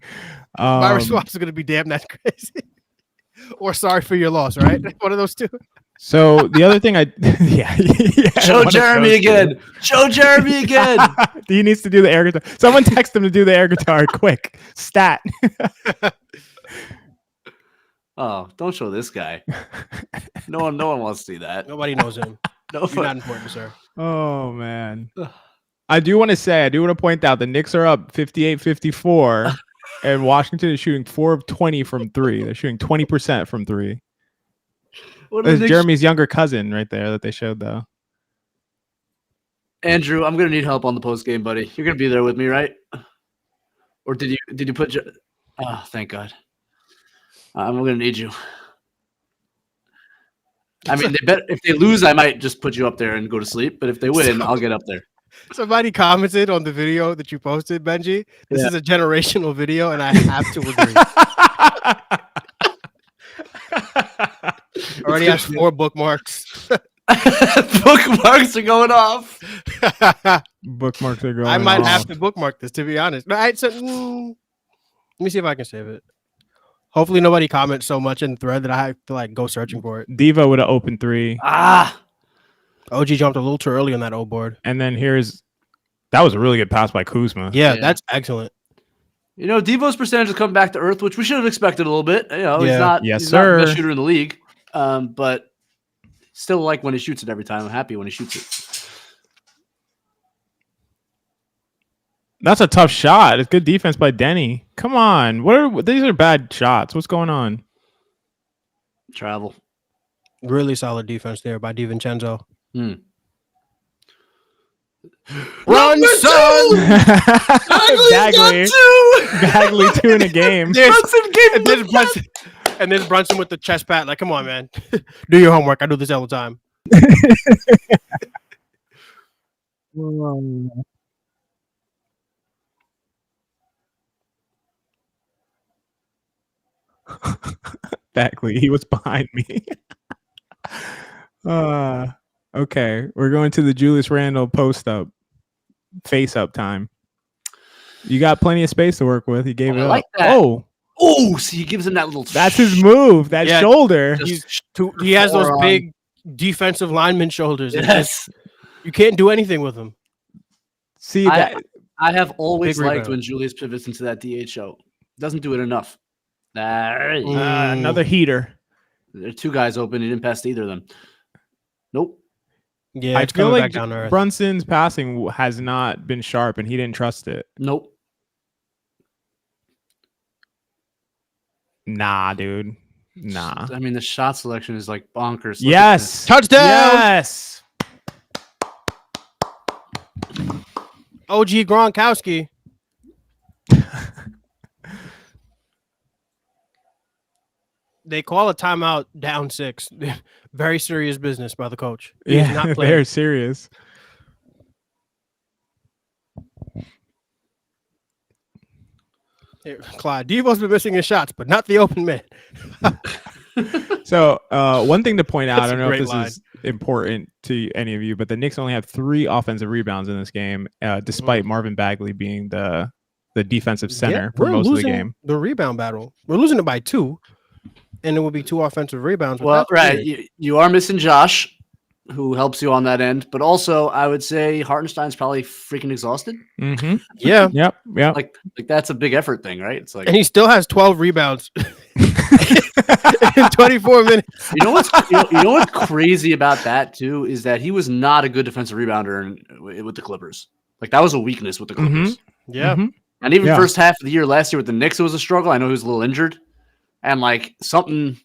My response is going to be, damn, that's crazy. Or sorry for your loss, right? One of those two. So the other thing Show Jeremy again. Show Jeremy again. He needs to do the air guitar. Someone text him to do the air guitar quick. Stat. Oh, don't show this guy. No one wants to see that. Nobody knows him. No, You're not important, sir. Oh man. I do want to point out the Knicks are up 58-54 and Washington is shooting 4 of 20 from 3. They're shooting 20% from 3. There's Jeremy's younger cousin right there that they showed, though. Andrew, I'm gonna need help on the post game, buddy. You're gonna be there with me, right? Or did you put? Oh, thank God. I'm gonna need you. I mean, if they lose, I might just put you up there and go to sleep. But if they win, I'll get up there. Somebody commented on the video that you posted, Benji. This is a generational video, and I have to agree. Already has 4 bookmarks. Bookmarks are going off. Bookmarks are going off. I might have to bookmark this, to be honest. All right, so let me see if I can save it. Hopefully nobody comments so much in the thread that I have to go searching for it. Devo would have opened 3. OG jumped a little too early on that old board. And then that was a really good pass by Kuzma. Yeah, that's excellent. You know, Devo's percentage has come back to earth, which we should have expected a little bit. You know, he's not the best shooter in the league, but still like when he shoots it every time. I'm happy when he shoots it. That's a tough shot. It's good defense by Denny. Come on. These are bad shots. What's going on? Travel. Really solid defense there by DiVincenzo. Run, son! Bagley 2 in a game. And then Brunson with the chest pat. Like, come on, man. Do your homework. I do this all the time. Bagley, he was behind me. Okay, we're going to the Julius Randle face up time. You got plenty of space to work with. He gave it up. That. Oh, so he gives him that little. That's his move. That shoulder. He has those big defensive lineman shoulders. Yes, you can't do anything with him. See that. I have always liked when Julius pivots into that DHO. Doesn't do it enough. Another heater. There are 2 guys open. He didn't pass to either of them. Nope. Yeah, I feel like Brunson's passing has not been sharp, and he didn't trust it. Nope. Nah, dude. Nah. I mean, the shot selection is like bonkers. Yes. Touchdown. Yes. OG Gronkowski. They call a timeout down 6. Very serious business by the coach. He's not very serious. Here, Clyde, Devo's been missing his shots, but not the open man. So one thing to point out, I don't know if this line. is important to any of you, but the Knicks only have 3 offensive rebounds in this game, despite Marvin Bagley being the defensive center for most of the game. The rebound battle. We're losing it by 2. And it will be 2 offensive rebounds. Well, right. You are missing Josh, who helps you on that end. But also, I would say Hartenstein's probably freaking exhausted. Mm-hmm. Yeah. Yep. Like that's a big effort thing, right? It's like, and he still has 12 rebounds. in 24 minutes. You know what's crazy about that too is that he was not a good defensive rebounder with the Clippers. Like that was a weakness with the Clippers. Yeah. And even first half of the year last year with the Knicks, it was a struggle. I know he was a little injured, and like something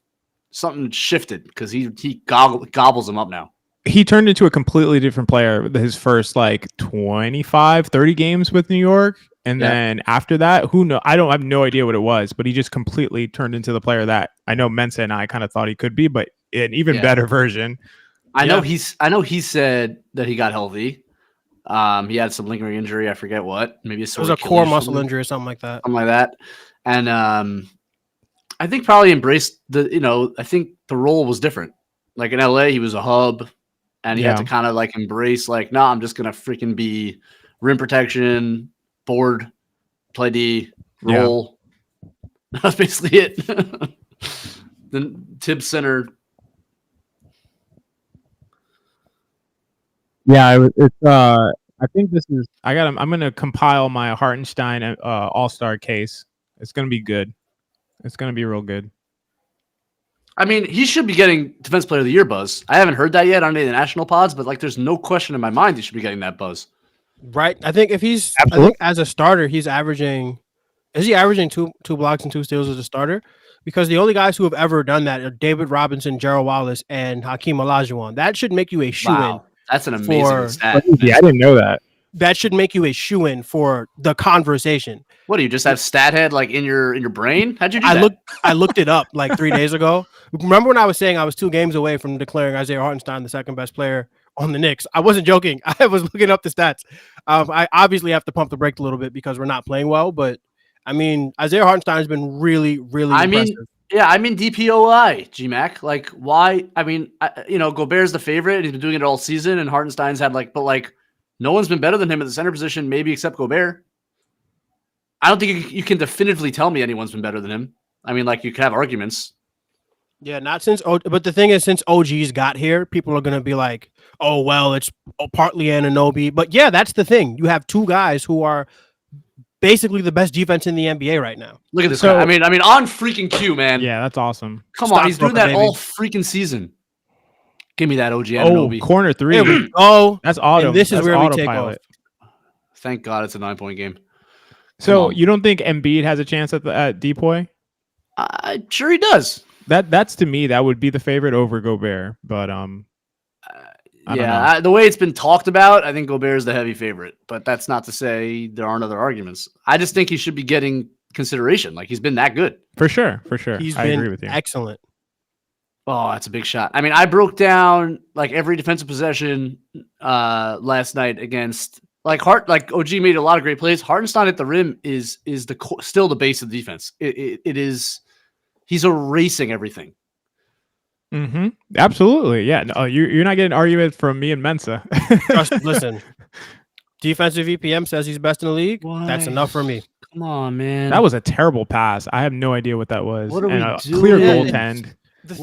shifted because he gobbles him up now. He turned into a completely different player his first like 25, 30 games with New York. And then after that, who knows? I have no idea what it was, but he just completely turned into the player that I know Mensa and I kind of thought he could be, but an even better version. I know he said that he got healthy. He had some lingering injury. I forget what. Maybe it was a core muscle injury or something like that. Something like that. And I think probably embraced I think the role was different. Like in LA, he was a hub. And he had to kind of like embrace, like, nah, I'm just going to freaking be rim protection, board, play D, roll. Yeah. That's basically it. Then Tibbs center. Yeah, I think this is, I'm going to compile my Hartenstein all-star case. It's going to be good. It's going to be real good. I mean, he should be getting Defense Player of the Year buzz. I haven't heard that yet on any of the national pods, but like, there's no question in my mind he should be getting that buzz. Right. I think as a starter, he's averaging. Is he averaging two blocks and 2 steals as a starter? Because the only guys who have ever done that are David Robinson, Gerald Wallace, and Hakeem Olajuwon. That should make you a shoe-in. That's an amazing stat. Yeah, I didn't know that. That should make you a shoe-in for the conversation. What do you just have StatHead like in your brain? How'd you do that? I looked it up like 3 days ago. Remember when I was saying I was 2 games away from declaring Isaiah Hartenstein the second best player on the Knicks? I wasn't joking. I was looking up the stats. I obviously have to pump the brakes a little bit because we're not playing well, but I mean, Isaiah Hartenstein has been really, really impressive. I mean DPOI, GMAC. Like, why? I mean, Gobert's the favorite. He's been doing it all season, and Hartenstein's had no one's been better than him at the center position, maybe except Gobert. I don't think you can definitively tell me anyone's been better than him. I mean, like, you can have arguments. Yeah, not since but the thing is, since OG's got here, people are going to be like, oh, well, it's partly Anunoby. But yeah, that's the thing. You have 2 guys who are basically the best defense in the NBA right now. Look at this guy. I mean, on freaking cue, man. Yeah, that's awesome. Come on, he's doing that all freaking season. Give me that OG Anunoby. Corner 3. There we go. That's auto. And this is where we take off. Thank God it's a 9-point game. So you don't think Embiid has a chance at Depoy? Sure he does. That's to me, that would be the favorite over Gobert. But the way it's been talked about, I think Gobert is the heavy favorite. But that's not to say there aren't other arguments. I just think he should be getting consideration. Like, he's been that good. For sure. He's I been agree with you. Excellent. Oh, that's a big shot. I mean, I broke down like every defensive possession last night against like OG made a lot of great plays. Hartenstein at the rim is still the base of the defense. It is. He's erasing everything. Mm-hmm. Absolutely. Yeah. No, you're not getting an argument from me and Mensa. Listen, defensive EPM says he's best in the league. Why? That's enough for me. Come on, man. That was a terrible pass. I have no idea what that was. What are we doing? Clear goaltend. The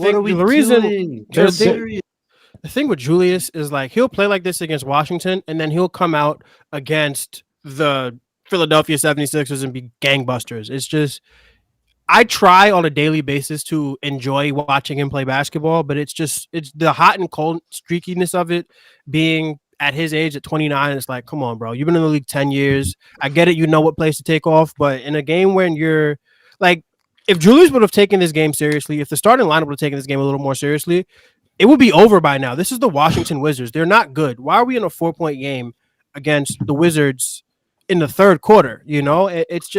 thing with Julius is like he'll play like this against Washington, and then he'll come out against the Philadelphia 76ers and be gangbusters. It's just I try on a daily basis to enjoy watching him play basketball, but it's the hot and cold streakiness of it being at his age at 29. It's like, come on, bro. You've been in the league 10 years. I get it. You know what plays to take off, but in a game when you're like, if Julius would have taken this game seriously, if the starting lineup would have taken this game a little more seriously, it would be over by now. This is the Washington Wizards. They're not good. Why are we in a 4-point game against the Wizards in the third quarter? You know, it's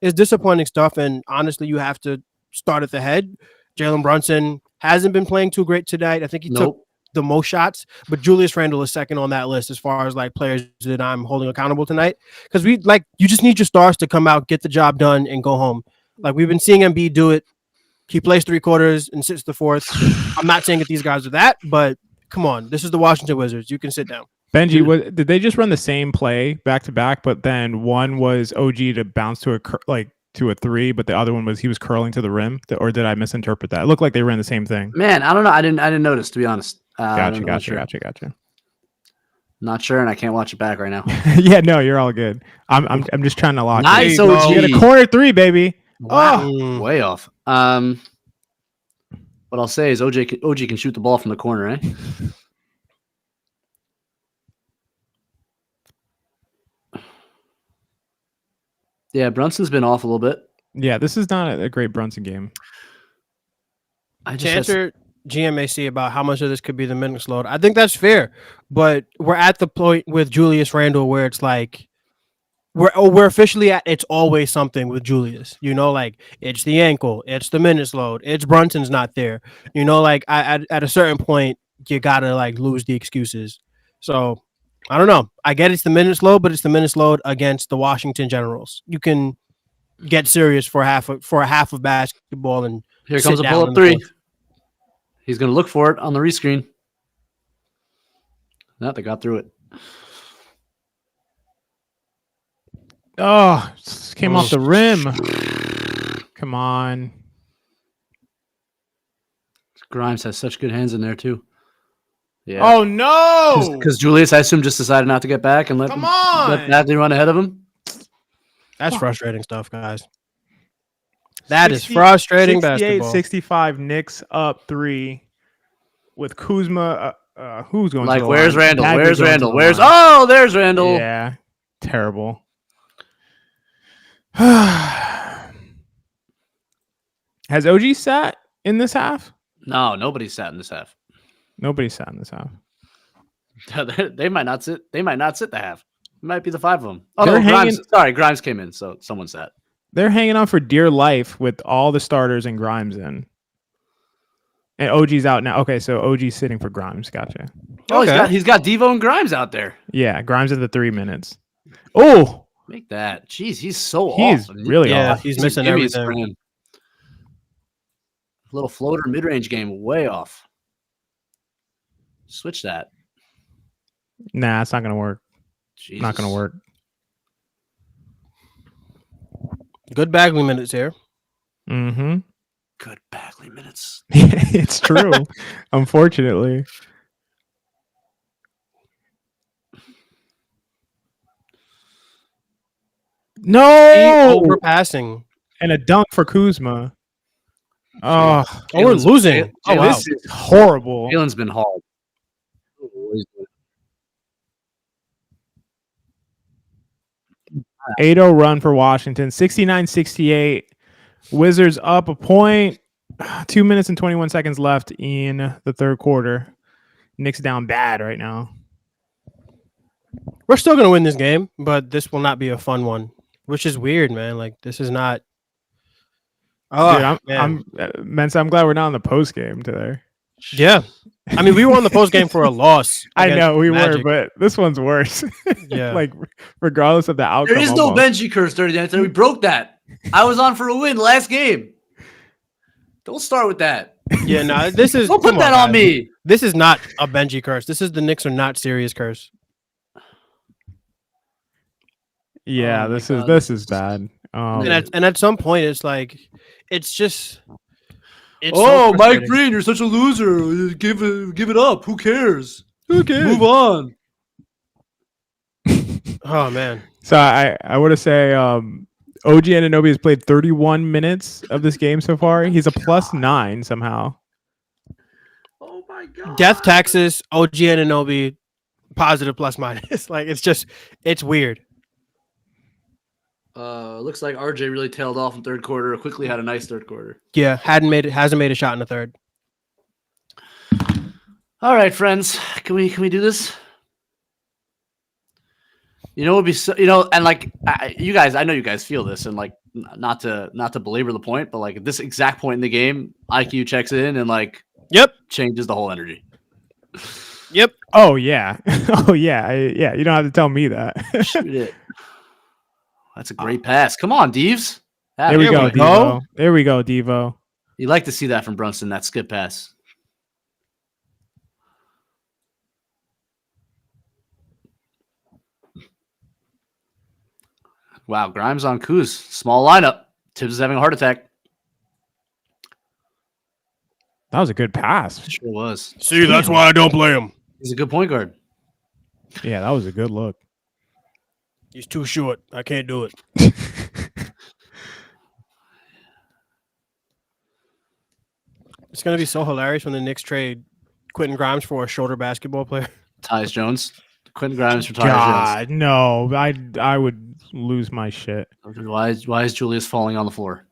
disappointing stuff. And honestly, you have to start at the head. Jalen Brunson hasn't been playing too great tonight. I think he took the most shots, but Julius Randle is second on that list as far as like players that I'm holding accountable tonight. Because you just need your stars to come out, get the job done, and go home. Like we've been seeing Embiid do it. He plays 3 quarters and sits the fourth. I'm not saying that these guys are that, but come on, this is the Washington Wizards. You can sit down. Benji, did they just run the same play back to back? But then one was OG to bounce to a 3, but the other one was he was curling to the rim. Or did I misinterpret that? It looked like they ran the same thing. Man, I don't know. I didn't notice, to be honest. Gotcha. Not sure, and I can't watch it back right now. Yeah, no, you're all good. I'm just trying to lock. Nice, OG. You got a corner 3, baby. Wow. Way off. What I'll say is OG can shoot the ball from the corner, eh? Yeah, Brunson's been off a little bit. Yeah, this is not a great Brunson game. To answer GMAC about how much of this could be the minutes load, I think that's fair. But we're at the point with Julius Randle where it's like we're officially at it's always something with Julius. You know, like it's the ankle, it's the minutes load, it's Brunson's not there. You know, like at a certain point, you gotta like lose the excuses. So I don't know. I get it's the minutes load, but it's the minutes load against the Washington Generals. You can get serious for a half of basketball and here comes a pull-up three. He's going to look for it on the rescreen. No, they got through it. Oh, came off the rim. Come on. Grimes has such good hands in there, too. Yeah. Oh, no. Because Julius, I assume, just decided not to get back and let Bradley run ahead of him. That's frustrating stuff, guys. That is frustrating basketball. 68-65, Knicks up 3 with Kuzma. Who's going like, to the where's line? Randall? Bagley Where's going Randall? to the Where's line. Oh, there's Randall. Yeah, terrible. Has OG sat in this half? No, nobody sat in this half. Nobody sat in this half. They might not sit. They might not sit the half. It might be the 5 of them. Oh, They're no, Grimes. Sorry, Grimes came in, so someone sat. They're hanging on for dear life with all the starters and Grimes in. And OG's out now. Okay, so OG's sitting for Grimes. Gotcha. Oh, okay. he's got Devo and Grimes out there. Yeah, Grimes at the 3 minutes. Oh, make that. Jeez, he's so off. He's really off. He's missing everything. Little floater mid-range game, way off. Switch that. Nah, it's not gonna work. Jesus. Not gonna work. Good Bagley minutes here. Mm-hmm. Good Bagley minutes. It's true. Unfortunately. No overpassing. And a dunk for Kuzma. Oh, we're losing. Oh, wow. This is horrible. Jalen's been hard. 8-0 run for Washington. 69-68. Wizards up a point. 2 minutes and 21 seconds left in the third quarter. Knicks down bad right now. We're still going to win this game, but this will not be a fun one, which is weird, man. Like, this is not. Oh, dude, I'm glad we're not on the post game today. Yeah. I mean, we were on the post game for a loss. I know we Magic. were, but this one's worse. Yeah. Like, regardless of the outcome. There is no Benji curse, Dirty Dancer. We broke that. I was on for a win last game. Don't start with that. Yeah, no, this is. Don't put that on me. This is not a Benji curse. This is the Knicks are not serious curse. Yeah, this is bad. And at some point, it's like, it's just. It's Mike Green, you're such a loser. Give it up. Who cares? Move on. Oh man. So I want to say OG Anunoby has played 31 minutes of this game so far. He's a +9 somehow. Oh my god. Death taxes, OG Anunoby, positive +- like it's weird. Looks like RJ really tailed off in third quarter. Quickly had a nice third quarter. Yeah, hasn't made a shot in the third. All right, friends, can we do this? You know, it'd be so, and like you guys, I know you guys feel this, and like not to belabor the point, but like at this exact point in the game, IQ checks in and like changes the whole energy. Yep. Oh yeah. Oh yeah. Yeah. You don't have to tell me that. Shoot it. That's a great pass. Come on, Deves. There we go, Devo. There we go, Devo. You like to see that from Brunson, that skip pass. Wow, Grimes on Kuz. Small lineup. Tibbs is having a heart attack. That was a good pass. It sure was. See, that's why I don't play him. He's a good point guard. Yeah, that was a good look. He's too short. I can't do it. gonna be so hilarious when the Knicks trade Quentin Grimes for a shorter basketball player. Tyus Jones. Quentin Grimes for Tyus God, no. I would lose my shit. Jones. Why is Julius falling on the floor?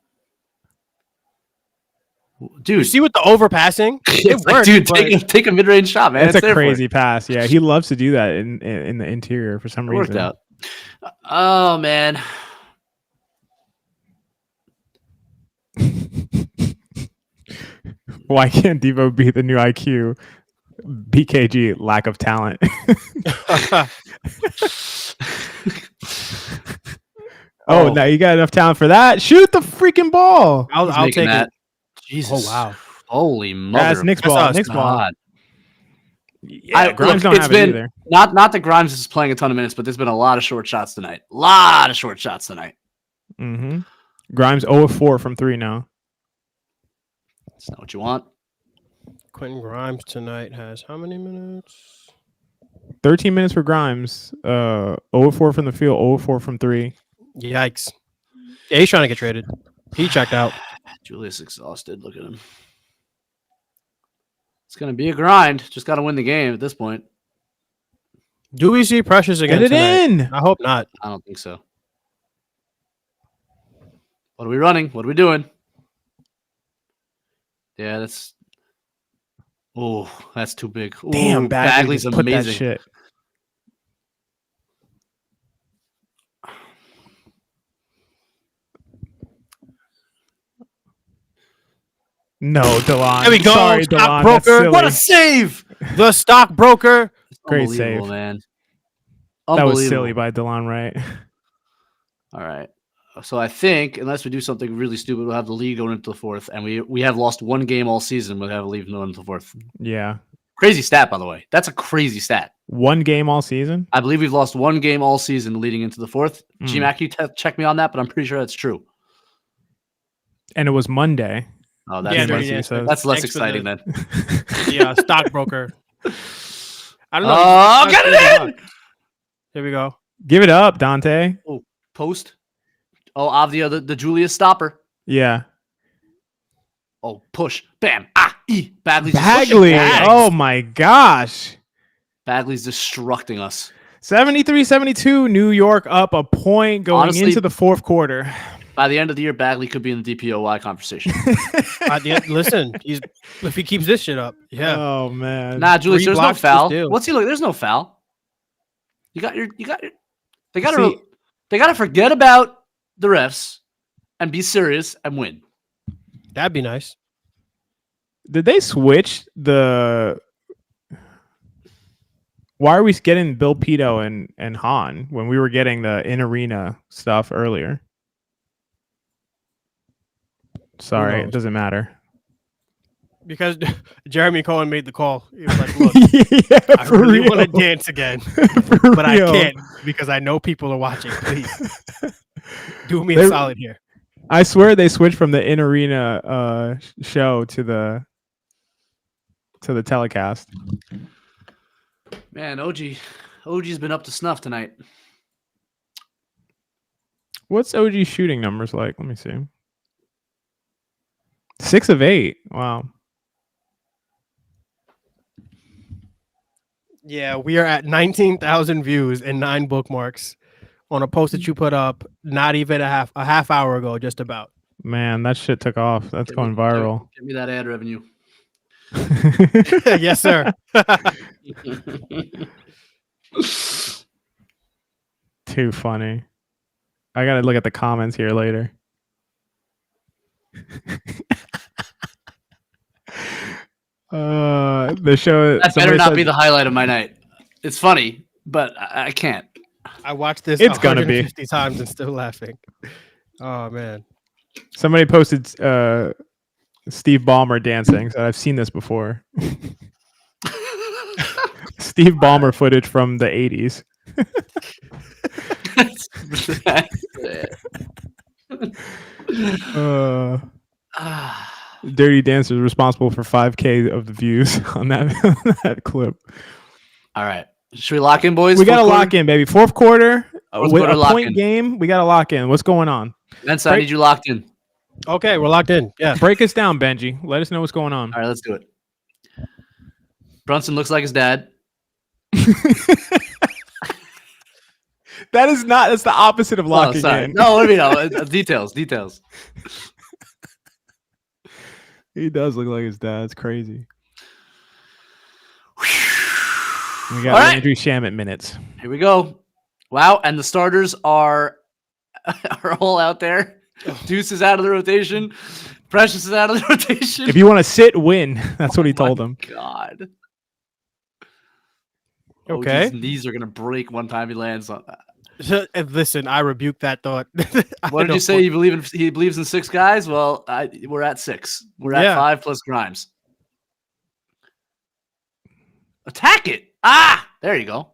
Dude, You see with the overpassing, it it's like, worked. dude, but take a mid-range shot, man. That's It's a there for crazy you. pass. Yeah, he loves to do that in the interior for some It worked reason. out. Oh man. Why can't Devo be the new IQ? BKG, lack of talent. Oh, Oh. now you got enough talent for that. Shoot the freaking ball. I'll He's take making that. it. Jesus. Oh wow. Holy mother. That's Knicks That's ball. us. Knicks ball. God. Yeah, Grimes look, don't have it either. Not that Grimes is playing a ton of minutes, but there's been a lot of short shots tonight. Mm-hmm. Grimes 0 of 4 from 3 now. That's not what you want. Quentin Grimes tonight has how many minutes? 13 minutes for Grimes. 0 of 4 from the field. 0 of 4 from 3. Yikes. Yeah, he's trying to get traded. He checked out. Julius exhausted. Look at him. It's gonna be a grind. Just got to win the game at this point. Do we see Precious again Get it tonight? in. I hope not. I don't think so. What are we running? What are we doing? Yeah, that's. Oh, that's too big. Ooh, Damn, Bagley's Bagley, put that amazing. shit. No, DeLon. There we go. Sorry, DeLon. That's Stockbroker. silly. What a save! The stockbroker. Great Unbelievable, save. man. That was Unbelievable. silly by DeLon, right? All right. So I think unless we do something really stupid, we'll have the lead going into the fourth, and we have lost one game all season. We'll have a lead going into the fourth. Yeah. Crazy stat, by the way. That's a crazy stat. One game all season? I believe we've lost one game all season leading into the fourth. Mm. G-Mac, you check me on that, but I'm pretty sure that's true. And it was Monday. Oh, that's, Yeah, Dirty Dirty Dancing. Dancing. that's less Thanks for exciting then. The stockbroker. I don't know. Oh, get it in! Here we go. Give it up, Dante. Post. Oh, Avdia, the Julius stopper. Yeah. Oh, push. Bam. Bagley's Bagley. bags. Oh, my gosh. Bagley's destructing us. 73-72. New York up a point going Honestly, into the fourth quarter. By the end of the year, Bagley could be in the DPOY conversation. Listen, if he keeps this shit up, yeah. Oh, man. Nah, Julius, there's no blocks foul. this deal. What's he look? There's no foul. You got your. They gotta forget about the refs and be serious and win. That'd be nice. Did they switch the... Why are we getting Bill Pito and Han when we were getting the in-arena stuff earlier? Sorry, it doesn't matter. Because Jeremy Cohen made the call. He was like, look, Yeah, I for really real. want to dance again, For but I real. can't because I know people are watching. Please do me a They're- solid here. I swear they switched from the in-arena show to the telecast. Man, OG's been up to snuff tonight. What's OG shooting numbers like? Let me see. 6 of 8. Wow. Yeah, we are at 19,000 views and 9 bookmarks on a post that you put up not even a half hour ago, just about. Man, that shit took off. That's going viral. Give me that ad revenue. Yes, sir. Too funny. I gotta look at the comments here later. The show That better not be the highlight of my night. It's funny, but I can't. I watched this It's gonna be 150 times and still laughing. Oh man. somebody posted Steve Ballmer dancing. So I've seen this before. Steve Ballmer footage from the 80s. Dirty Dancer is responsible for 5K of the views on that clip. All right. Should we lock in, boys? We got to lock in, baby. Fourth quarter, Fourth with quarter a lock point in. game. We got to lock in. What's going on? Vince, I need you locked in. Okay, we're locked in. Yeah. Break us down, Benji. Let us know what's going on. All right, let's do it. Brunson looks like his dad. That is not. That's the opposite of locking in. No, what do you know? Details. He does look like his dad. It's crazy. We got Landry Shamet minutes. Here we go. Wow, and the starters are all out there. Deuce is out of the rotation. Precious is out of the rotation. If you want to sit, win. That's what he told them. God. Okay. His knees are gonna break one time he lands on that. Listen, I rebuke that thought. What did you say? He believes in 6 guys? Well, we're at 6. We're at 5 plus Grimes. Attack it! Ah, there you go.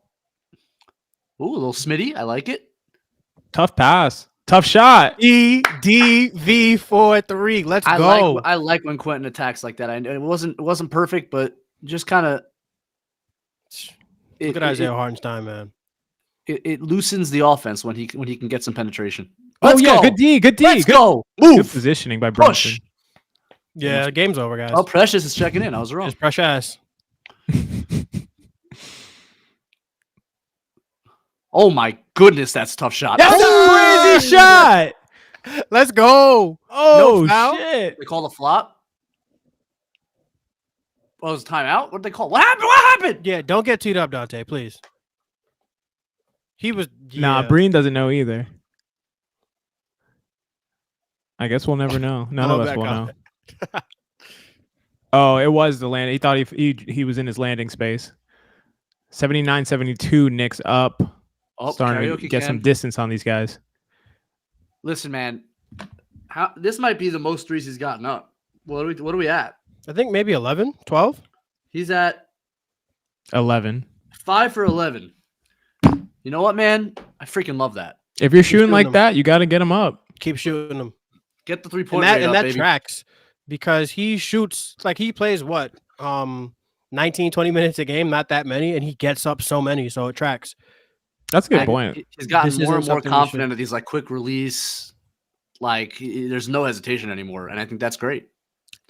Ooh, a little Smitty. I like it. Tough pass. Tough shot. EDV43. Let's go. I like when Quentin attacks like that. It wasn't perfect, but just kind of. Look at Isaiah Hartenstein, man. It loosens the offense when he can get some penetration. Let's go. Good D. Let's go. Move. Good positioning by Brunson. Push. Yeah, the game's over, guys. Oh, Precious is checking in. I was wrong. Just Precious. Oh my goodness, that's a tough shot. That's a crazy shot. Let's go. Oh, no shit. They called a flop. Oh, it was a timeout? What did they call? What happened? Yeah, don't get teed up, Dante, please. He was. Yeah. Nah, Breen doesn't know either. I guess we'll never know. None of us will know. Oh, it was the land. He thought he was in his landing space. 79-72, Knicks up. Oh, starting to get some distance on these guys. Listen, man, this might be the most threes he's gotten up. What are we at? I think maybe 11, 12. He's at 11. 5 for 11. You know what, man? I freaking love that. If you're shooting like that, you got to get him up. Keep shooting them. Get the 3-point rate and up, that tracks because he shoots like he plays 19, 20 minutes a game, not that many, and he gets up so many, so it tracks. That's a good point. He's gotten more and more confident at these like quick release. Like there's no hesitation anymore, and I think that's great.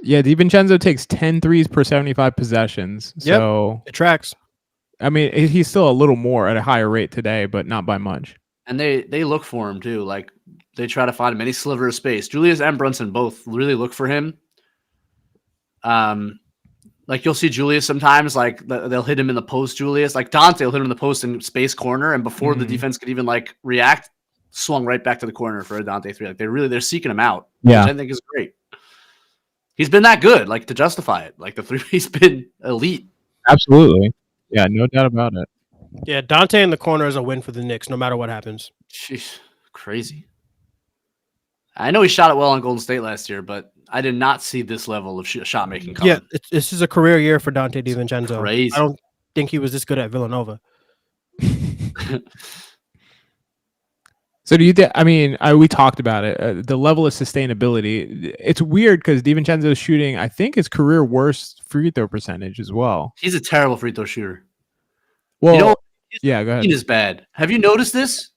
Yeah, DiVincenzo takes 10 threes per 75 possessions. So it tracks. I mean, he's still a little more at a higher rate today, but not by much. And they look for him too. Like they try to find him any sliver of space. Julius and Brunson both really look for him. Like you'll see Julius sometimes, like they'll hit him in the post. Julius, like Dante, will hit him in the post in space corner, and before the defense could even like react, swung right back to the corner for a Dante 3. Like they're seeking him out, which I think is great. He's been that good, like to justify it. Like the 3, he's been elite. Absolutely, yeah, no doubt about it. Yeah, Dante in the corner is a win for the Knicks, no matter what happens. Sheesh, crazy. I know he shot it well on Golden State last year, but I did not see this level of shot making coming. Yeah, this is a career year for Dante DiVincenzo. Crazy. I don't think he was this good at Villanova. So do you think? I mean, we talked about it. The level of sustainability. It's weird because DiVincenzo's shooting, I think, his career worst free throw percentage as well. He's a terrible free throw shooter. Well, you know, yeah, go ahead. Is bad. Have you noticed this?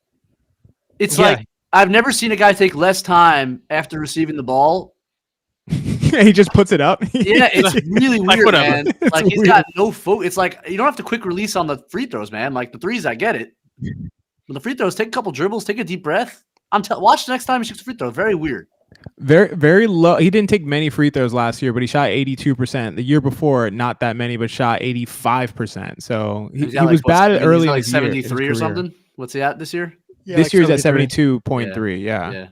It's like I've never seen a guy take less time after receiving the ball. He just puts it up. Yeah, it's really weird, man. It's like he's weird. got no focus. It's like you don't have to quick release on the free throws, man. Like the threes, I get it. But the free throws, take a couple dribbles, take a deep breath. Watch the next time he shoots a free throw. Very weird. Very, very low. He didn't take many free throws last year, but he shot 82%. The year before, not that many, but shot 85%. So he was bad early in his 73 year, or something. What's he at this year? Yeah, this year's at 72.3. Yeah.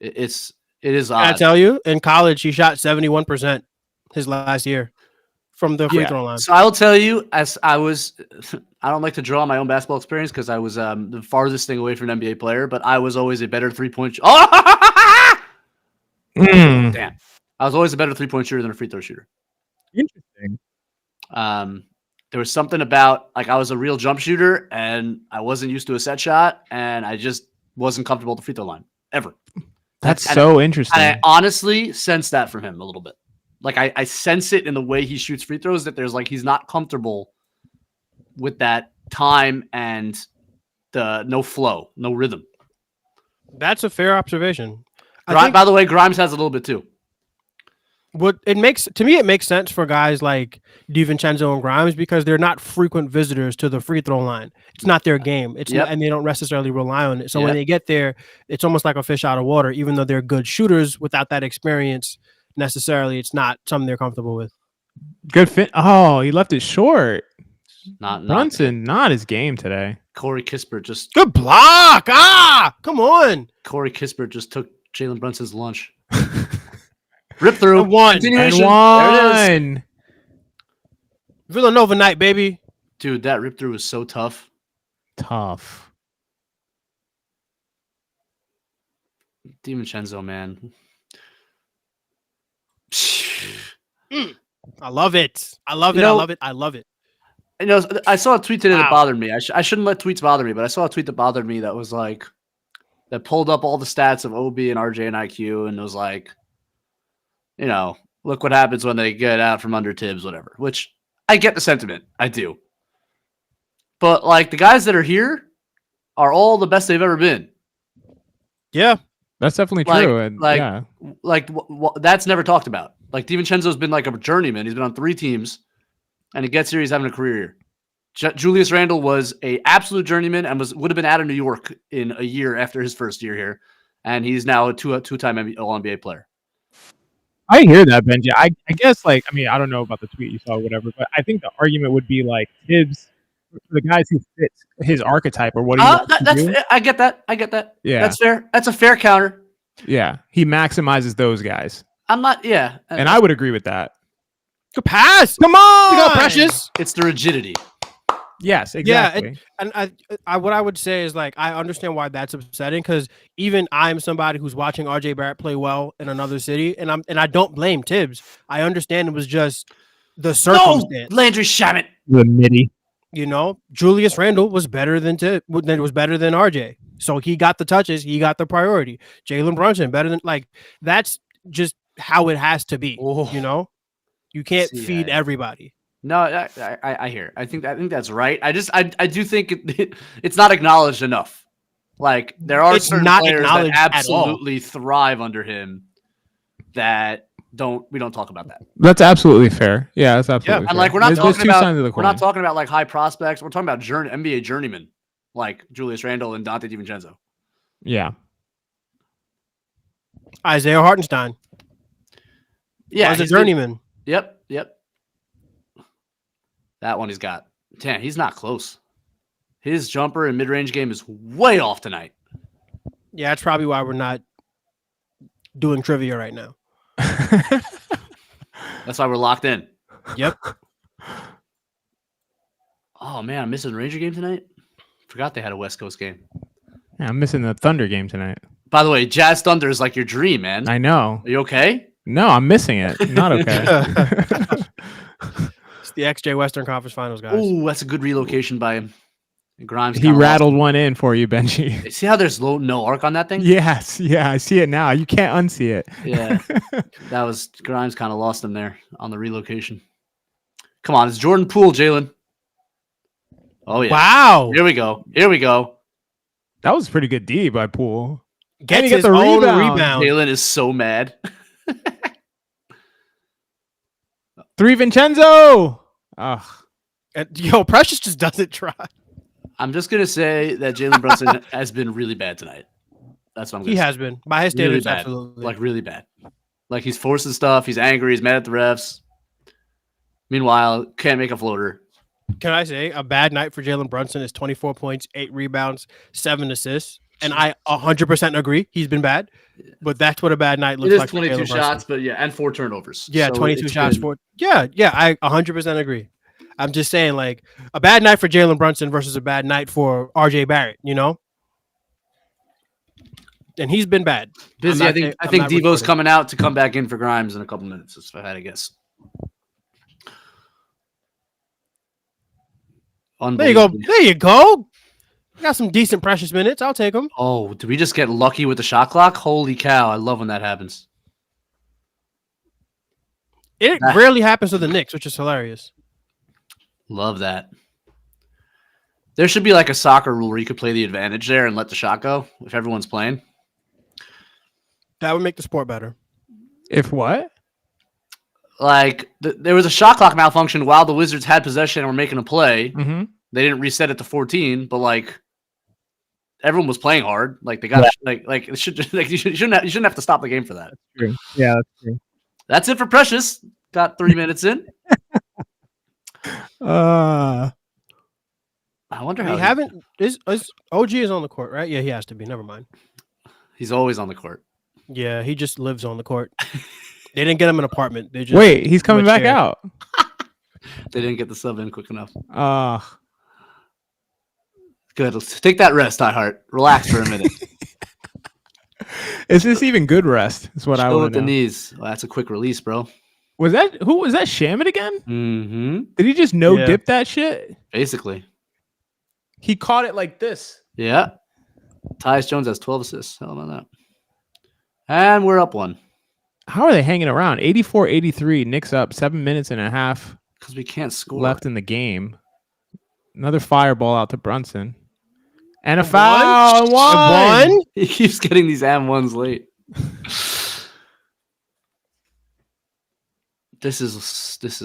It is odd. I tell you, in college, he shot 71% his last year from the free throw line. So I will tell you, as I don't like to draw on my own basketball experience because I was the farthest thing away from an NBA player, but I was always a better 3-point shooter. Damn. I was always a better 3-point shooter than a free throw shooter. Interesting. There was something about, like, I was a real jump shooter and I wasn't used to a set shot and I just wasn't comfortable at the free throw line ever. That's so interesting. And I honestly sense that from him a little bit. Like I sense it in the way he shoots free throws that there's like he's not comfortable with that time and the no flow, no rhythm. That's a fair observation. By the way, Grimes has a little bit too. It makes sense for guys like DiVincenzo and Grimes because they're not frequent visitors to the free throw line. It's not their game. And they don't necessarily rely on it. So when they get there, it's almost like a fish out of water. Even though they're good shooters, without that experience, necessarily, it's not something they're comfortable with. Good fit. Oh, he left it short. Brunson, not his game today. Corey Kispert just good block. Come on. Corey Kispert just took Jalen Brunson's lunch. Rip through. One. There it is. Villanova night, baby. Dude, that rip through was so tough. DiVincenzo, man. I love it. I love it. You know, I saw a tweet today that bothered me. I shouldn't let tweets bother me, but I saw a tweet that bothered me that was like, that pulled up all the stats of OB and RJ and IQ and was like, you know, look what happens when they get out from under Tibbs, whatever. Which I get the sentiment. I do. But like the guys that are here are all the best they've ever been. Yeah. That's definitely true. And that's never talked about. Like DiVincenzo's been like a journeyman. He's been on 3 teams, and he gets here. He's having a career year. Julius Randle was a absolute journeyman and would have been out of New York in a year after his first year here, and he's now a two-time All-NBA player. I hear that, Benji. I guess I don't know about the tweet you saw or whatever, but I think the argument would be like Tibbs, the guys who fit his archetype or what he wants to do. I get that. Yeah, that's fair. That's a fair counter. Yeah, he maximizes those guys. I'm not. Yeah, and I would agree with that. Good pass. Come on, you go, Precious. It's the rigidity. Yes, exactly. Yeah, and I what I would say is like I understand why that's upsetting because even I'm somebody who's watching RJ Barrett play well in another city, and I don't blame Tibbs. I understand it was just the circumstance. No, Landry Shamet, the midi. You know, Julius Randle was better than RJ, so he got the touches, he got the priority. Jalen Brunson better than that's just how it has to be. Oh. You know, you can't feed everybody. No, I hear. I think that's right. I do think it's not acknowledged enough. Like there are certain players that absolutely thrive under him that we don't talk about that. That's absolutely fair. Yeah, that's absolutely fair. And like we're not talking about like high prospects. We're talking about NBA journeymen like Julius Randle and Dante DiVincenzo. Yeah. Isaiah Hartenstein. Yeah, he's a journeyman. Yep. That one he's got. Damn, he's not close. His jumper and mid-range game is way off tonight. Yeah, that's probably why we're not doing trivia right now. That's why we're locked in. Yep. Oh, man, I'm missing the Ranger game tonight. Forgot they had a West Coast game. Yeah, I'm missing the Thunder game tonight. By the way, Jazz Thunder is like your dream, man. I know. Are you okay? No, I'm missing it. Not okay. It's the XJ Western Conference Finals, guys. Oh, that's a good relocation by him. Grimes. He rattled one in for you, Benji. See how there's no arc on that thing? Yes. Yeah, I see it now. You can't unsee it. Yeah. That was Grimes kind of lost him there on the relocation. Come on, it's Jordan Poole, Jalen. Oh, yeah. Wow. Here we go. That was a pretty good D by Poole. Gets his own rebound. Jalen is so mad. Three Vincenzo. Ugh. Yo, Precious just doesn't try. I'm just going to say that Jalen Brunson has been really bad tonight. That's what I'm going to say. He has been. By his standards, really absolutely. Like, really bad. Like, he's forcing stuff. He's angry. He's mad at the refs. Meanwhile, can't make a floater. Can I say a bad night for Jalen Brunson is 24 points, 8 rebounds, 7 assists. And I 100% agree. He's been bad. But that's what a bad night looks like. It is 22 shots, but yeah, and 4 turnovers. Yeah, so 22 shots. Yeah, I 100% agree. I'm just saying, like, a bad night for Jalen Brunson versus a bad night for RJ Barrett, you know? And he's been bad. Busy. I think Devo's coming out to come back in for Grimes in a couple minutes, if I had to guess. There you go. There you go. Got some decent Precious minutes. I'll take them. Oh, did we just get lucky with the shot clock? Holy cow. I love when that happens. It rarely happens to the Knicks, which is hilarious. Love that. There should be like a soccer rule where you could play the advantage there and let the shot go if everyone's playing. That would make the sport better. If what? Like there was a shot clock malfunction while the Wizards had possession and were making a play. Mm-hmm. They didn't reset it to 14, but like everyone was playing hard. Like they got like it should like you shouldn't have to stop the game for that. That's true. Yeah, that's true. That's it for Precious. Got 3 minutes in. Uh I wonder We how haven't. Is OG is on the court, right? Yeah, he has to be. Never mind. he's always on the court. Yeah, he just lives on the court. They didn't get him an apartment. They just wait, he's coming back share. out. They didn't get the sub in quick enough. Good. Let's take that rest, iHeart. Relax for a minute. Is this even good rest? Is what I Chill want with to the know. knees. Well, that's a quick release, bro. Was that who was that? Shamit again? Mm-hmm. Did he just dip that shit? Basically. He caught it like this. Yeah. Tyus Jones has 12 assists. How about that? And we're up 1. How are they hanging around? 84-83. Knicks up 7 minutes and a half Because we can't score. left in the game. Another fireball out to Brunson. And a One? foul. One. He keeps getting these M1s late. This is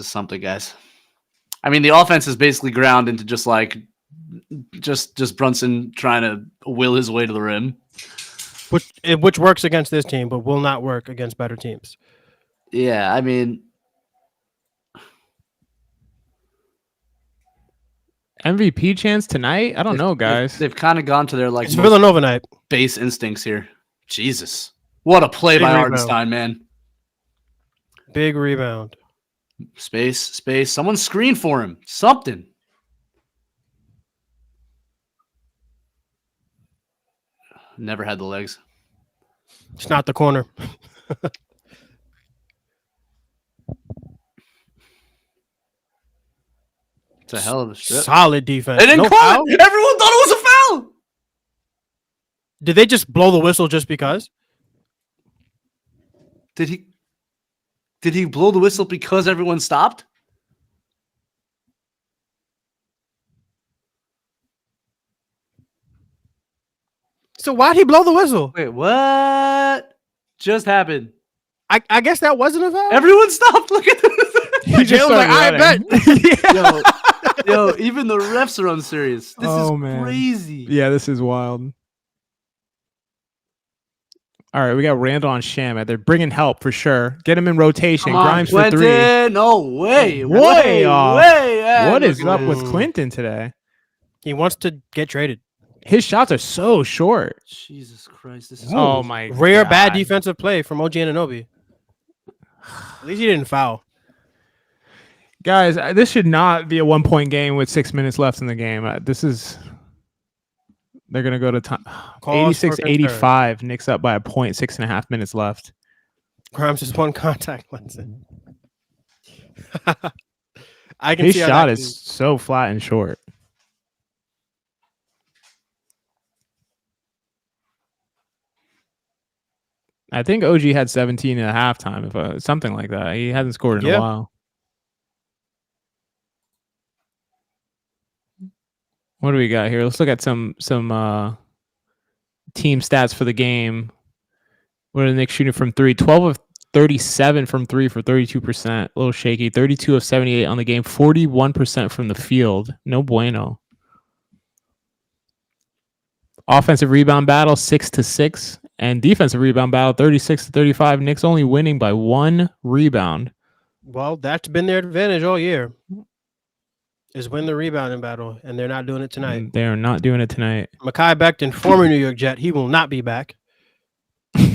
something, guys. I mean, the offense is basically ground into just like just Brunson trying to will his way to the rim. Which works against this team, but will not work against better teams. Yeah, I mean, MVP chance tonight? I don't know, guys. They've kind of gone to their like It's Villanova night. base instincts here. Jesus, what a play Big by rebound. Hartenstein, man. Big rebound. Space. Someone screen for him. Something. Never had the legs. It's not the corner. It's a hell of a strip. Solid defense. They didn't No call foul? it. Everyone thought it was a foul. Did they just blow the whistle just because? Did he blow the whistle because everyone stopped? So why'd he blow the whistle? Wait, what just happened? I guess that wasn't a foul. Everyone stopped. Look at this. He just Jalen was like, started I running. bet. Yo, even the refs are unserious. This is Man. crazy. Yeah, this is wild. All right, we got Randall on Shamet. They're bringing help for sure. Get him in rotation. Come on, Grimes for Quentin. 3. No way. Way off. Way. What is Look up at with this. Quentin today? He wants to get traded. His shots are so short. Jesus Christ. This is Oh my Rare bad God. defensive play from OG Anunoby. At least he didn't foul. Guys, this should not be a 1-point game with 6 minutes left in the game. They're going to go to time. Cause for 86-85. Knicks up by a point, 6.5 minutes left. Grimes is one contact lens. I can His see how shot that is so flat and short. I think OG had 17 at halftime, something like that. He hasn't scored in a while. What do we got here? Let's look at some team stats for the game. What are the Knicks shooting from 3? 12 of 37 from 3 for 32%. A little shaky. 32 of 78 on the game. 41% from the field. No bueno. Offensive rebound battle 6-6, and defensive rebound battle 36-35. Knicks only winning by 1 rebound. Well, that's been their advantage all year. Is win the rebounding battle, and they're not doing it tonight. They are not doing it tonight. Mekhi Becton, former New York Jet, he will not be back. Guy's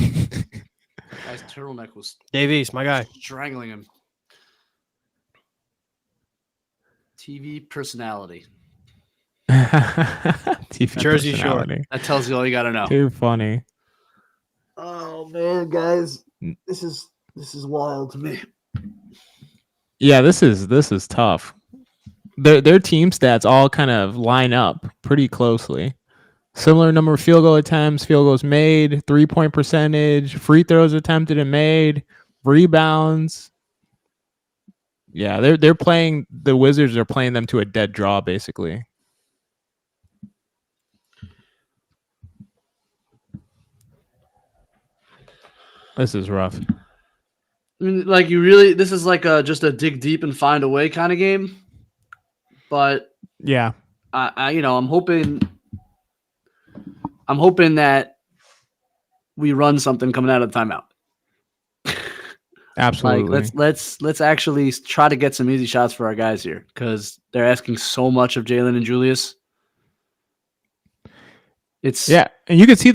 turtleneck was Dave East, my guy. strangling him. TV personality. Jersey Shore. That tells you all you got to know. Too funny. Oh man, guys, this is wild to me. Yeah, this is tough. Their team stats all kind of line up pretty closely. Similar number of field goal attempts, field goals made, 3-point percentage, free throws attempted and made, rebounds. Yeah, they're playing the Wizards are playing them to a dead draw basically. This is rough. I mean, like this is like just a dig deep and find a way kind of game. But yeah, I'm hoping that we run something coming out of the timeout. Absolutely. Like let's actually try to get some easy shots for our guys here because they're asking so much of Jalen and Julius. And you could see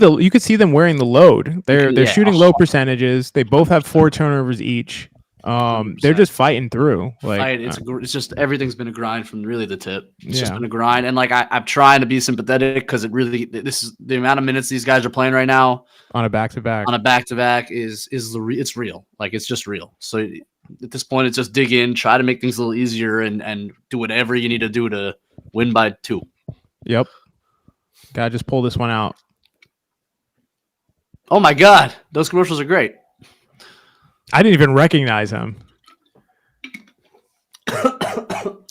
them wearing the load. They're shooting low percentages. They both have 4 turnovers each. They're just fighting through. Like it's just everything's been a grind from really the tip. It's just been a grind, and like I'm trying to be sympathetic because this is the amount of minutes these guys are playing right now on a back-to-back. On a back-to-back it's real. Like it's just real. So at this point, it's just dig in, try to make things a little easier, and do whatever you need to do to win by 2. Yep. Gotta just pull this one out. Oh my God, those commercials are great. I didn't even recognize him.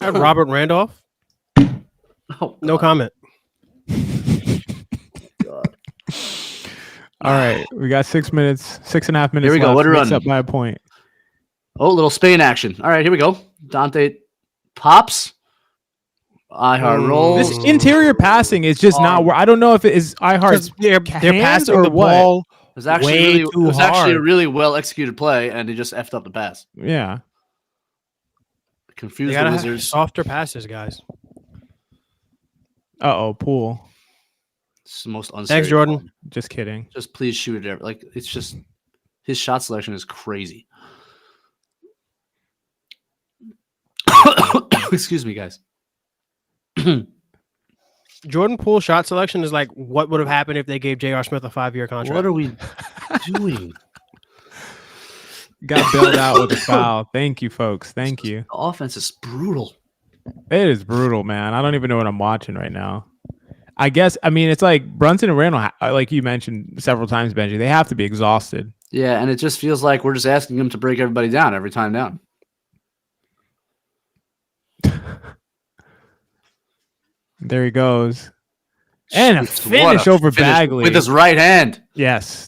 Robert Randolph? Oh, no comment. God. All right, we got 6 minutes, 6.5 minutes. Here we go. What a run! Up by a point. Oh, little Spain action. All right, here we go. Dante pops. iHeart rolls. This interior passing is just not where I don't know if it is iHeart's they're passing the ball. It was actually a really well executed play, and they just effed up the pass. Yeah, confused the Wizards. Softer passes, guys. Poole. It's the most unserious. Thanks, Jordan. Ball. Just kidding. Just please shoot it. Like it's just his shot selection is crazy. Excuse me, guys. Jordan Poole shot selection is like what would have happened if they gave J.R. Smith a 5-year contract. What are we doing? Got bailed out with a foul. Thank you, folks. Thank you. The offense is brutal. It is brutal, man. I don't even know what I'm watching right now. I guess, it's like Brunson and Randall, like you mentioned several times, Benji, they have to be exhausted. Yeah, and it just feels like we're just asking them to break everybody down every time down. There he goes. And a finish over Bagley. With his right hand. Yes.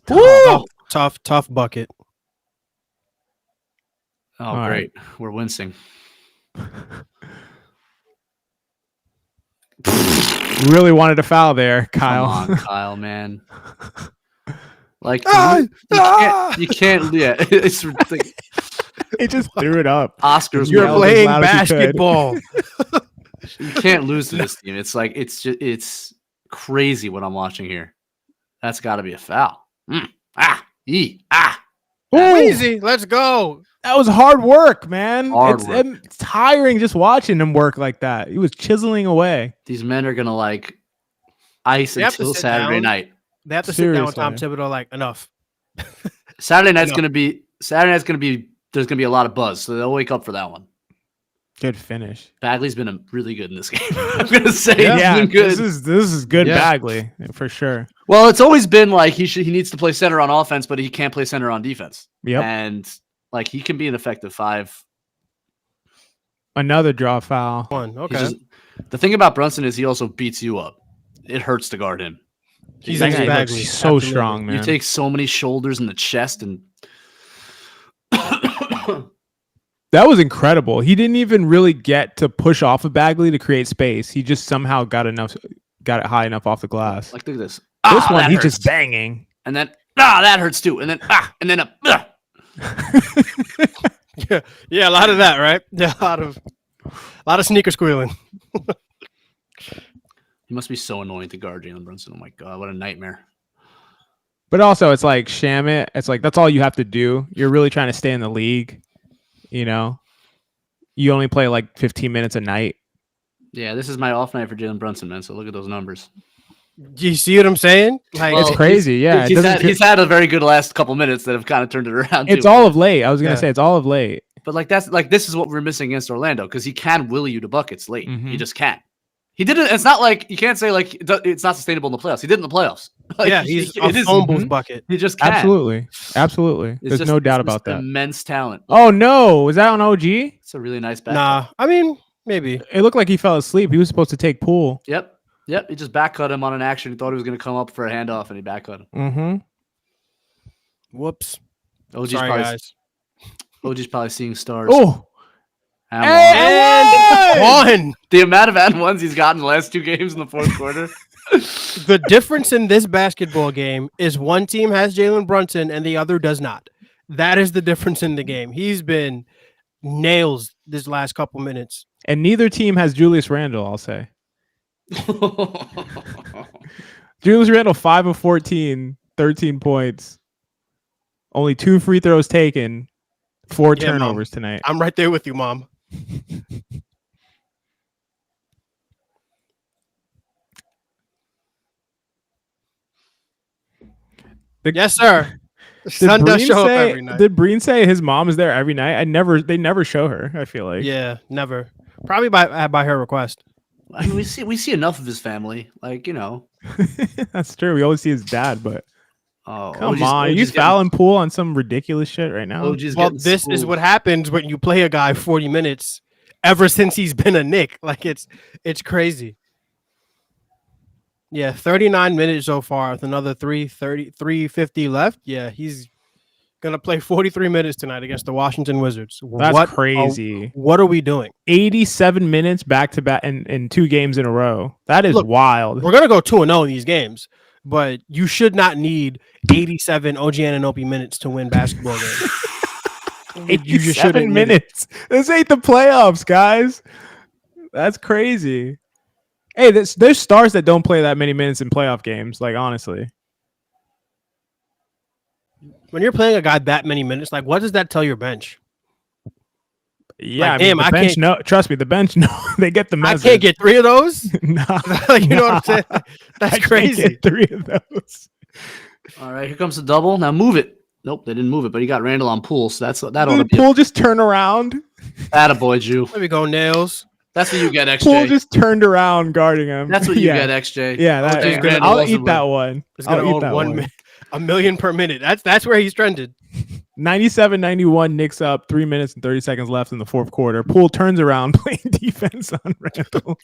Tough bucket. Oh, all great. Right. We're wincing. Really wanted a foul there, Kyle. Come on, Kyle, man. Like, you can't. Yeah, it's ridiculous. He just threw it up. Oscar's You're playing basketball. You can't lose to this team. It's like it's crazy what I'm watching here. That's got to be a foul. Easy. Let's go. That was hard work, man. Work. It's tiring just watching him work like that. He was chiseling away. These men are gonna like ice until Saturday night. They have to sit down with Tom Thibodeau. Like enough. Saturday night's gonna be. There's gonna be a lot of buzz, so they'll wake up for that one. Good finish. Bagley's been really good in this game. I'm gonna say he's been good. This is good Bagley for sure. Well, it's always been like he needs to play center on offense, but he can't play center on defense. Yep. And like he can be an effective 5. Another draw foul. Okay. The thing about Brunson is he also beats you up. It hurts to guard him. He's so strong, man. You take so many shoulders in the chest and. That was incredible. He didn't even really get to push off of Bagley to create space. He just somehow got it high enough off the glass. Like look at this. This one he's just banging. And then that hurts too. And then yeah, a lot of that, right? Yeah, a lot of sneaker squealing. He must be so annoying to guard Jalen Brunson. Oh my God, what a nightmare. But also it's like sham it. It's like that's all you have to do. You're really trying to stay in the league. You only play like 15 minutes a night. Yeah, this is my off night for Jalen Brunson, man. So look at those numbers. Do you see what I'm saying? Like it's crazy. He's had a very good last couple minutes that have kind of turned it around. It's all of late. I was gonna say it's all of late. But like this is what we're missing against Orlando because he can will you to buckets late. Mm-hmm. He just can't. He did it. It's not like you can't say like it's not sustainable in the playoffs. He did in the playoffs. Like, yeah, he's a phone booth bucket. He just can. Absolutely. There's no doubt about that. Immense talent. Oh no, was that on OG? It's a really nice back. Nah, I mean maybe it looked like he fell asleep. He was supposed to take Poole. Yep. He just back cut him on an action. He thought he was going to come up for a handoff, and he back cut him. Mm-hmm. Whoops. OG's Sorry, probably, guys. OG's probably seeing stars. Oh, And one. The amount of and ones he's gotten in the last 2 games in the fourth quarter. The difference in this basketball game is one team has Jalen Brunson and the other does not. That is the difference in the game. He's been nails this last couple minutes. and neither team has Julius Randle, I'll say. Julius Randle, 5 of 14, 13 points. Only 2 free throws taken, 4 turnovers tonight. I'm right there with you, Mom. Yes, sir. The sun does show up every night. Did Breen say his mom is there every night? They never show her, I feel like. Yeah, never. Probably by her request. I mean, we see enough of his family. Like, you know. That's true. We always see his dad, but Oh, come on. Are you fouling Poole on some ridiculous shit right now? Well, this is what happens when you play a guy 40 minutes ever since he's been a Knick. Like, it's crazy. Yeah, 39 minutes so far with another 350 left. Yeah, he's going to play 43 minutes tonight against the Washington Wizards. That's crazy. What are we doing? 87 minutes back-to-back in 2 games in a row. That is wild. We're going to go 2-0 in these games, but you should not need 87 OG Anunoby minutes to win basketball games. 87 minutes. This ain't the playoffs, guys. That's crazy. Hey, there's stars that don't play that many minutes in playoff games, like, honestly. When you're playing a guy that many minutes, like, what does that tell your bench? Yeah, like, I mean, the bench, no, trust me, the bench, no, they get the message. I can't get 3 of those? No. You know what I'm saying? That's crazy. Can't get 3 of those. All right, here comes the double. Now move it. Nope, they didn't move it, but he got Randall on Poole, so that ought to be. Poole just turn around. Attaboy, Jew. There we go, Nails. That's what you get, XJ. Poole just turned around guarding him. That's what you get, XJ. Yeah, I'll eat that one. It's gonna own $1 million per minute. That's where he's trended. 97-91, Knicks up, 3 minutes and 30 seconds left in the fourth quarter. Poole turns around playing defense on Randall.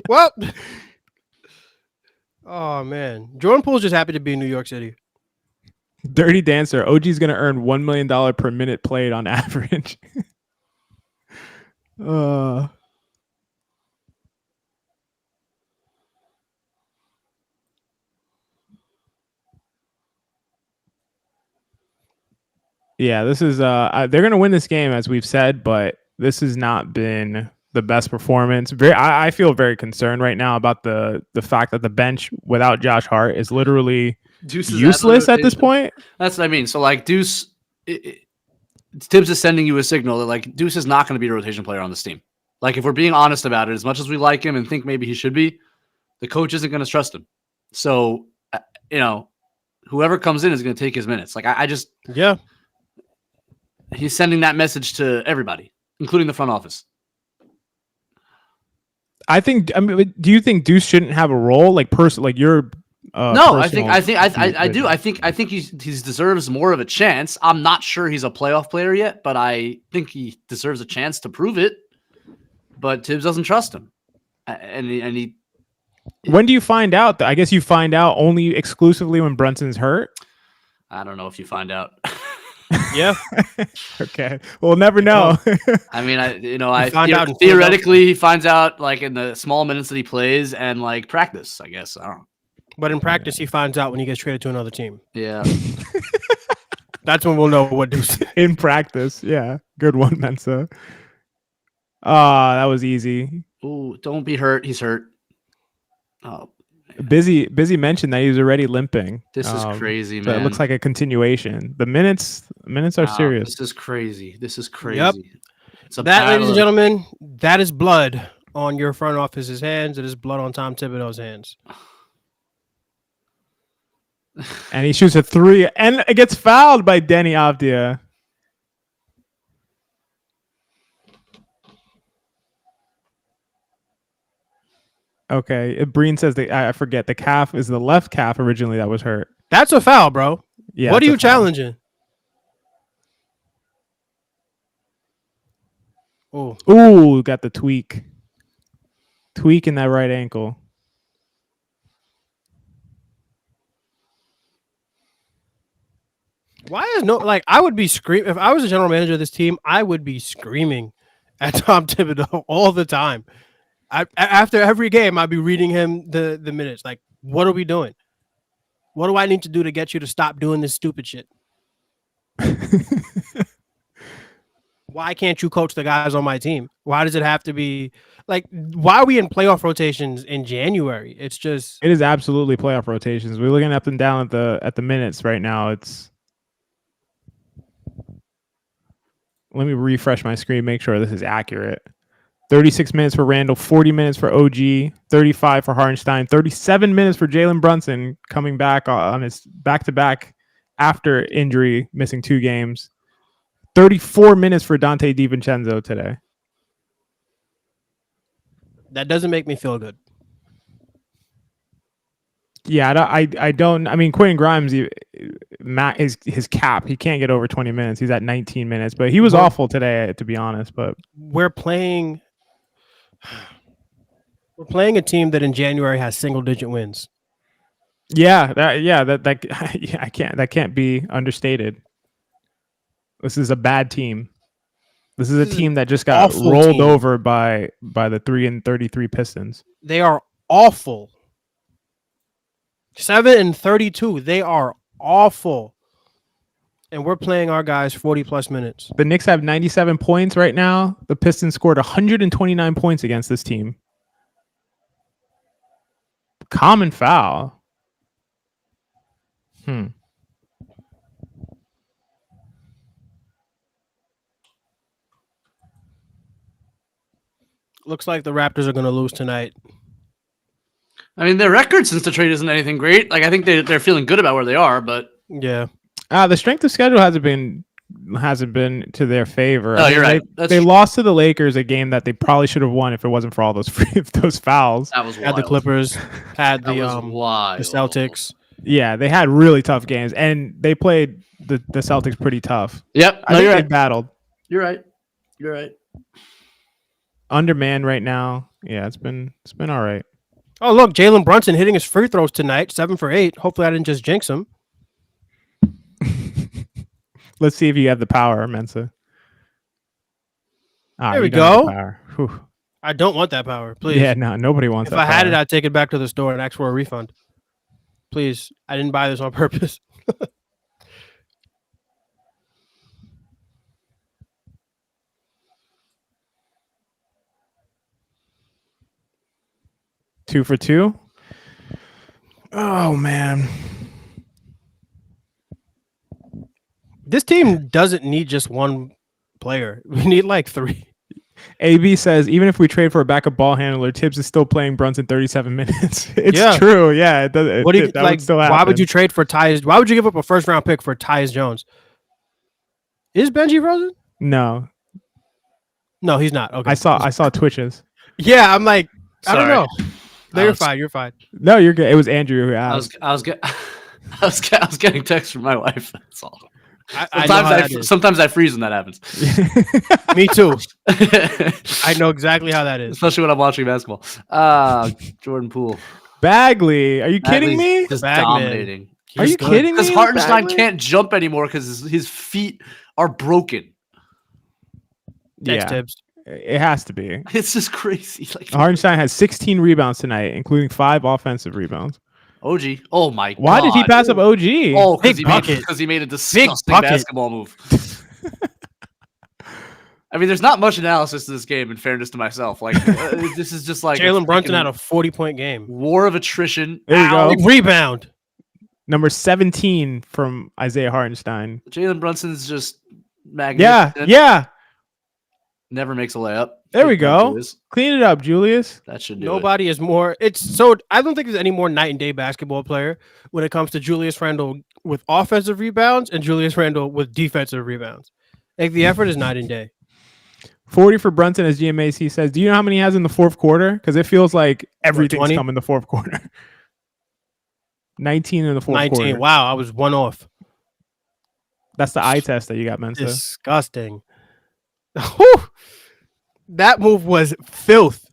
Well, oh man, Jordan Poole's just happy to be in New York City. Dirty Dancer. OG's gonna earn $1 million per minute played on average. Yeah, this is they're gonna win this game as we've said, but this has not been the best performance. I feel very concerned right now about the fact that the bench without Josh Hart is literally useless at this point. That's what I mean. So like Deuce, Tibbs is sending you a signal that like Deuce is not going to be a rotation player on this team. Like if we're being honest about it, as much as we like him and think maybe he should be, the coach isn't going to trust him. So you know, whoever comes in is going to take his minutes. Like I just he's sending that message to everybody, including the front office. I mean, do you think Deuce shouldn't have a role like you're? No, I do. I think he deserves more of a chance. I'm not sure he's a playoff player yet, but I think he deserves a chance to prove it. But Tibbs doesn't trust him, and he. When do you find out? I guess you find out only exclusively when Brunson's hurt. I don't know if you find out. Yeah. Okay. We'll never know. I mean, theoretically he finds out like in the small minutes that he plays and like practice, I guess. I don't know. But in practice, he finds out when he gets traded to another team. Yeah. That's when we'll know what Deuce. In practice. Yeah. Good one, Mensa. That was easy. Ooh, don't be hurt. He's hurt. Oh. Busy mentioned that he was already limping. This is crazy, so man. It looks like a continuation. The minutes are serious. This is crazy. Yep. That, ladies and gentlemen, that is blood on your front office's hands. It is blood on Tom Thibodeau's hands. And he shoots a 3, and it gets fouled by Denny Avdia. Okay, Breen says I forget the calf is the left calf originally that was hurt. That's a foul, bro. Yeah. What are you challenging? Ooh, got the tweak in that right ankle. Why is no like I would be screaming if I was a general manager of this team, I would be screaming at Tom Thibodeau all the time. After every game, I'd be reading him the minutes. Like, what are we doing? What do I need to do to get you to stop doing this stupid shit? Why can't you coach the guys on my team? Why does it have to be like? Why are we in playoff rotations in January? It's just it is absolutely playoff rotations. We're looking up and down at the minutes right now. It's let me refresh my screen, make sure this is accurate. 36 minutes for Randall, 40 minutes for OG, 35 for Hartenstein, 37 minutes for Jalen Brunson coming back on his back-to-back after injury, missing 2 games. 34 minutes for Dante DiVincenzo today. that doesn't make me feel good. Yeah, I don't. I mean, Quentin Grimes, his cap, he can't get over 20 minutes. He's at 19 minutes, but he was awful today, to be honest. But we're playing a team that in January has single-digit wins. That can't be understated. This is a bad team. This is a team that just got rolled over by the 3-33 Pistons. They are awful. 7-32. They are awful. And we're playing our guys 40-plus minutes. The Knicks have 97 points right now. The Pistons scored 129 points against this team. Common foul. Looks like the Raptors are going to lose tonight. I mean, their record since the trade isn't anything great. Like, I think they're feeling good about where they are, but yeah, the strength of schedule hasn't been to their favor. Oh, you're right. They lost to the Lakers, a game that they probably should have won if it wasn't for all those fouls. That was wild. Had the Clippers, had the the Celtics. Yeah, they had really tough games, and they played the Celtics pretty tough. Yep, I think they battled. You're right. Undermanned right now. Yeah, it's been all right. Oh, look, Jalen Brunson hitting his free throws tonight, 7 for 8. Hopefully I didn't just jinx him. Let's see if you have the power, Mensa. There we go. I don't want that power, please. Yeah, no, nobody wants that. If I had it, I'd take it back to the store and ask for a refund. Please, I didn't buy this on purpose. Two for two. Oh, man. This team doesn't need just one player. We need like 3. AB says, even if we trade for a backup ball handler, Tibbs is still playing Brunson 37 minutes. It's true. Yeah, it does. What do you like? Why would you trade for Tyus? Why would you give up a first-round pick for Tyus Jones? Is Benji frozen? No, he's not. Okay, I saw twitches. Yeah, I'm like, Sorry. I don't know. No, you're fine. You're fine. No, you're good. It was Andrew who asked. I was getting texts from my wife. That's all. Sometimes I freeze when that happens. Me too. I know exactly how that is. Especially when I'm watching basketball. Jordan Poole. Bagley. Are you kidding me? Just dominating. Are you kidding me? Because Hartenstein can't jump anymore because his feet are broken. Thanks, Tibbs. It has to be. It's just crazy. Like, Hartenstein has 16 rebounds tonight, including 5 offensive rebounds. OG. Oh my God. Why did he pass up OG? Oh, because he made a disgusting basketball move. I mean, there's not much analysis to this game, in fairness to myself. Like, this is just like Jalen Brunson had a 40-point game. War of attrition. There you go. Rebound. Number 17 from Isaiah Hartenstein. Jalen Brunson's just magnificent. Yeah. Never makes a layup. There we go. Clean it up, Julius. That should do Nobody is more. It's so. I don't think there's any more night and day basketball player when it comes to Julius Randle with offensive rebounds and Julius Randle with defensive rebounds. Like the effort is night and day. 40 for Brunson, as GMAC says. Do you know how many he has in the fourth quarter? Because it feels like everything's come in the fourth quarter. 19 in the fourth quarter. 19. Wow, I was one off. That's the eye test that you got, Mensa. Disgusting. Whew. That move was filth.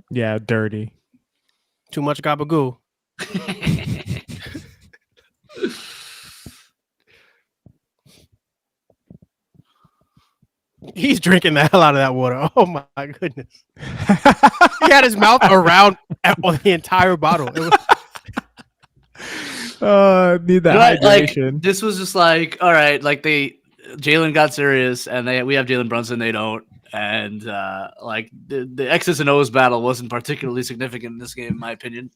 Yeah, dirty. Too much gabagoo. He's drinking the hell out of that water. Oh my goodness. He had his mouth around the entire bottle. It was... Need that hydration. Like, this was just like, all right, like Jalen got serious, and we have Jalen Brunson, they don't, and like the X's and O's battle wasn't particularly significant in this game, in my opinion.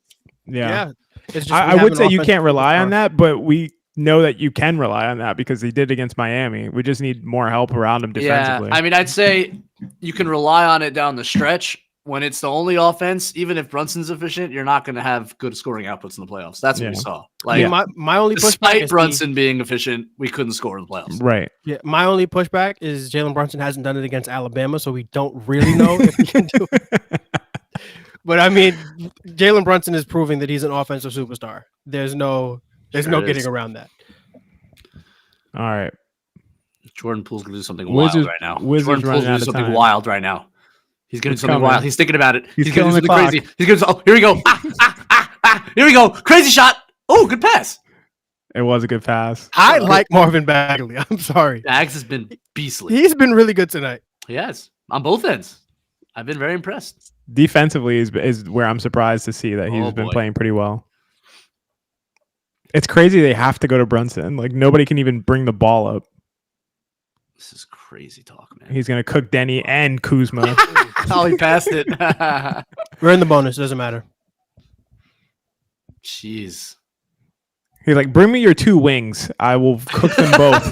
Yeah. It's just I would say you can't rely on that, but we know that you can rely on that because he did against Miami. We just need more help around him defensively. Yeah, I mean, I'd say you can rely on it down the stretch. When it's the only offense, even if Brunson's efficient, you're not going to have good scoring outputs in the playoffs. That's what we saw. Like my only pushback, despite Brunson being efficient, we couldn't score in the playoffs. Right. Yeah, my only pushback is Jalen Brunson hasn't done it against Alabama, so we don't really know if he can do it. But I mean, Jalen Brunson is proving that he's an offensive superstar. There's no getting around that. All right. Jordan Poole's going to do something wild right now. Jordan Poole's going to do something wild right now. He's going to do something coming. wild. He's thinking about it. He's going to do killing something crazy. He's going to. Oh, here we go. Here we go. Crazy shot. Oh, good pass. It was a good pass. I like Marvin Bagley. I'm sorry. Bags has been beastly. He's been really good tonight. He has. On both ends. I've been very impressed. Defensively is where I'm surprised to see that he's been playing pretty well. It's crazy they have to go to Brunson. Like, nobody can even bring the ball up. This is crazy talk, man. He's going to cook Denny and Kuzma. Oh, he passed it. We're in the bonus. Doesn't matter. Jeez. He's like, bring me your 2 wings. I will cook them both.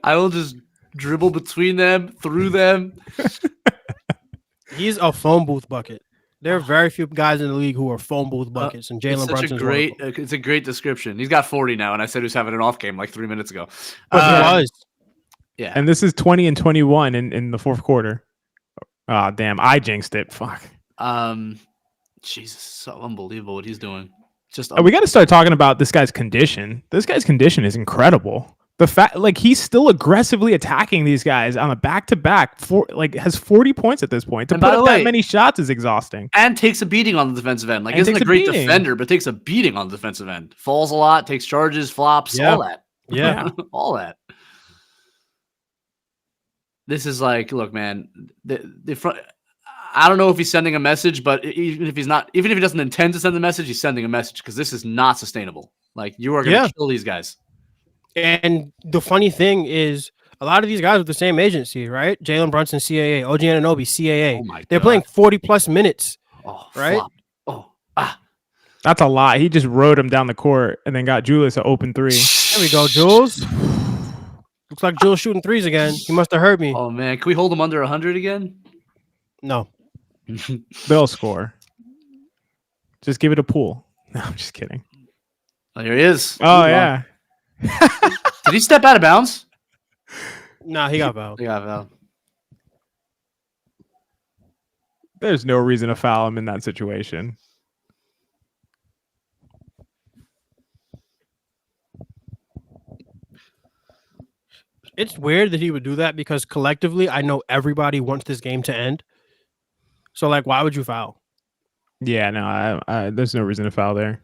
I will just dribble between them, through them. He's a phone booth bucket. There are very few guys in the league who are phone booth buckets, and Jalen Brunson's it's a great description. He's got 40 now, and I said he was having an off game like 3 minutes ago. But he was. Yeah. And this is 20 and 21 in the fourth quarter. Oh, damn. I jinxed it. Fuck. Jesus, so unbelievable what he's doing. Just we got to start talking about this guy's condition. This guy's condition is incredible. The fact, like, he's still aggressively attacking these guys on a back-to-back. Has 40 points at this point. To put up that many shots is exhausting. And takes a beating on the defensive end. Like, isn't a great defender, but takes a beating on the defensive end. Falls a lot, takes charges, flops, all that. Yeah, all that. This is like, look, man. The front. I don't know if he's sending a message, but even if he doesn't intend to send the message, he's sending a message because this is not sustainable. Like, you are going to kill these guys. And the funny thing is, a lot of these guys with the same agency, right? Jalen Brunson, CAA, OG Anunoby, CAA. Oh They're playing 40-plus minutes, right? That's a lot. He just rode him down the court and then got Julius an open 3. There we go, Jules. Looks like Jules shooting threes again. He must have heard me. Oh, man. Can we hold him under 100 again? No. They'll score. Just give it a Poole. No, I'm just kidding. Oh, here he is. Oh, yeah. Did he step out of bounds? Nah, he got fouled. He got fouled. There's no reason to foul him in that situation. It's weird that he would do that because collectively, I know everybody wants this game to end. So, like, why would you foul? Yeah, no, there's no reason to foul there.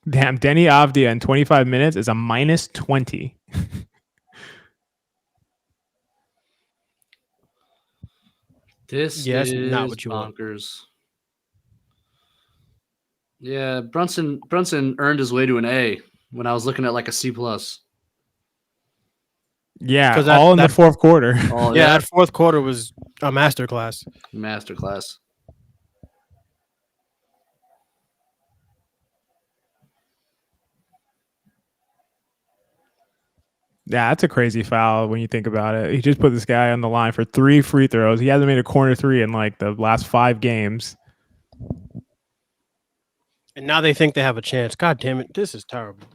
Damn, Denny Avdia in 25 minutes is a minus 20. This is not what you bonkers. Yeah, Brunson earned his way to an A when I was looking at like a C+. Yeah, all in the fourth quarter. That fourth quarter was a masterclass. Masterclass. Yeah, that's a crazy foul when you think about it. He just put this guy on the line for 3 free throws. He hasn't made a corner 3 in like the last 5 games. And now they think they have a chance. God damn it. This is terrible.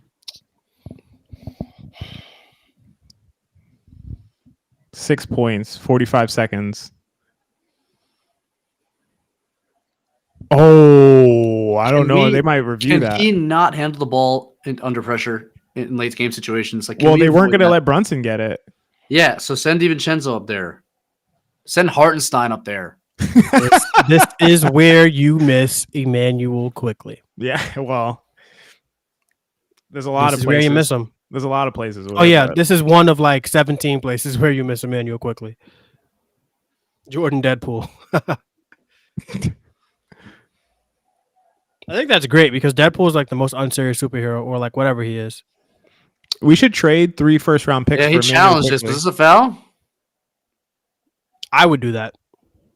Six points, 45 seconds. Oh, I don't know. They might review that. Can he not handle the ball under pressure in late game situations? Like, well, they weren't going to let Brunson get it. Yeah, so send DiVincenzo up there. Send Hartenstein up there. This is where you miss Emmanuel quickly. Yeah, well, there's a lot of places where you miss him. There's a lot of places. Oh yeah, this is one of like 17 places where you miss Emmanuel quickly. Jordan Deadpool. I think that's great because Deadpool is like the most unserious superhero, or like whatever he is. We should trade 3 first-round picks. Yeah, he challenged this. Was this a foul? I would do that.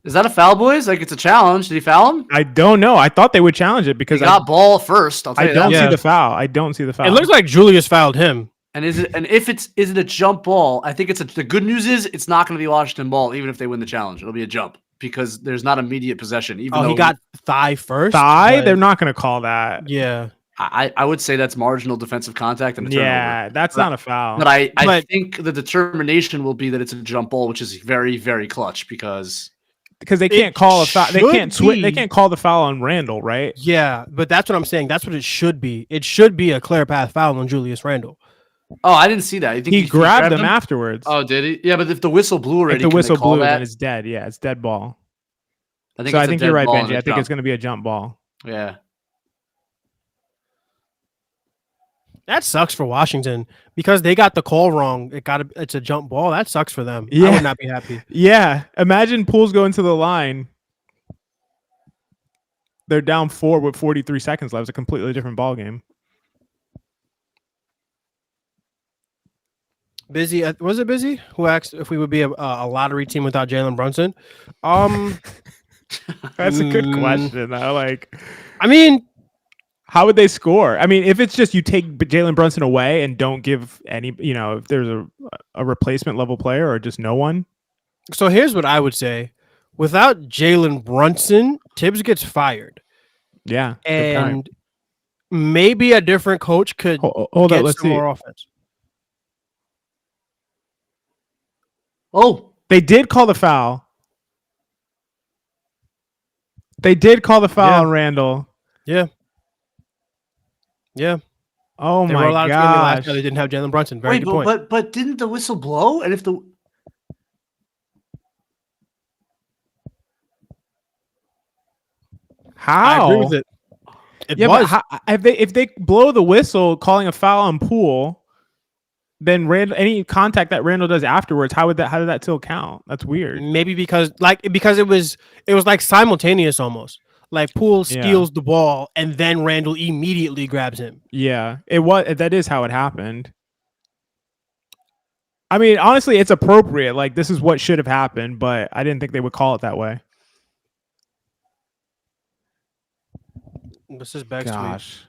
Is that a foul, boys? Like, it's a challenge. Did he foul him? I don't know. I thought they would challenge it because he got ball first. I don't see the foul. I don't see the foul. It looks like Julius fouled him. And is it a jump ball? I think the good news is it's not going to be Washington ball, even if they win the challenge. It'll be a jump because there's not immediate possession. Even though he got thigh first. Thigh? They're not going to call that. Yeah. I would say that's marginal defensive contact and a turnover. Yeah, that's not a foul. But I think the determination will be that it's a jump ball, which is very, very clutch because they can't call a foul. They can't switch. They can't call the foul on Randall, right? Yeah, but that's what I'm saying. That's what it should be. It should be a clear path foul on Julius Randle. Oh, I didn't see that. You think he grabbed him afterwards. Oh, did he? Yeah, but if the whistle blew already, if the whistle blew, then it's dead. Yeah, it's dead ball. I think you're right, Benji. I think it's going to be a jump ball. Yeah. That sucks for Washington because they got the call wrong. It's a jump ball. That sucks for them. Yeah. I would not be happy. Yeah. Imagine Pools going to the line. They're down 4 with 43 seconds left. It's a completely different ball game. Busy, was it Busy who asked if we would be a lottery team without Jalen Brunson? That's a good question. I mean, how would they score? I mean, if it's just you take Jalen Brunson away and don't give any, if there's a replacement level player or just no one. So here's what I would say: without Jalen Brunson, Tibbs gets fired. Yeah, and maybe a different coach could get some more offense. Oh, they did call the foul. They did call the foul on Randall. Yeah. Yeah. Oh my gosh. They didn't have Jalen Brunson. Very good point. But didn't the whistle blow? And if the how? I agree with it. If they blow the whistle calling a foul on Poole, then Randall, any contact that Randall does afterwards, how did that still count? That's weird. Maybe because it was like simultaneous almost. Like Poole steals the ball and then Randall immediately grabs him. Yeah, that is how it happened. I mean, honestly, it's appropriate. Like this is what should have happened, but I didn't think they would call it that way. This is Beck's tweet.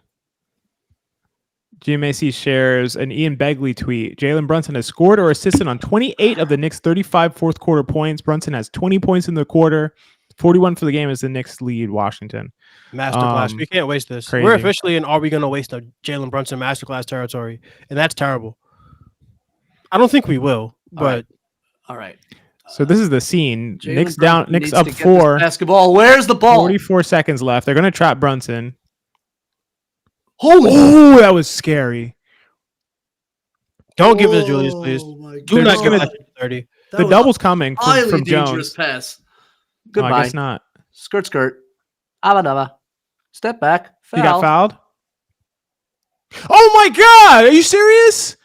GMAC shares an Ian Begley tweet. Jalen Brunson has scored or assisted on 28 of the Knicks' 35 fourth quarter points. Brunson has 20 points in the quarter. 41 for the game as the Knicks lead Washington. Masterclass. We can't waste this. Crazy. We're officially in Are We Gonna Waste a Jalen Brunson masterclass territory, and that's terrible. I don't think we will, but all right. So this is the scene. Jalen Knicks up 4. Basketball. Where's the ball? 44 seconds left. They're gonna trap Brunson. Oh, that was scary. Don't give it to Julius, please. Do not give it to 30. The double's coming from Jones. Dangerous pass. Goodbye. I guess not. Skirt. Abadaba. Step back. Foul. You got fouled? Oh my God! Are you serious?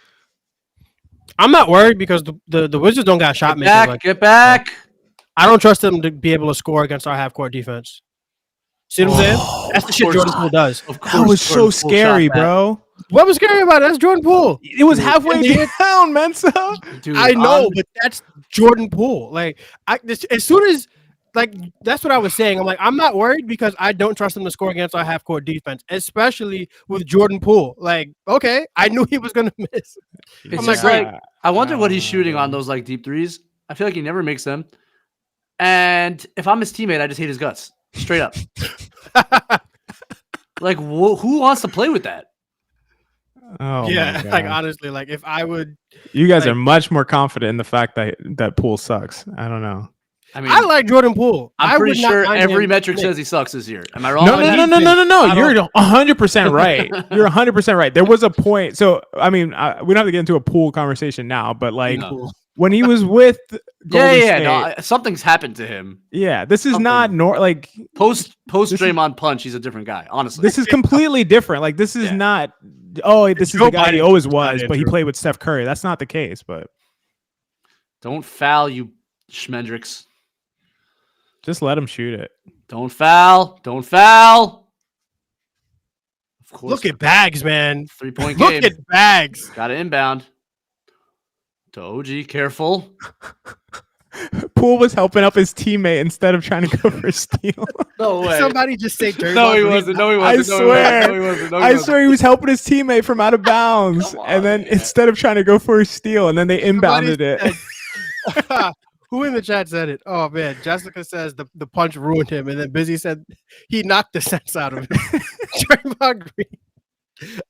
I'm not worried because the Wizards don't got shot makers. Get back. I don't trust them to be able to score against our half-court defense. See what I'm saying? That's the shit Jordan Poole does. That was so scary, bro. What was scary about it? That's Jordan Poole. It was halfway down, Mensa. Dude, I know, but that's Jordan Poole. Like, as soon as, like, that's what I was saying. I'm like, I'm not worried because I don't trust him to score against our half-court defense, especially with Jordan Poole. Like, okay, I knew he was going to miss. I'm like, great. I wonder what he's shooting on those, like, deep threes. I feel like he never makes them. And if I'm his teammate, I just hate his guts. Straight up. Like, who wants to play with that? Oh yeah, like honestly, like if I would, you guys are much more confident in the fact that Poole sucks. I don't know. I mean, I like Jordan Poole. I'm pretty sure every metric says he sucks this year. Am I wrong? No. You're 100% right. You're 100% right. There was a point. So I mean, we don't have to get into a Poole conversation now, but like when he was with Golden State, something's happened to him. Yeah, this is not post Draymond punch. He's a different guy. Honestly, this is completely different. Like this is not oh, this is Joe the guy he Biden always is was, not but he Andrew. played with Steph Curry. That's not the case, but Don't foul, you Schmendricks. just let him shoot it. Don't foul. Don't foul. Of course. Look at Bags, man. 3-point Look game. at Bags. Got it inbound. To OG, careful. Poole was helping up his teammate instead of trying to go for a steal. No way. Somebody just say Draymond No, he Green. wasn't. No, he I wasn't. swear. No, he wasn't. No, he I wasn't. swear he was helping his teammate from out of bounds, Come on, and then man. instead of trying to go for a steal, and then they Somebody inbounded it. said- Who in the chat said it? Oh man, Jessica says the punch ruined him, and then Busy said he knocked the sense out of him. Draymond Green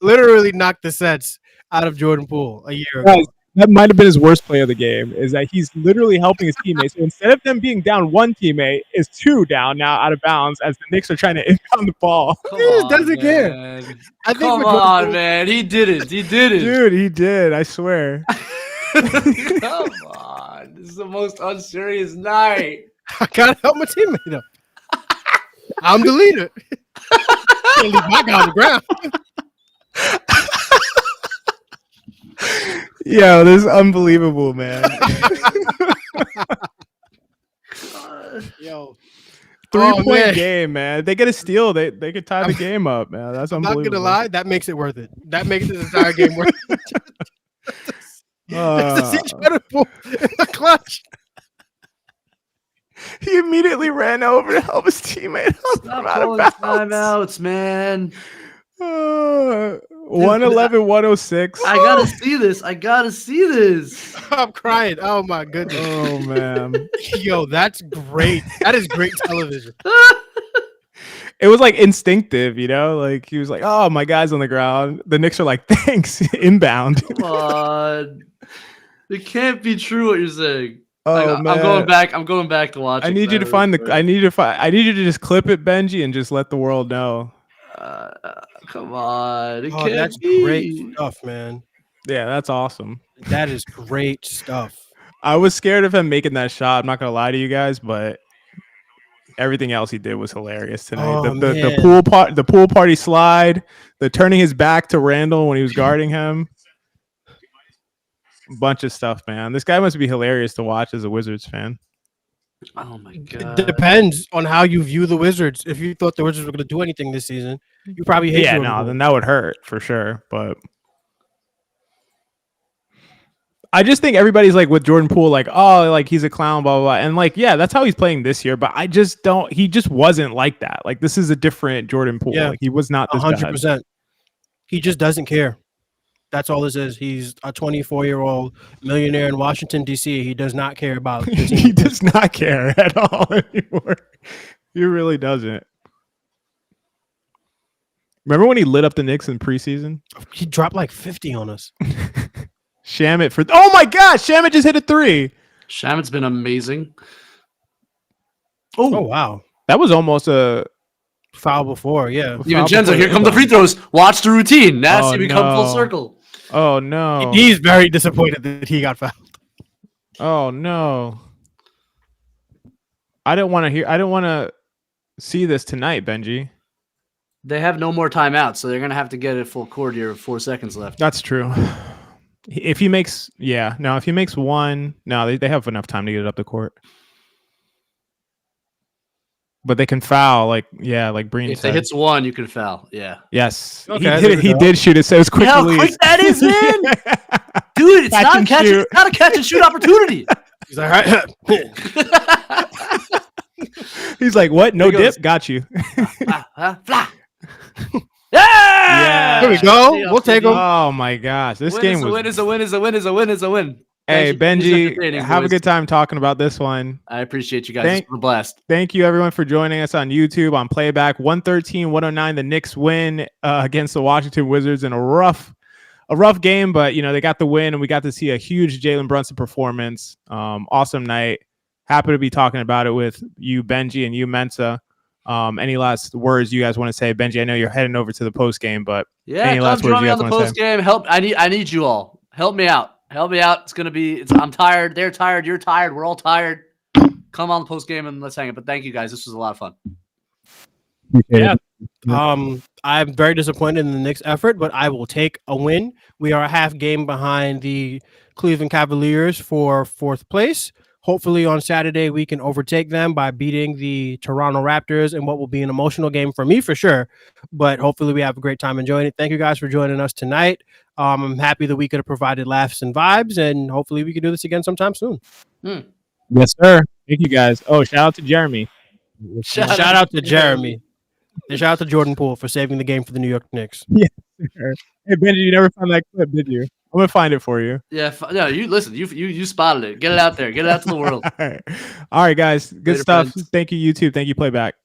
literally knocked the sense out of Jordan Poole a year ago. Guys, that might have been his worst play of the game. Is that he's literally helping his teammates. So instead of them being down one teammate, is two down now out of bounds as the Knicks are trying to inbound the ball. Come He just on, doesn't care. man. I think Come with Jordan on, Poole- man. He did it. He did it. Dude, he did. I swear. Come on. This is the most unserious night. I gotta help my teammate up. I'm the leader. Can't leave my guy on the ground. Yo, this is unbelievable, man. Yo, 3-point man. game, man. They get a steal. They could tie the game up, man. That's I'm not unbelievable. gonna lie, that makes it worth it. That makes this entire game worth it. Just to see Jordan Poole in the clutch. He immediately ran over to help his teammate. Stop calling timeouts, man. 111, 106. I gotta see this. I gotta see this. I'm crying. Oh my goodness. Oh, man. Yo, that's great. That is great television. It was like instinctive, you know? Like he was like, oh, my guy's on the ground. The Knicks are like, thanks, inbound. Come on. It can't be true what you're saying. Oh, man. I'm going back to watch. I need you to find the. I need you to just clip it, Benji, and just let the world know. Come on. It Oh, can't that's be. great stuff, man. Yeah, that's awesome. That is great stuff. I was scared of him making that shot. I'm not gonna lie to you guys, but everything else he did was hilarious tonight. Oh, the man. pool party slide, the turning his back to Randall when he was guarding him. Bunch of stuff, man. This guy must be hilarious to watch as a Wizards fan. Oh my It god. depends on how you view the Wizards. If you thought the Wizards were going to do anything this season, you probably hate Yeah, Jordan no, Poole. then that would hurt for sure. But I just think everybody's like with Jordan Poole, like, oh, like he's a clown, blah, blah, blah. And like, yeah, that's how he's playing this year. But I just don't, he just wasn't like that. Like, this is a different Jordan Poole. Yeah, Like, he was not this bad. 100%. He just doesn't care. That's all this is. He's a 24-year-old millionaire in Washington, D.C. He does not care about the team. He does not care at all anymore. He really doesn't. Remember when he lit up the Knicks in preseason? He dropped like 50 on us. Shamit for, oh my gosh, Shamit just hit a 3. Shamit's been amazing. Oh, wow. That was almost a Foul before, yeah. Even foul Jenzo, before here the come the inbound. free throws. Watch the routine. Nasty Oh, become full no. circle. Oh no. He's very disappointed that he got fouled. Oh no. I don't want to see this tonight, Benji. They have no more timeouts, so they're gonna have to get it full court here with 4 seconds left. That's true. If he makes if he makes one, no, they have enough time to get it up the court. But they can foul, like Breen If said. they hits one, you can foul. Yeah. Yes. Okay, He did shoot it, so it was quick How release. quick that is, man! Dude, it's Catch not and catch. shoot. It's not a catch and shoot opportunity. He's like, all right. He's like, what? No He goes- dip? Got you. Fly. Yeah. Here we go. We'll take him. Oh my gosh. This game was Is a win. Hey, Thank you. It's Benji, entertaining, have a boys. good time talking about this one. I appreciate you guys. Thank- It's been a blast. Thank you, everyone, for joining us on YouTube on Playback. 113-109, the Knicks win against the Washington Wizards in a rough game, but they got the win, and we got to see a huge Jalen Brunson performance. Awesome night. Happy to be talking about it with you, Benji, and you, Mensa. Any last words you guys want to say, Benji? I know you're heading over to the post game, but Yeah, any come last words join me you on guys the want to say? post game. Help! I need you all. Help me out. It's gonna be. I'm tired. They're tired. You're tired. We're all tired. Come on the post game and let's hang it. But thank you guys. This was a lot of fun. Yeah. I'm very disappointed in the Knicks' effort, but I will take a win. We are a half game behind the Cleveland Cavaliers for 4th place. Hopefully on Saturday we can overtake them by beating the Toronto Raptors in what will be an emotional game for me for sure. But hopefully we have a great time enjoying it. Thank you guys for joining us tonight. I'm happy that we could have provided laughs and vibes, and hopefully we can do this again sometime soon. Yes, sir. Thank you guys. Oh, shout out to Jeremy. Shout out to Jeremy. And shout out to Jordan Poole for saving the game for the New York Knicks. Yeah. Hey, Benji, you never found that clip, did you? I'm gonna find it for you. Yeah, no, you listen. You spotted it. Get it out there. Get it out to the world. All right, guys. Good Later, stuff. friends. Thank you, YouTube. Thank you, Playback.